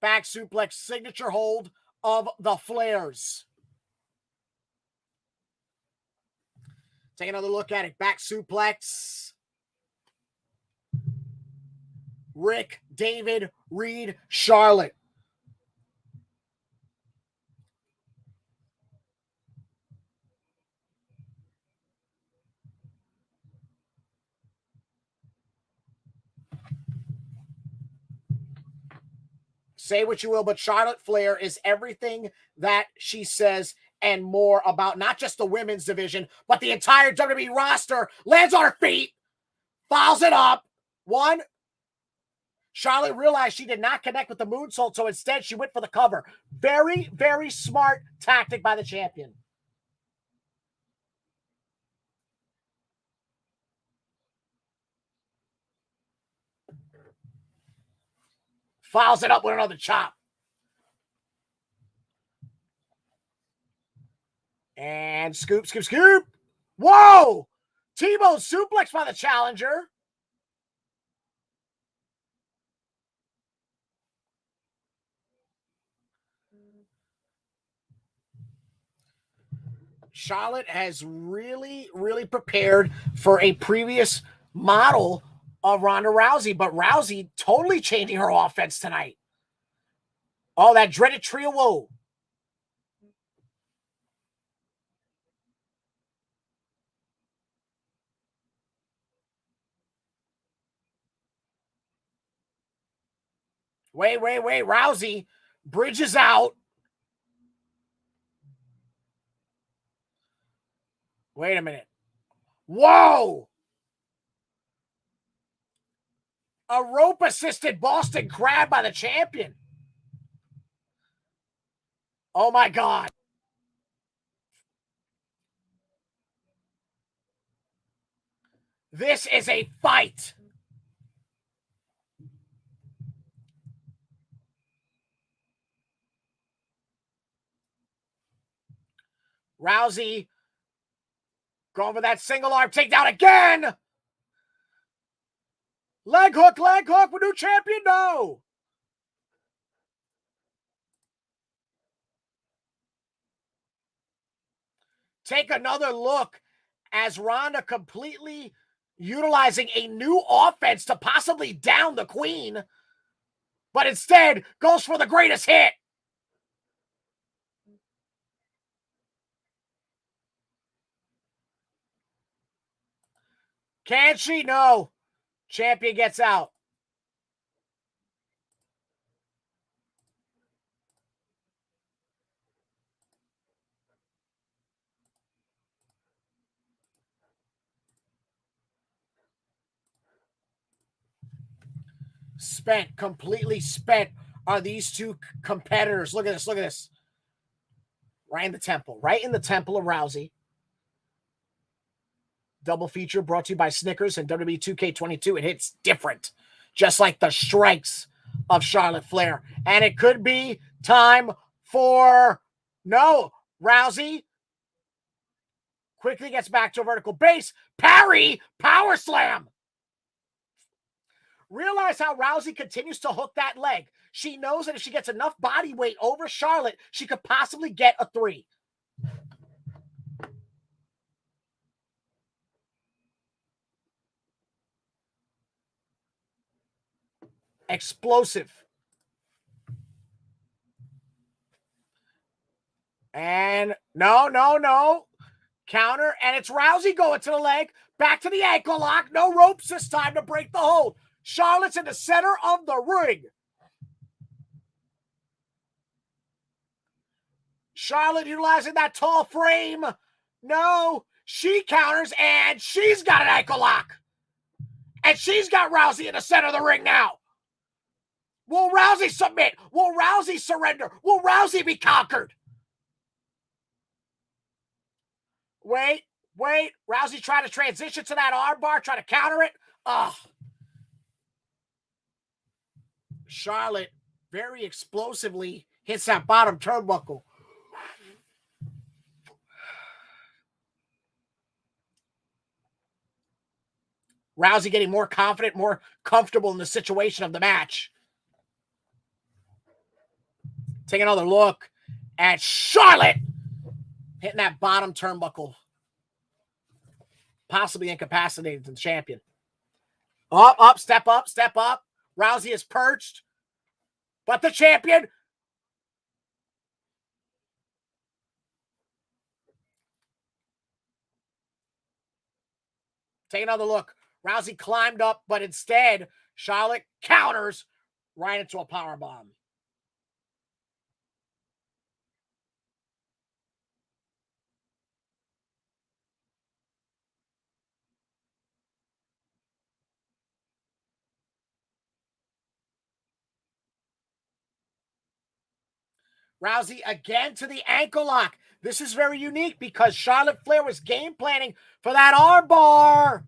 Back suplex, signature hold of the Flairs. Take another look at it. Back suplex. Rick, David, Reed, Charlotte. Say what you will, but Charlotte Flair is everything that she says and more about not just the women's division, but the entire WWE roster. Lands on her feet, fouls it up. 1. Charlotte realized she did not connect with the moonsault, so instead she went for the cover. Very, very smart tactic by the champion. Fouls it up with another chop. And scoop. Whoa! T-bone suplex by the challenger. Charlotte has really, really prepared for a previous model of Ronda Rousey, but Rousey totally changing her offense tonight. Oh, that dreaded trio woe. Wait. Rousey bridges out. Wait a minute. Whoa! A rope-assisted Boston Crab by the champion. Oh, my God. This is a fight. Rousey going for that single arm takedown again. Leg hook. For new champion, no. Take another look as Ronda completely utilizing a new offense to possibly down the queen, but instead goes for the greatest hit. Can she? No. Champion gets out. Spent, completely spent are these two competitors. Look at this. Look at this. Right in the temple. Right in the temple of Rousey. Double feature brought to you by Snickers and WWE 2K22. It hits different. Just like the strikes of Charlotte Flair. And it could be time for... No. Rousey quickly gets back to a vertical base. Parry. Power slam. Realize how Rousey continues to hook that leg. She knows that if she gets enough body weight over Charlotte, she could possibly get a 3. Explosive. And no. Counter, and it's Rousey going to the leg. Back to the ankle lock. No ropes this time to break the hold. Charlotte's in the center of the ring. Charlotte utilizing that tall frame. No, she counters, and she's got an ankle lock. And she's got Rousey in the center of the ring now. Will Rousey submit? Will Rousey surrender? Will Rousey be conquered? Wait. Rousey trying to transition to that armbar, trying to counter it. Charlotte very explosively hits that bottom turnbuckle. Rousey getting more confident, more comfortable in the situation of the match. Take another look at Charlotte hitting that bottom turnbuckle. Possibly incapacitated the champion. Up, step up. Rousey is perched. But the champion... Take another look. Rousey climbed up, but instead, Charlotte counters right into a powerbomb. Rousey again to the ankle lock. This is very unique because Charlotte Flair was game planning for that armbar.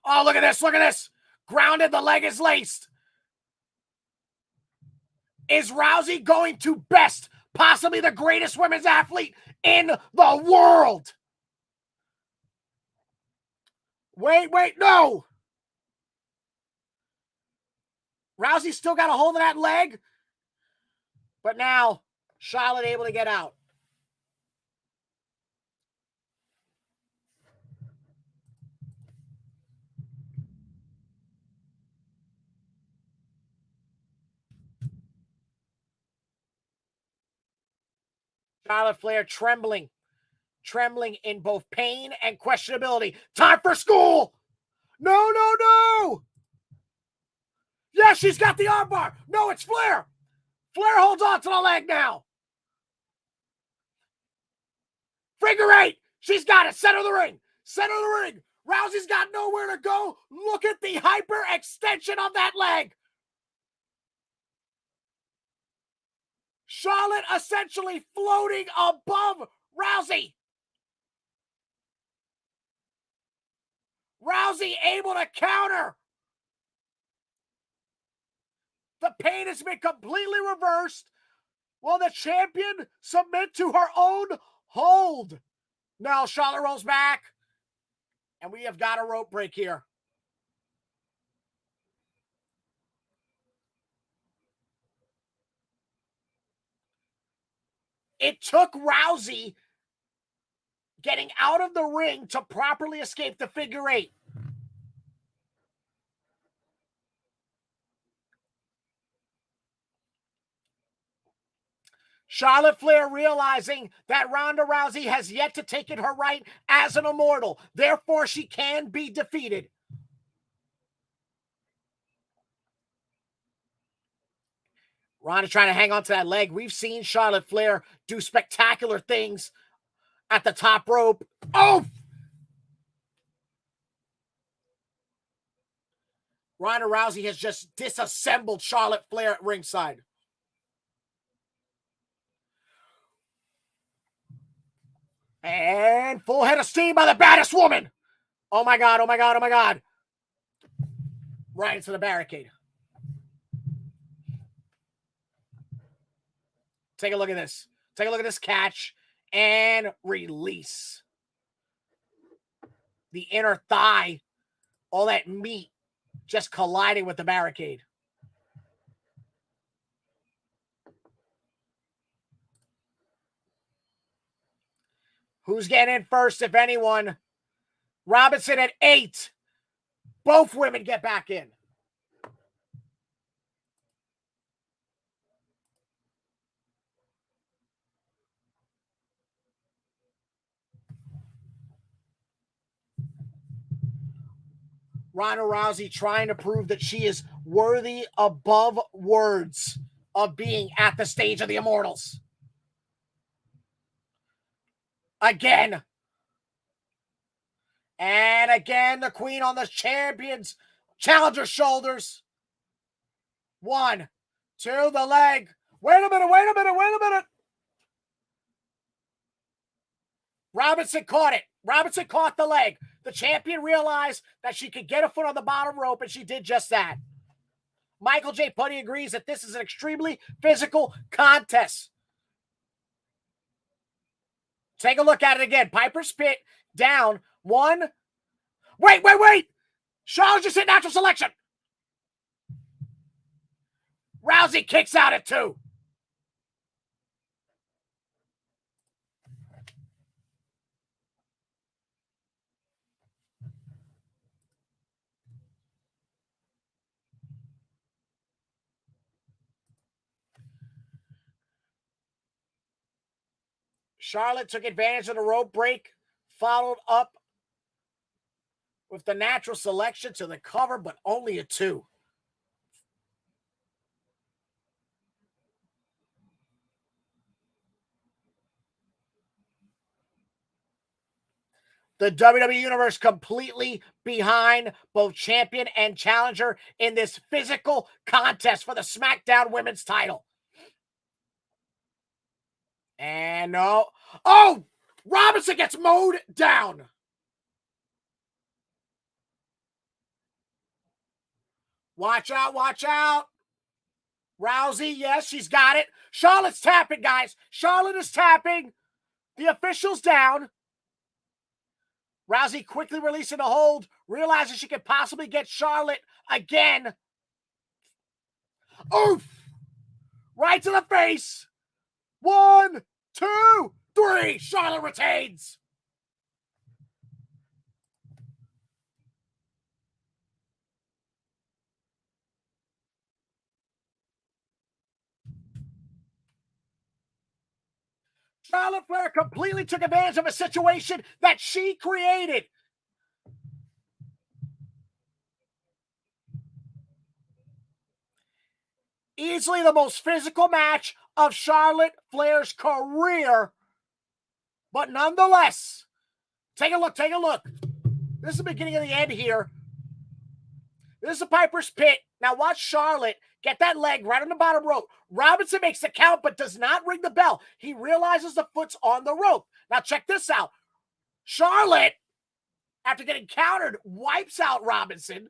Oh, look at this. Grounded, the leg is laced. Is Rousey going to best, possibly the greatest women's athlete in the world? Wait, no. Rousey still got a hold of that leg. But now, Charlotte able to get out. Charlotte Flair trembling in both pain and questionability. Time for school. No. Yes, she's got the armbar. No, it's Flair. Flair holds on to the leg now. Figure 8. She's got it. Center of the ring. Rousey's got nowhere to go. Look at the hyper extension of that leg. Charlotte essentially floating above Rousey. Rousey able to counter. The pain has been completely reversed. Will the champion submit to her own hold? Now Charlotte rolls back. And we have got a rope break here. It took Rousey getting out of the ring to properly escape the figure 8. Charlotte Flair realizing that Ronda Rousey has yet to take it her right as an immortal. Therefore, she can be defeated. Ronda trying to hang on to that leg. We've seen Charlotte Flair do spectacular things at the top rope. Oh! Ronda Rousey has just disassembled Charlotte Flair at ringside. And full head of steam by the baddest woman. Oh my God, oh my God, oh my God. Right into the barricade. Take a look at this. Take a look at this catch and release. The inner thigh, all that meat just colliding with the barricade. Who's getting in first, if anyone? Robinson at 8. Both women get back in. Ronda Rousey trying to prove that she is worthy above words of being at the stage of the Immortals. Again. And again, the queen on the champion's challenger's shoulders. 1, 2, the leg. Wait a minute. Robinson caught it. Robinson caught the leg. The champion realized that she could get a foot on the bottom rope, and she did just that. Michael J. Putty agrees that this is an extremely physical contest. Take a look at it again. Piper's Pit down. 1. Wait. Charlotte just hit natural selection. Rousey kicks out at 2. Charlotte took advantage of the rope break, followed up with the natural selection to the cover, but only a 2. The WWE Universe completely behind both champion and challenger in this physical contest for the SmackDown Women's title. And no. Oh! Robinson gets mowed down. Watch out. Rousey, yes, she's got it. Charlotte's tapping, guys. Charlotte is tapping. The official's down. Rousey quickly releasing the hold, realizing she could possibly get Charlotte again. Oof! Right to the face. 1, 2, 3. Charlotte retains. Charlotte Flair completely took advantage of a situation that she created. Easily the most physical match of Charlotte Flair's career. But nonetheless, take a look. This is the beginning of the end here. This is a Piper's Pit. Now watch Charlotte get that leg right on the bottom rope. Robinson makes the count but does not ring the bell. He realizes the foot's on the rope. Now check this out. Charlotte, after getting countered, wipes out Robinson.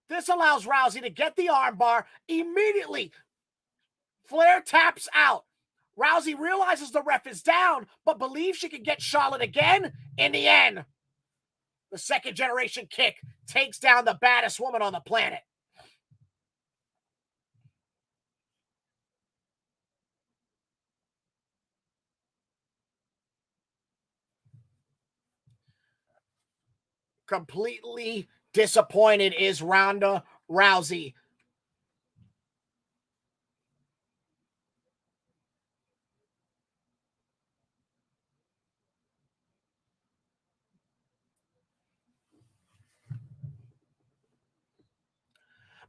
This allows Rousey to get the armbar. Immediately, Flair taps out. Rousey realizes the ref is down, but believes she can get Charlotte again. In the end, the second generation kick takes down the baddest woman on the planet. Completely disappointed is Ronda Rousey.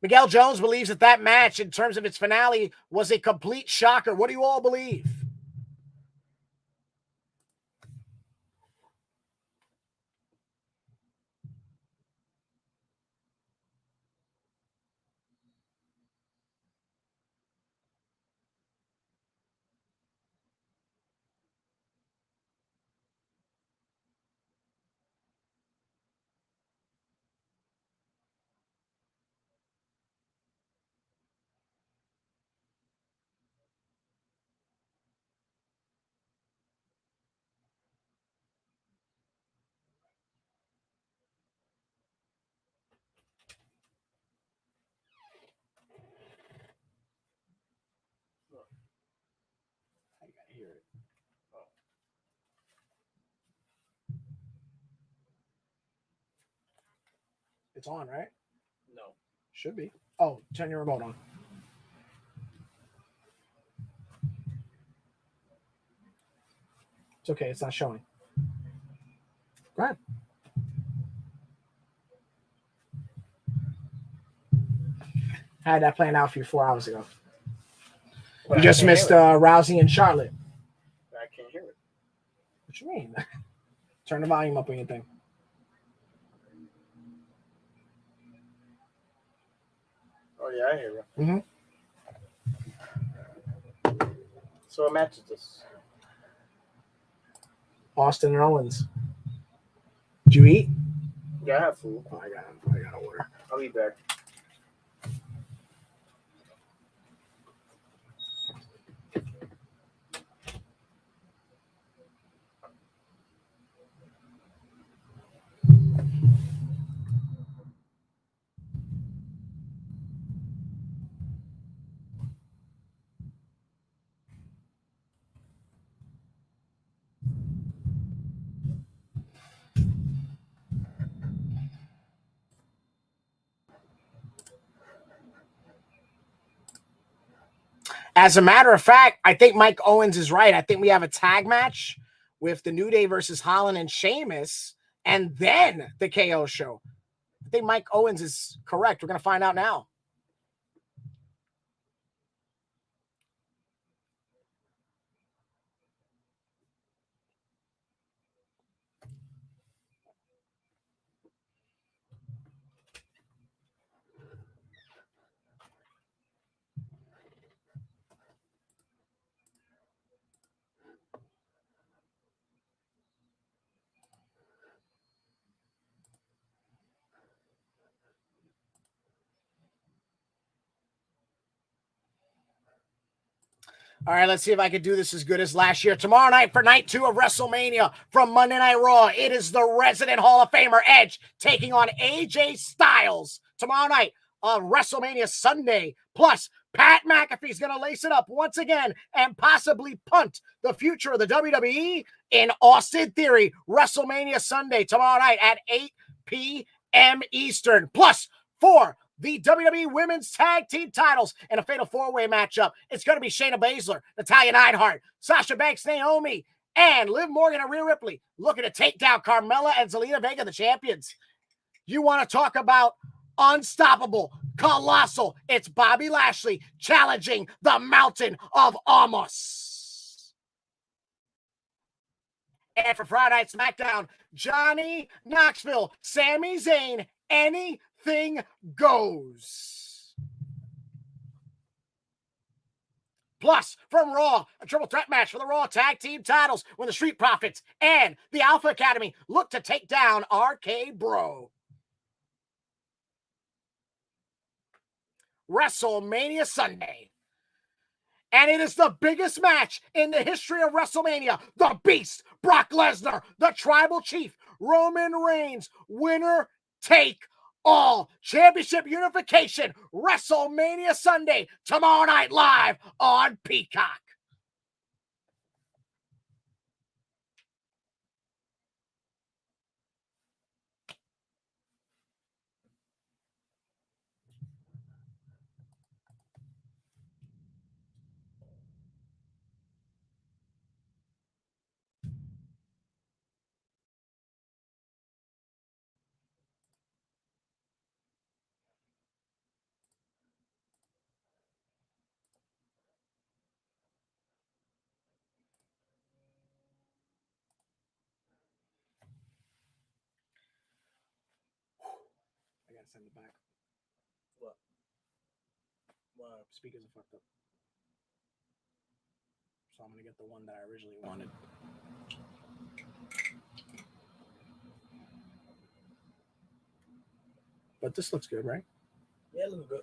Miguel Jones believes that match, in terms of its finale, was a complete shocker. What do you all believe? hear it. It's on, right? No. Should be. Oh, turn your remote on. It's okay. It's not showing. Go ahead. I had that planned out for you 4 hours ago. But You just missed Rousey and Charlotte. I can't hear it. What you mean? Turn the volume up on your thing. Oh, yeah, I hear it. Mm-hmm. So what match is this? Austin and Owens. Did you eat? Yeah, I have food. Oh, I got to order. I'll be back. As a matter of fact, I think Mike Owens is right. I think we have a tag match with the New Day versus Holland and Sheamus, and then the KO show. I think Mike Owens is correct. We're going to find out now. All right, let's see if I can do this as good as last year. Tomorrow night for night 2 of WrestleMania from Monday Night Raw, it is the resident Hall of Famer Edge taking on AJ Styles tomorrow night on WrestleMania Sunday. Plus, Pat McAfee's going to lace it up once again and possibly punt the future of the WWE in Austin Theory. WrestleMania Sunday tomorrow night at 8 p.m. Eastern. Plus, for the WWE Women's Tag Team titles in a fatal 4-way matchup. It's going to be Shayna Baszler, Natalya Neidhart, Sasha Banks, Naomi, and Liv Morgan and Rhea Ripley looking to take down Carmella and Zelina Vega, the champions. You want to talk about unstoppable, colossal? It's Bobby Lashley challenging the Mountain of Amos. And for Friday Night SmackDown, Johnny Knoxville, Sami Zayn, anything goes. Plus, from Raw, a triple threat match for the Raw Tag Team titles when the Street Profits and the Alpha Academy look to take down RK Bro. WrestleMania Sunday. And it is the biggest match in the history of WrestleMania. The Beast, Brock Lesnar, the Tribal Chief, Roman Reigns, winner take all. Championship unification, WrestleMania Sunday, tomorrow night live on Peacock. I gotta send it back. What? Speakers are fucked up. So I'm gonna get the one that I originally wanted. But this looks good, right? Yeah, it looks good.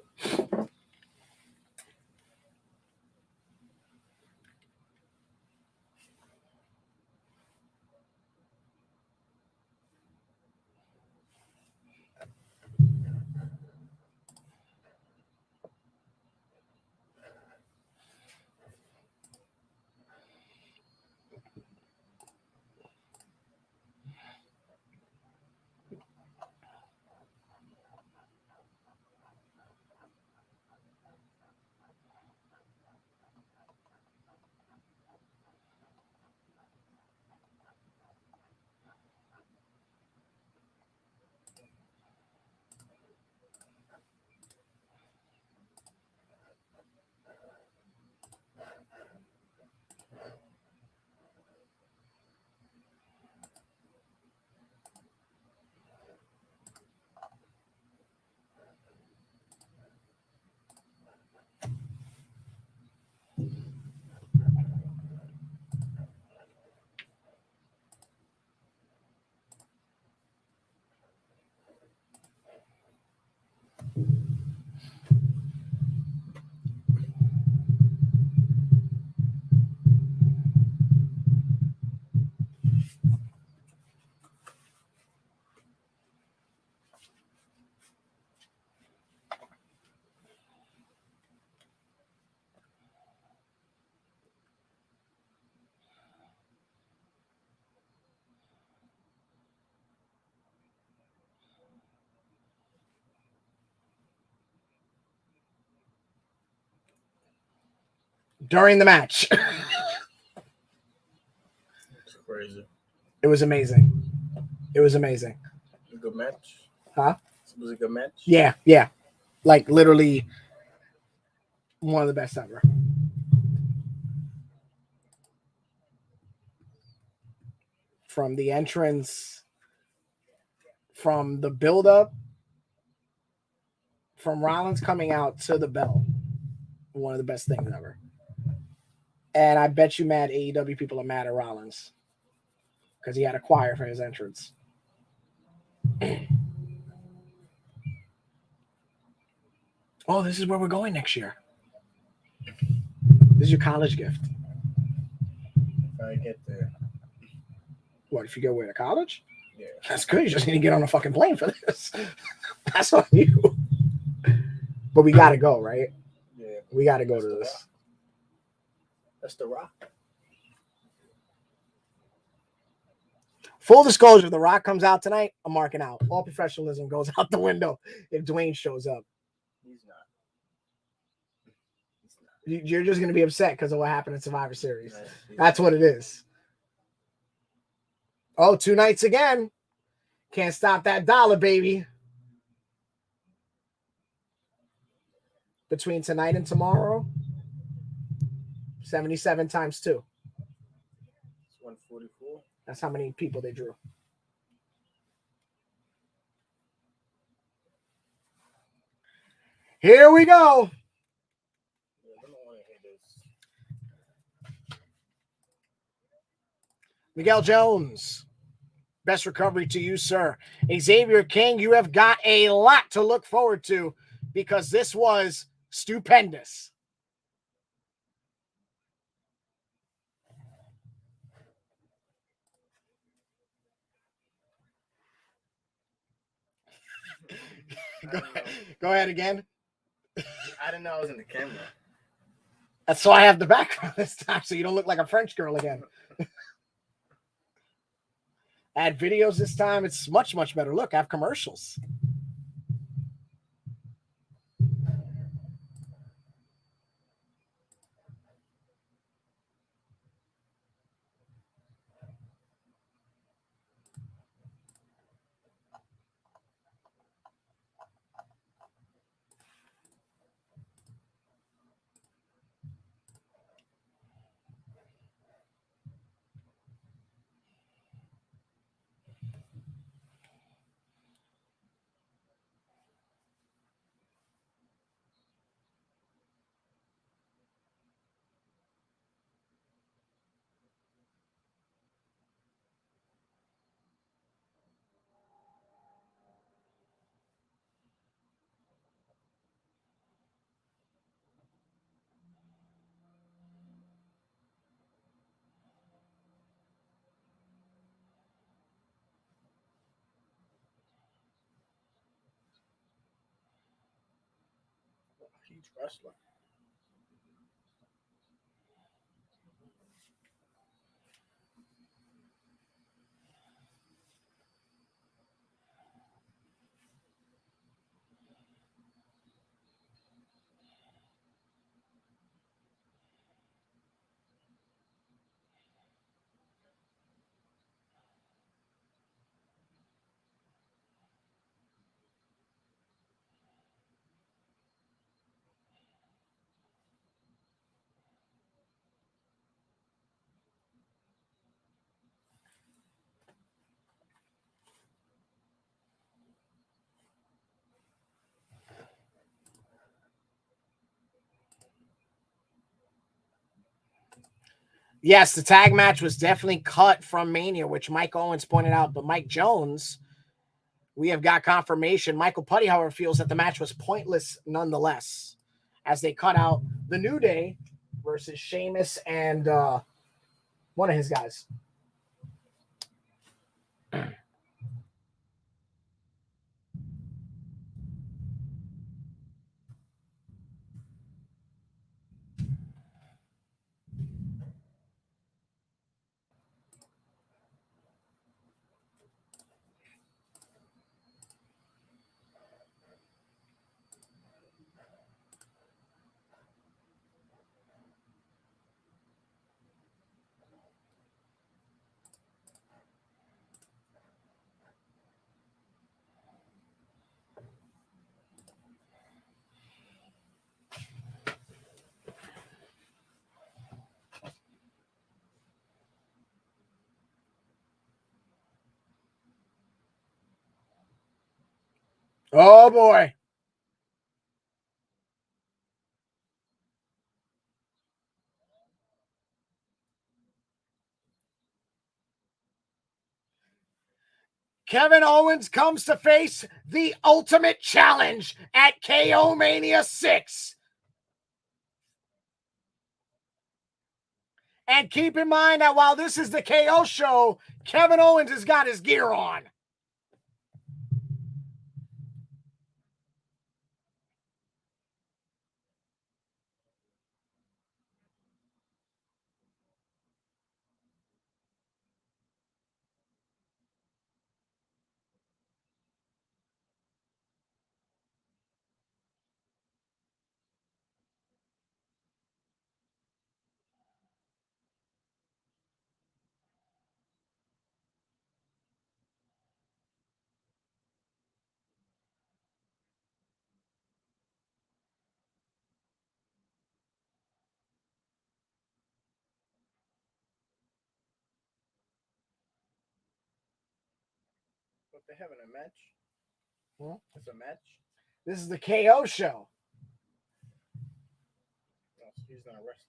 during the match. It's crazy. It was amazing. It was amazing. A good match. Huh? It was a good match. Yeah, yeah. Like literally one of the best ever. From the entrance, from the build-up, from Rollins coming out to the bell. One of the best things ever. And I bet you mad AEW people are mad at Rollins because he had a choir for his entrance. Oh, this is where we're going next year. This is your college gift. If I get there. What, if you go away to college? Yeah. That's good. You just need to get on a fucking plane for this. That's on you. But we got to go, right? Yeah. We got to go to this. Rock. That's The Rock. Full disclosure, The Rock comes out tonight. I'm marking out. All professionalism goes out the window if Dwayne shows up. He's not. He's not. You're just going to be upset because of what happened in Survivor Series. That's what it is. Oh, 2 nights again. Can't stop that dollar, baby. Between tonight and tomorrow, 77 times 2. It's 144. That's how many people they drew. Here we go. Yeah, I don't want to hear this. Miguel Jones. Best recovery to you, sir. Xavier King, you have got a lot to look forward to because this was stupendous. Go ahead again. I didn't know I was in the camera. That's why I have the background this time, so you don't look like a French girl again. Add videos this time. It's much, much better. Look, I have commercials. Huge wrestler. Yes, the tag match was definitely cut from Mania, which Mike Owens pointed out. But Mike Jones, we have got confirmation. Michael Putty, however, feels that the match was pointless nonetheless, as they cut out the New Day versus Sheamus and one of his guys. Oh, boy. Kevin Owens comes to face the Ultimate Challenge at KO Mania 6. And keep in mind that while this is the KO show, Kevin Owens has got his gear on. What, they having a match? Hmm? It's a match? This is the KO show. No, he's not wrestling.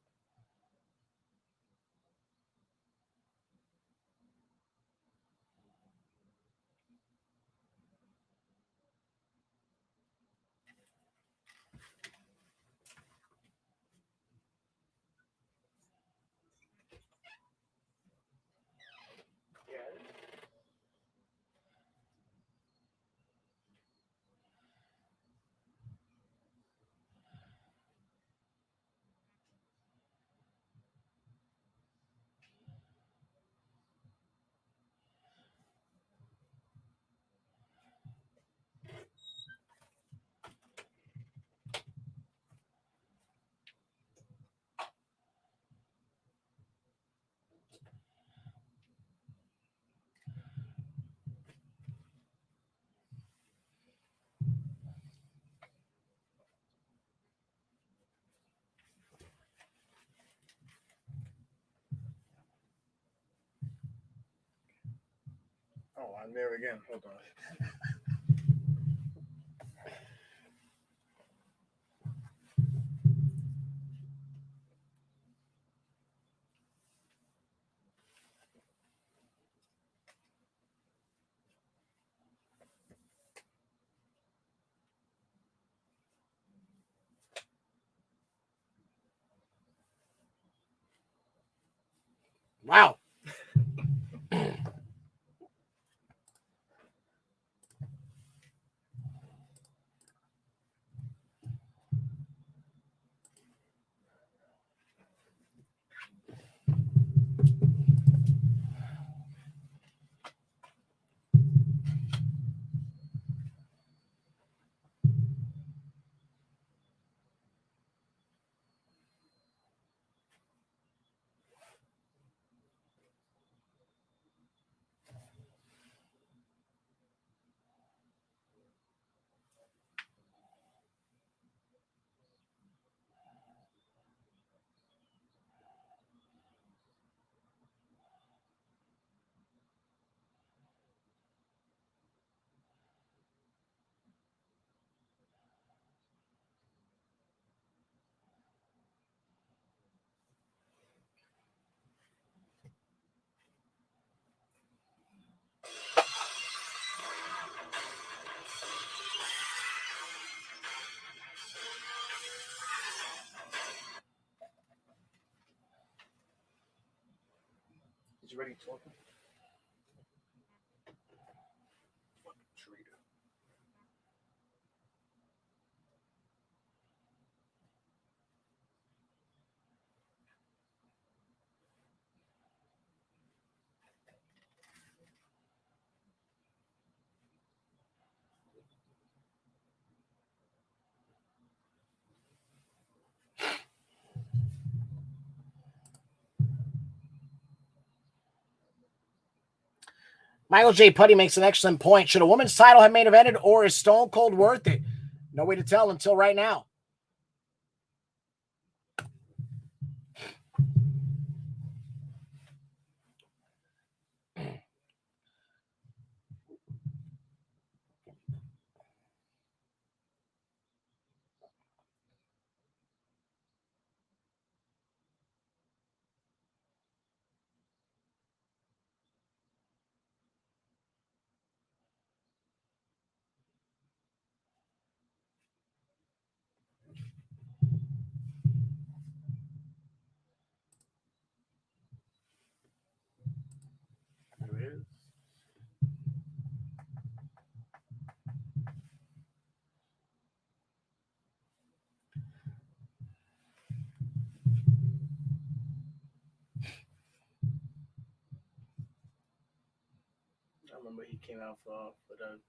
Oh, I'm there again. Hold on. Wow. He's already talking. Fucking traitor. Michael J. Putty makes an excellent point. Should a woman's title have main evented, or is Stone Cold worth it? No way to tell until right now. There it is. I remember he came out for the.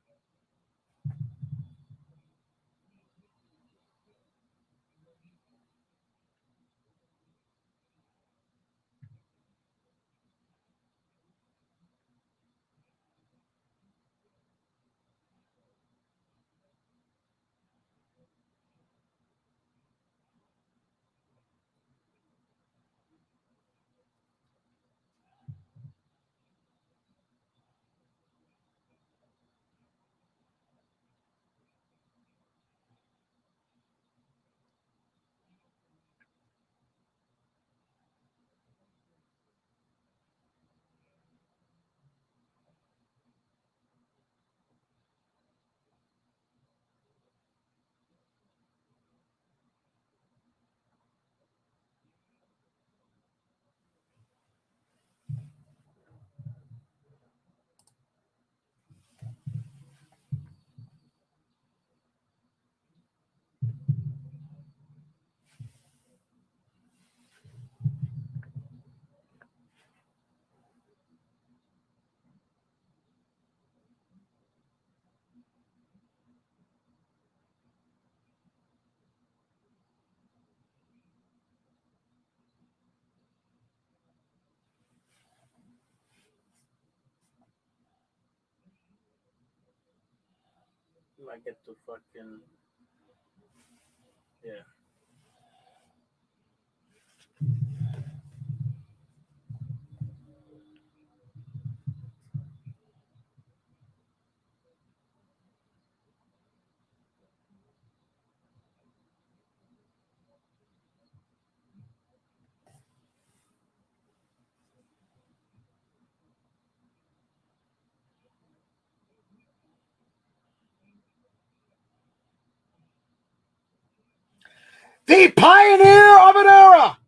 You might get to fucking. Yeah. The pioneer of an era,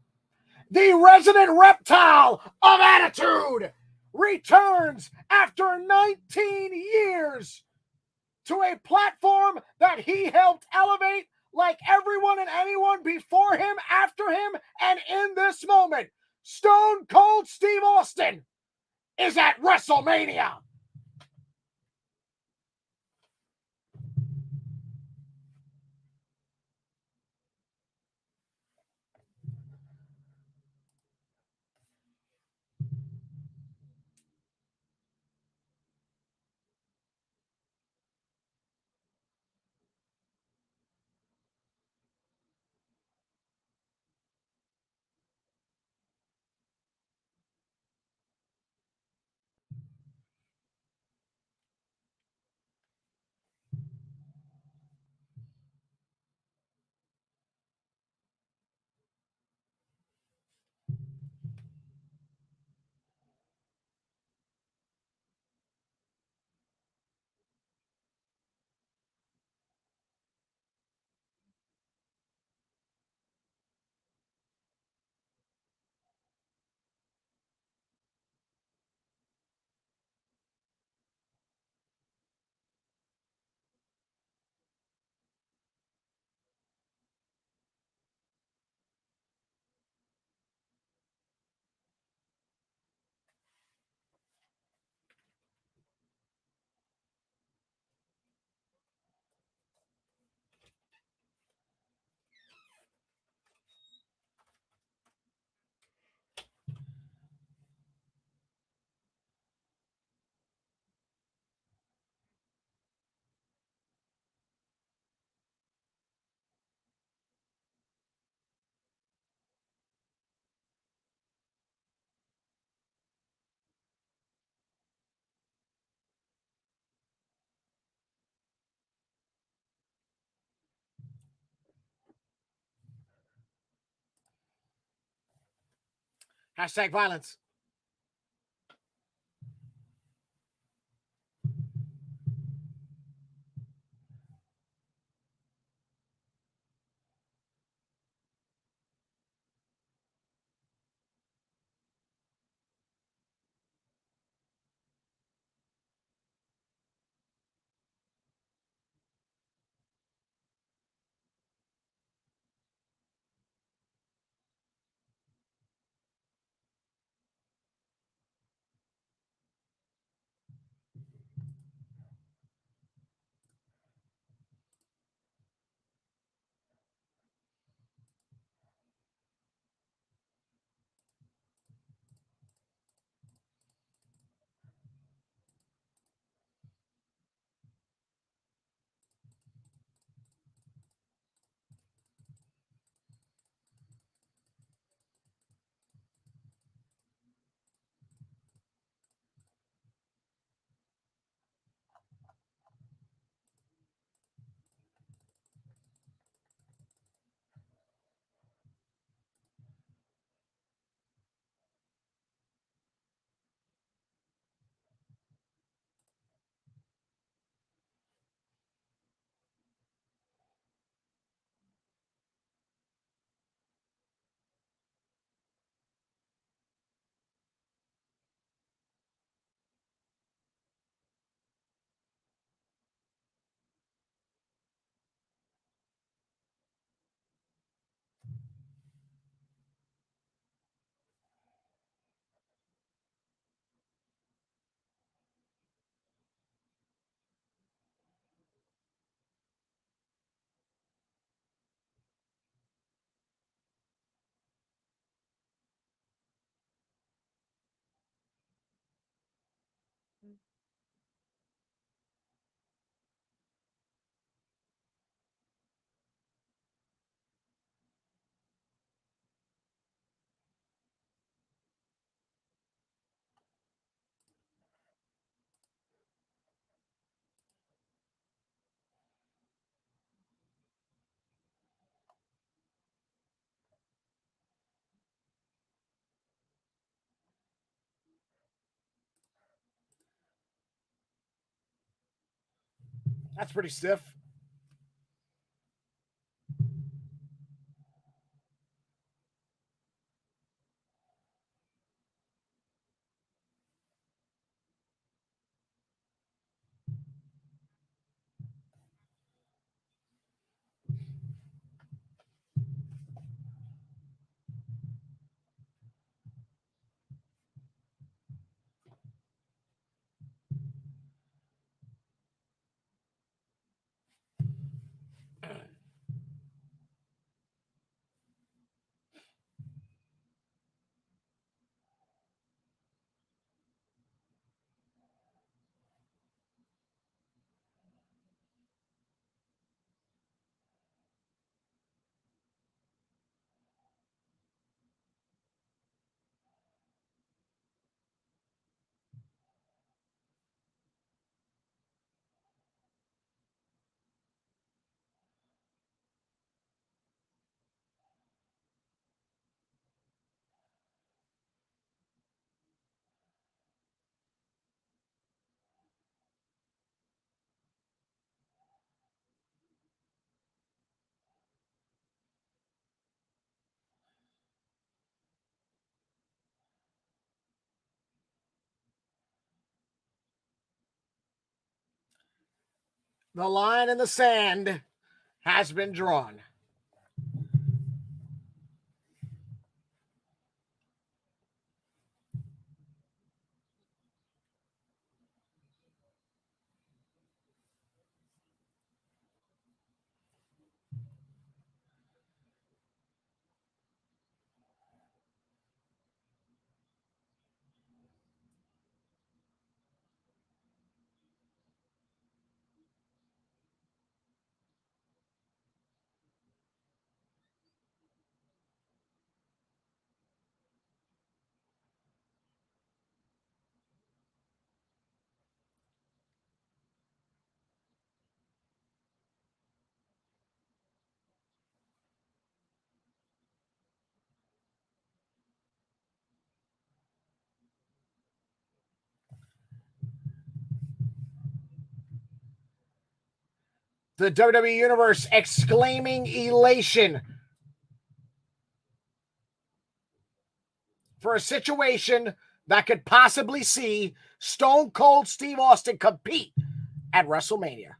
the resident reptile of attitude, returns after 19 years to a platform that he helped elevate like everyone and anyone before him, after him, and in this moment. Stone Cold Steve Austin is at WrestleMania. Hashtag violence. That's pretty stiff. The line in the sand has been drawn. The WWE Universe exclaiming elation for a situation that could possibly see Stone Cold Steve Austin compete at WrestleMania.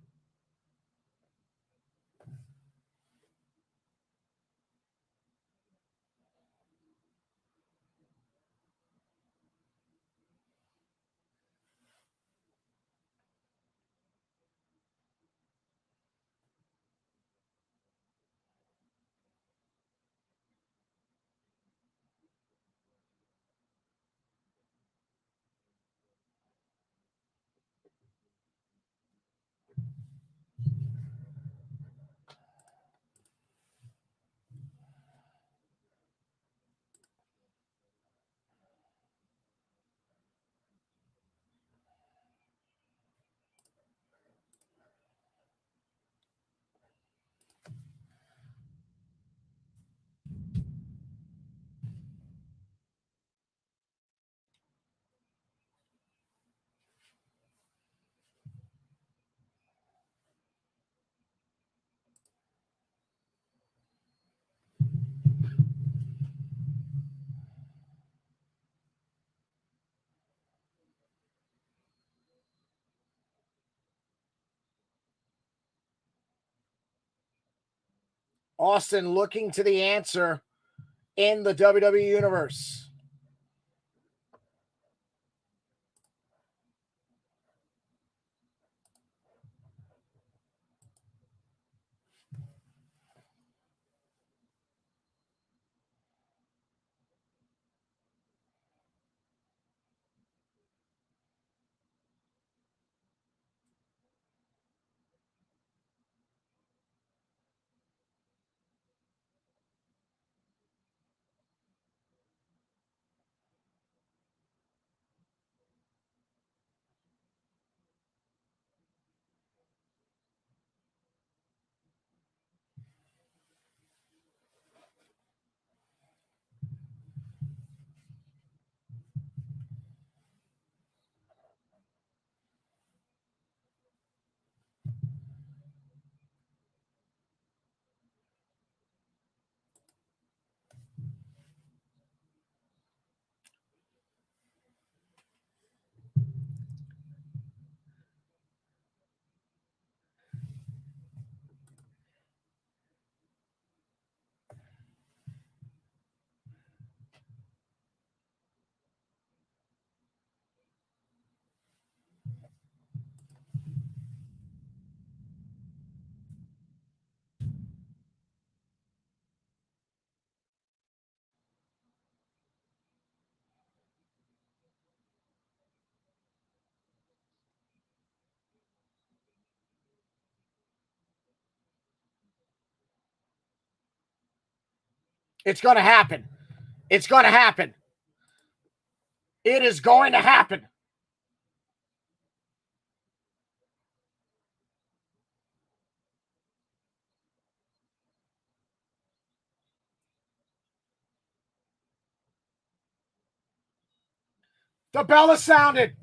Austin looking to the answer in the WWE Universe. It's going to happen. It's going to happen. It is going to happen. The bell is sounded.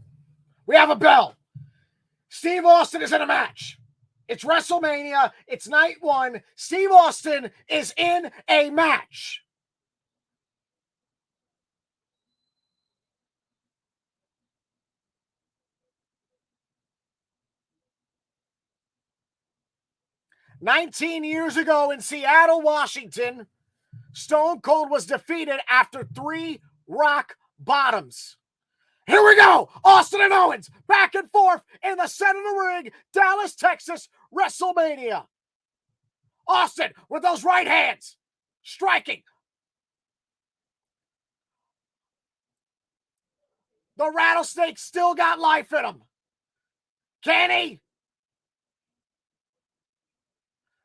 We have a bell. Steve Austin is in a match. It's WrestleMania. It's night one. Steve Austin is in a match. "19 years ago in Seattle, Washington, Stone Cold was defeated after 3 rock bottoms. Here we go. Austin and Owens back and forth in the center of the ring. Dallas, Texas, WrestleMania. Austin with those right hands, striking. The rattlesnake still got life in him. Can he?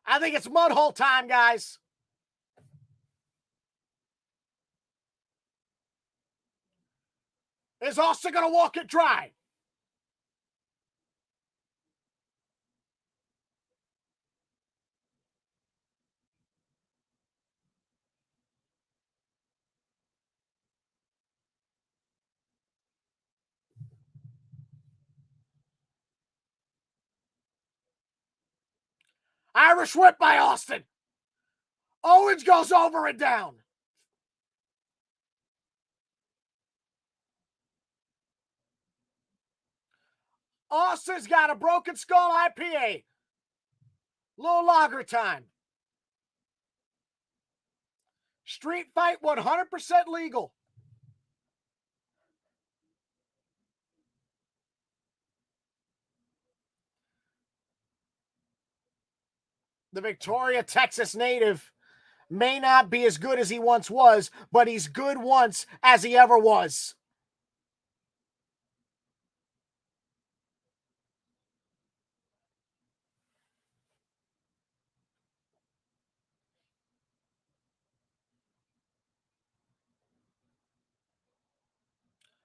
I think it's mudhole time, guys. Is Austin going to walk it dry? Irish whip by Austin. Owens goes over and down. Austin's got a Broken Skull IPA. Little lager time. Street fight 100% legal. The Victoria, Texas native may not be as good as he once was, but he's good once as he ever was.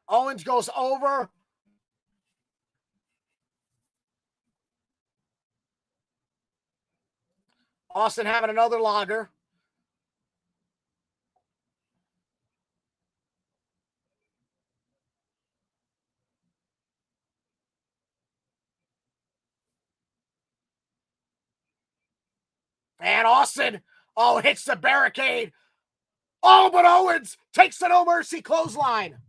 Owens goes over. Austin having another lager. And Austin, hits the barricade. But Owens takes the No Mercy clothesline.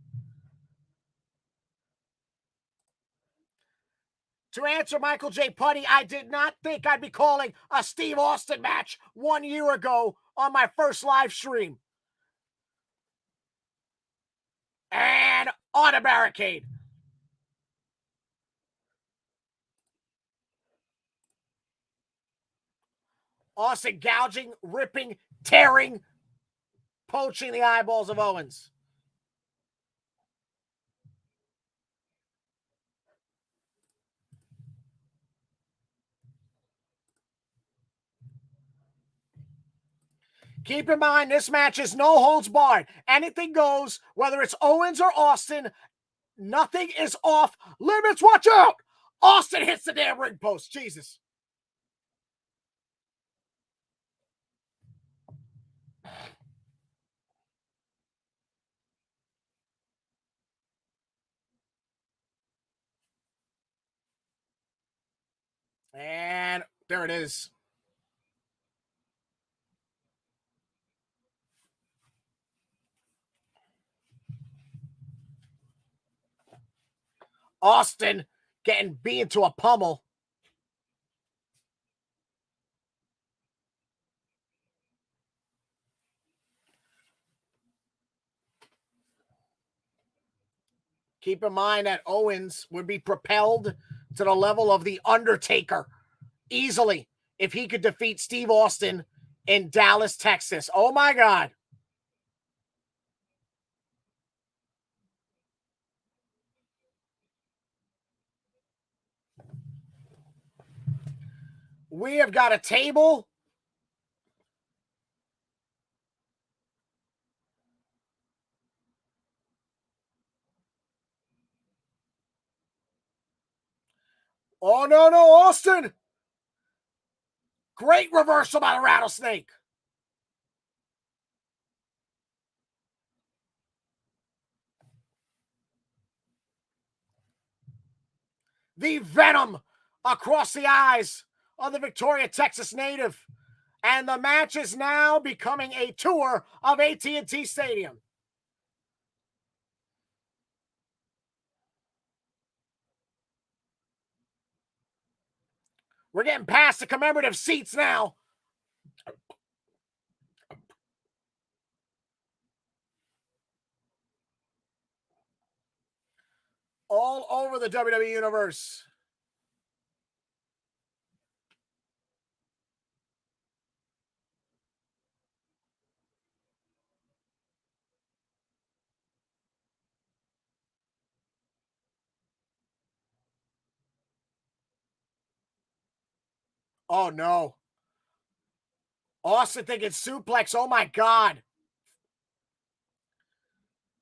To answer Michael J. Putty, I did not think I'd be calling a Steve Austin match 1 year ago on my first live stream. And on a barricade. Austin gouging, ripping, tearing, poaching the eyeballs of Owens. Keep in mind, this match is no holds barred. Anything goes, whether it's Owens or Austin. Nothing is off limits. Watch out! Austin hits the damn ring post. Jesus. And there it is. Austin getting beat to a pummel. Keep in mind that Owens would be propelled to the level of The Undertaker easily if he could defeat Steve Austin in Dallas, Texas. Oh, my God. We have got a table Oh, no, Austin. Great reversal by the Rattlesnake. The venom across the eyes of the Victoria, Texas native. And the match is now becoming a tour of AT&T Stadium. We're getting past the commemorative seats now. All over the WWE Universe. Oh, no. Austin thinking suplex. Oh, my God.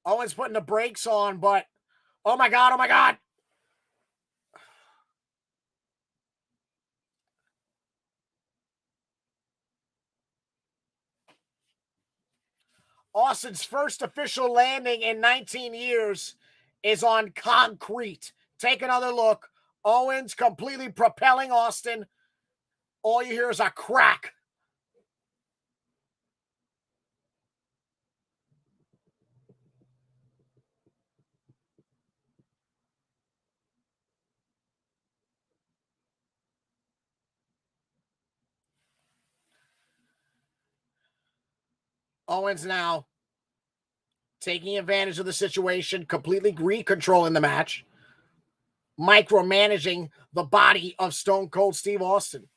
Owens putting the brakes on, but oh, my God. Oh, my God. Austin's first official landing in 19 years is on concrete. Take another look. Owens completely propelling Austin. All you hear is a crack. Owens now taking advantage of the situation, completely re-controlling the match, micromanaging the body of Stone Cold Steve Austin.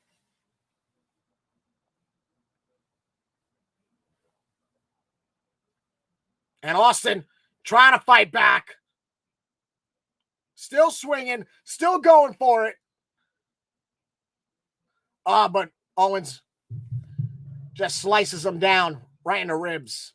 And Austin trying to fight back. Still swinging, still going for it. But Owens just slices him down right in the ribs.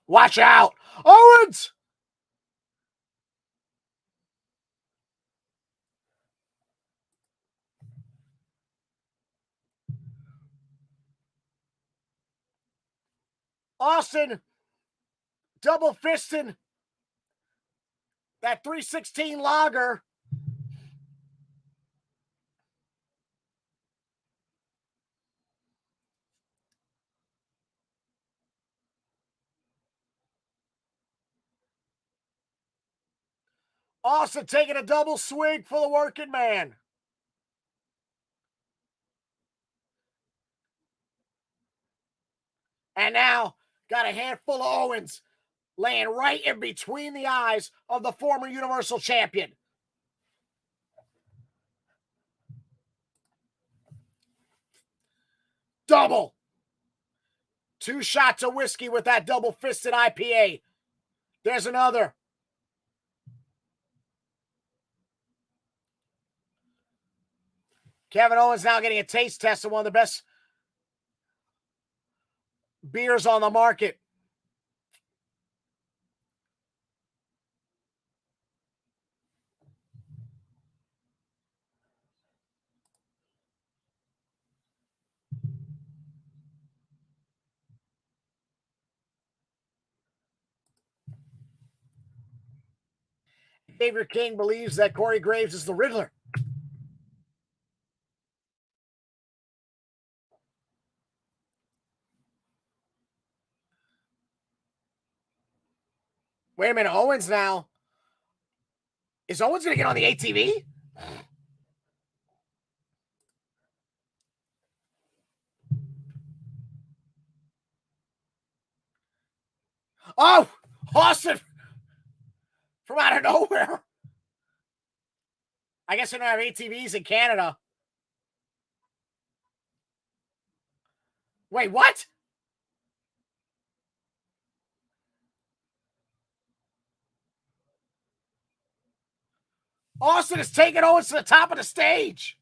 Watch out. Owens! Austin double fisting that 316 lager. Austin taking a double swing for the working man. And now got a handful of Owens laying right in between the eyes of the former Universal Champion. Double. 2 shots of whiskey with that double-fisted IPA. There's another. Kevin Owens now getting a taste test of one of the best beers on the market. Xavier King believes that Corey Graves is the Riddler. Wait a minute, Owens now. Is Owens going to get on the ATV? Oh, Austin from out of nowhere. I guess they don't have ATVs in Canada. Wait, what? Austin is taking Owens to the top of the stage.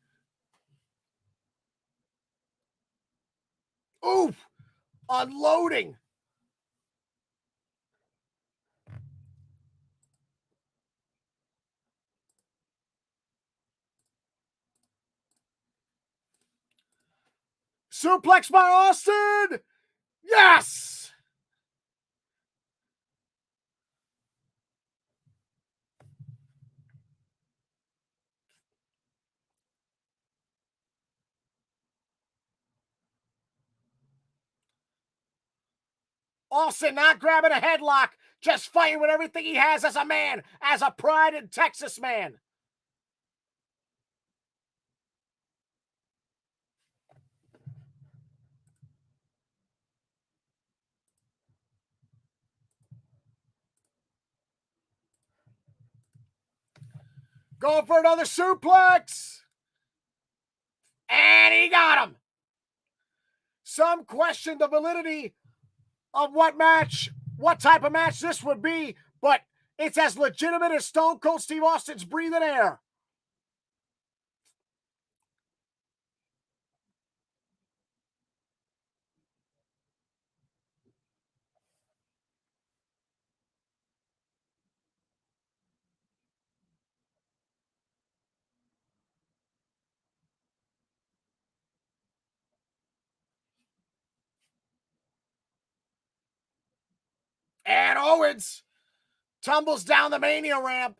Oof. Unloading. Suplex by Austin. Yes. Austin not grabbing a headlock, just fighting with everything he has as a man, as a pride in Texas man. Going for another suplex. And he got him. Some question the validity of what type of match this would be, but it's as legitimate as Stone Cold Steve Austin's breathing air. And Owens tumbles down the Mania ramp.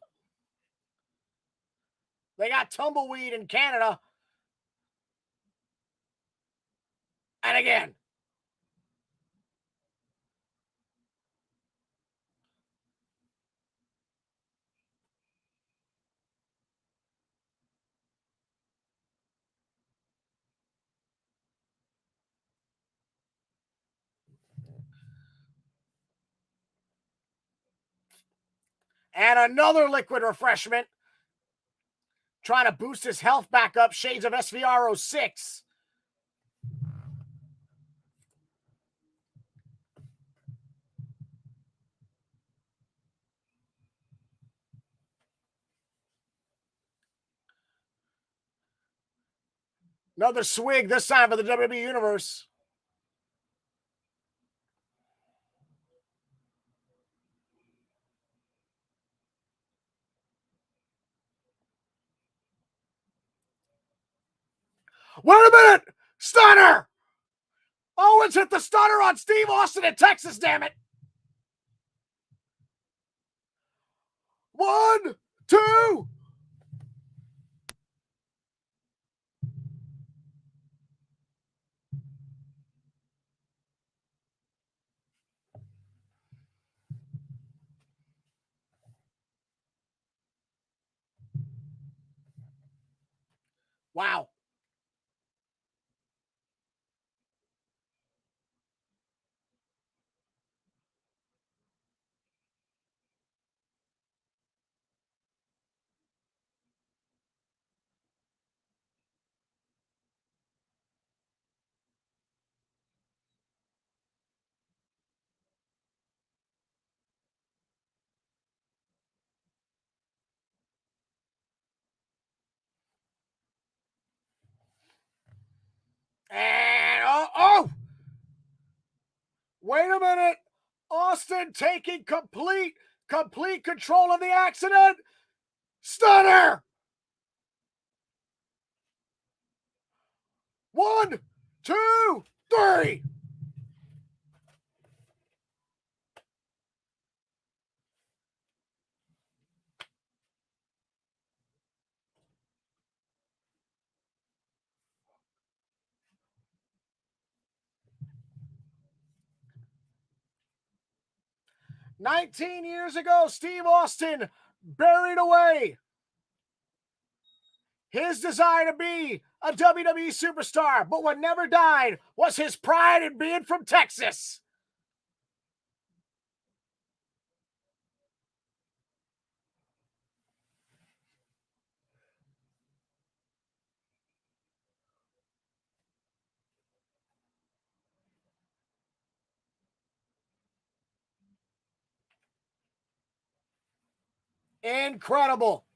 They got tumbleweed in Canada. And again. And another liquid refreshment. Trying to boost his health back up. Shades of SVR 06. Another swig, this time for the WWE Universe. Wait a minute! Stunner! Owens hit the stunner on Steve Austin in Texas, damn it! 1, 2. Wow. And oh! Wait a minute. Austin taking complete control of the accident. Stunner! 1, 2, 3. "19 years ago, Steve Austin buried away his desire to be a WWE superstar, but what never died was his pride in being from Texas." Incredible.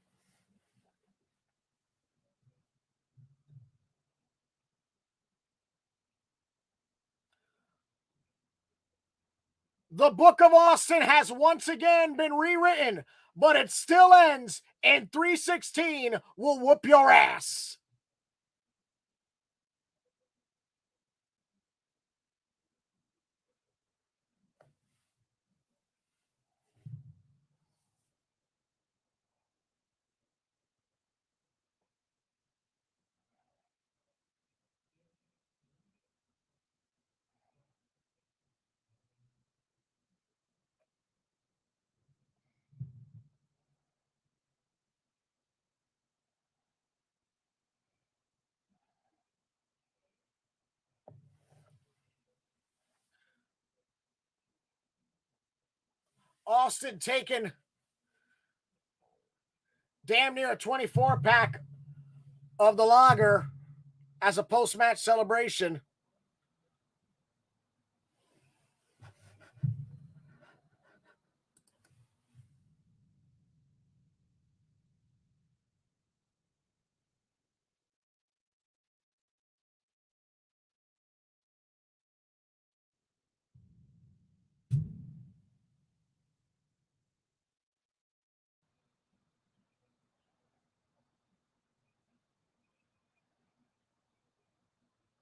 The Book of Austin has once again been rewritten, but it still ends in 316 will whoop your ass. Austin taking damn near a 24-pack of the lager as a post-match celebration.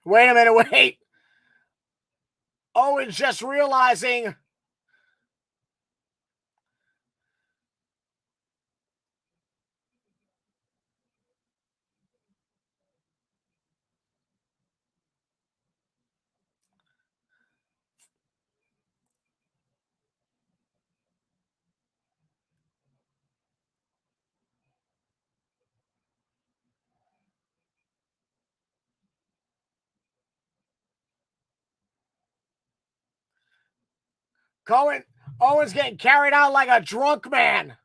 Wait a minute, wait. Owens just realizing Owens getting carried out like a drunk man.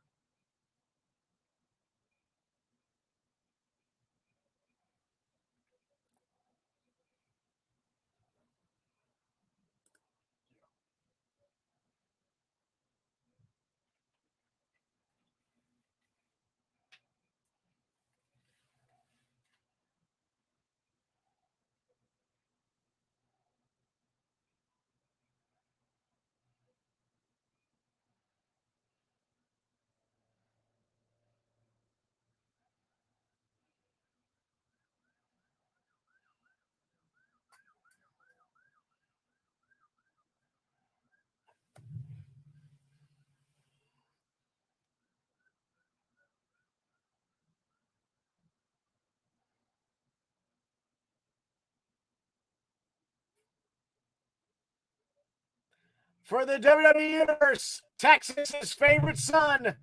For the WWE Universe, Texas's favorite son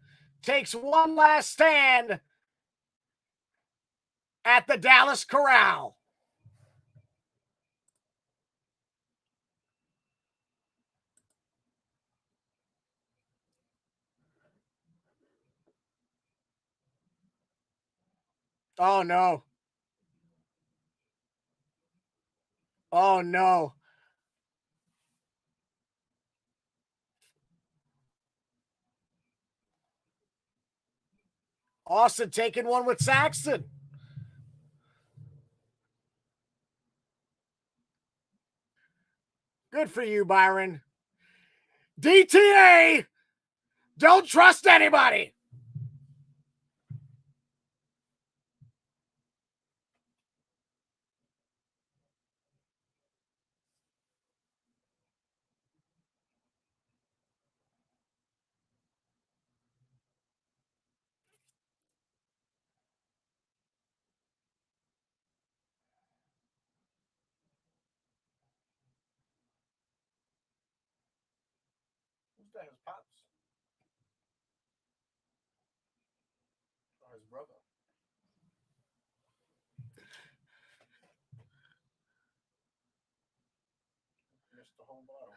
takes one last stand at the Dallas Corral. Oh no. Oh no. Austin taking one with Saxton. Good for you, Byron. DTA! Don't trust anybody! Who's that? His pops? Or his brother? Missed the whole bottle.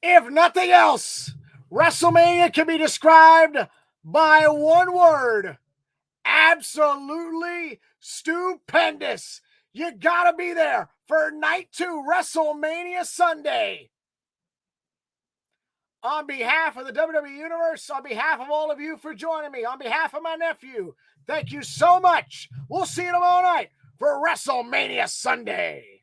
If nothing else, WrestleMania can be described by one word: absolutely stupendous. You gotta be there for night 2, WrestleMania Sunday. On behalf of the WWE Universe, on behalf of all of you for joining me, on behalf of my nephew, thank you so much. We'll see you tomorrow night for WrestleMania Sunday.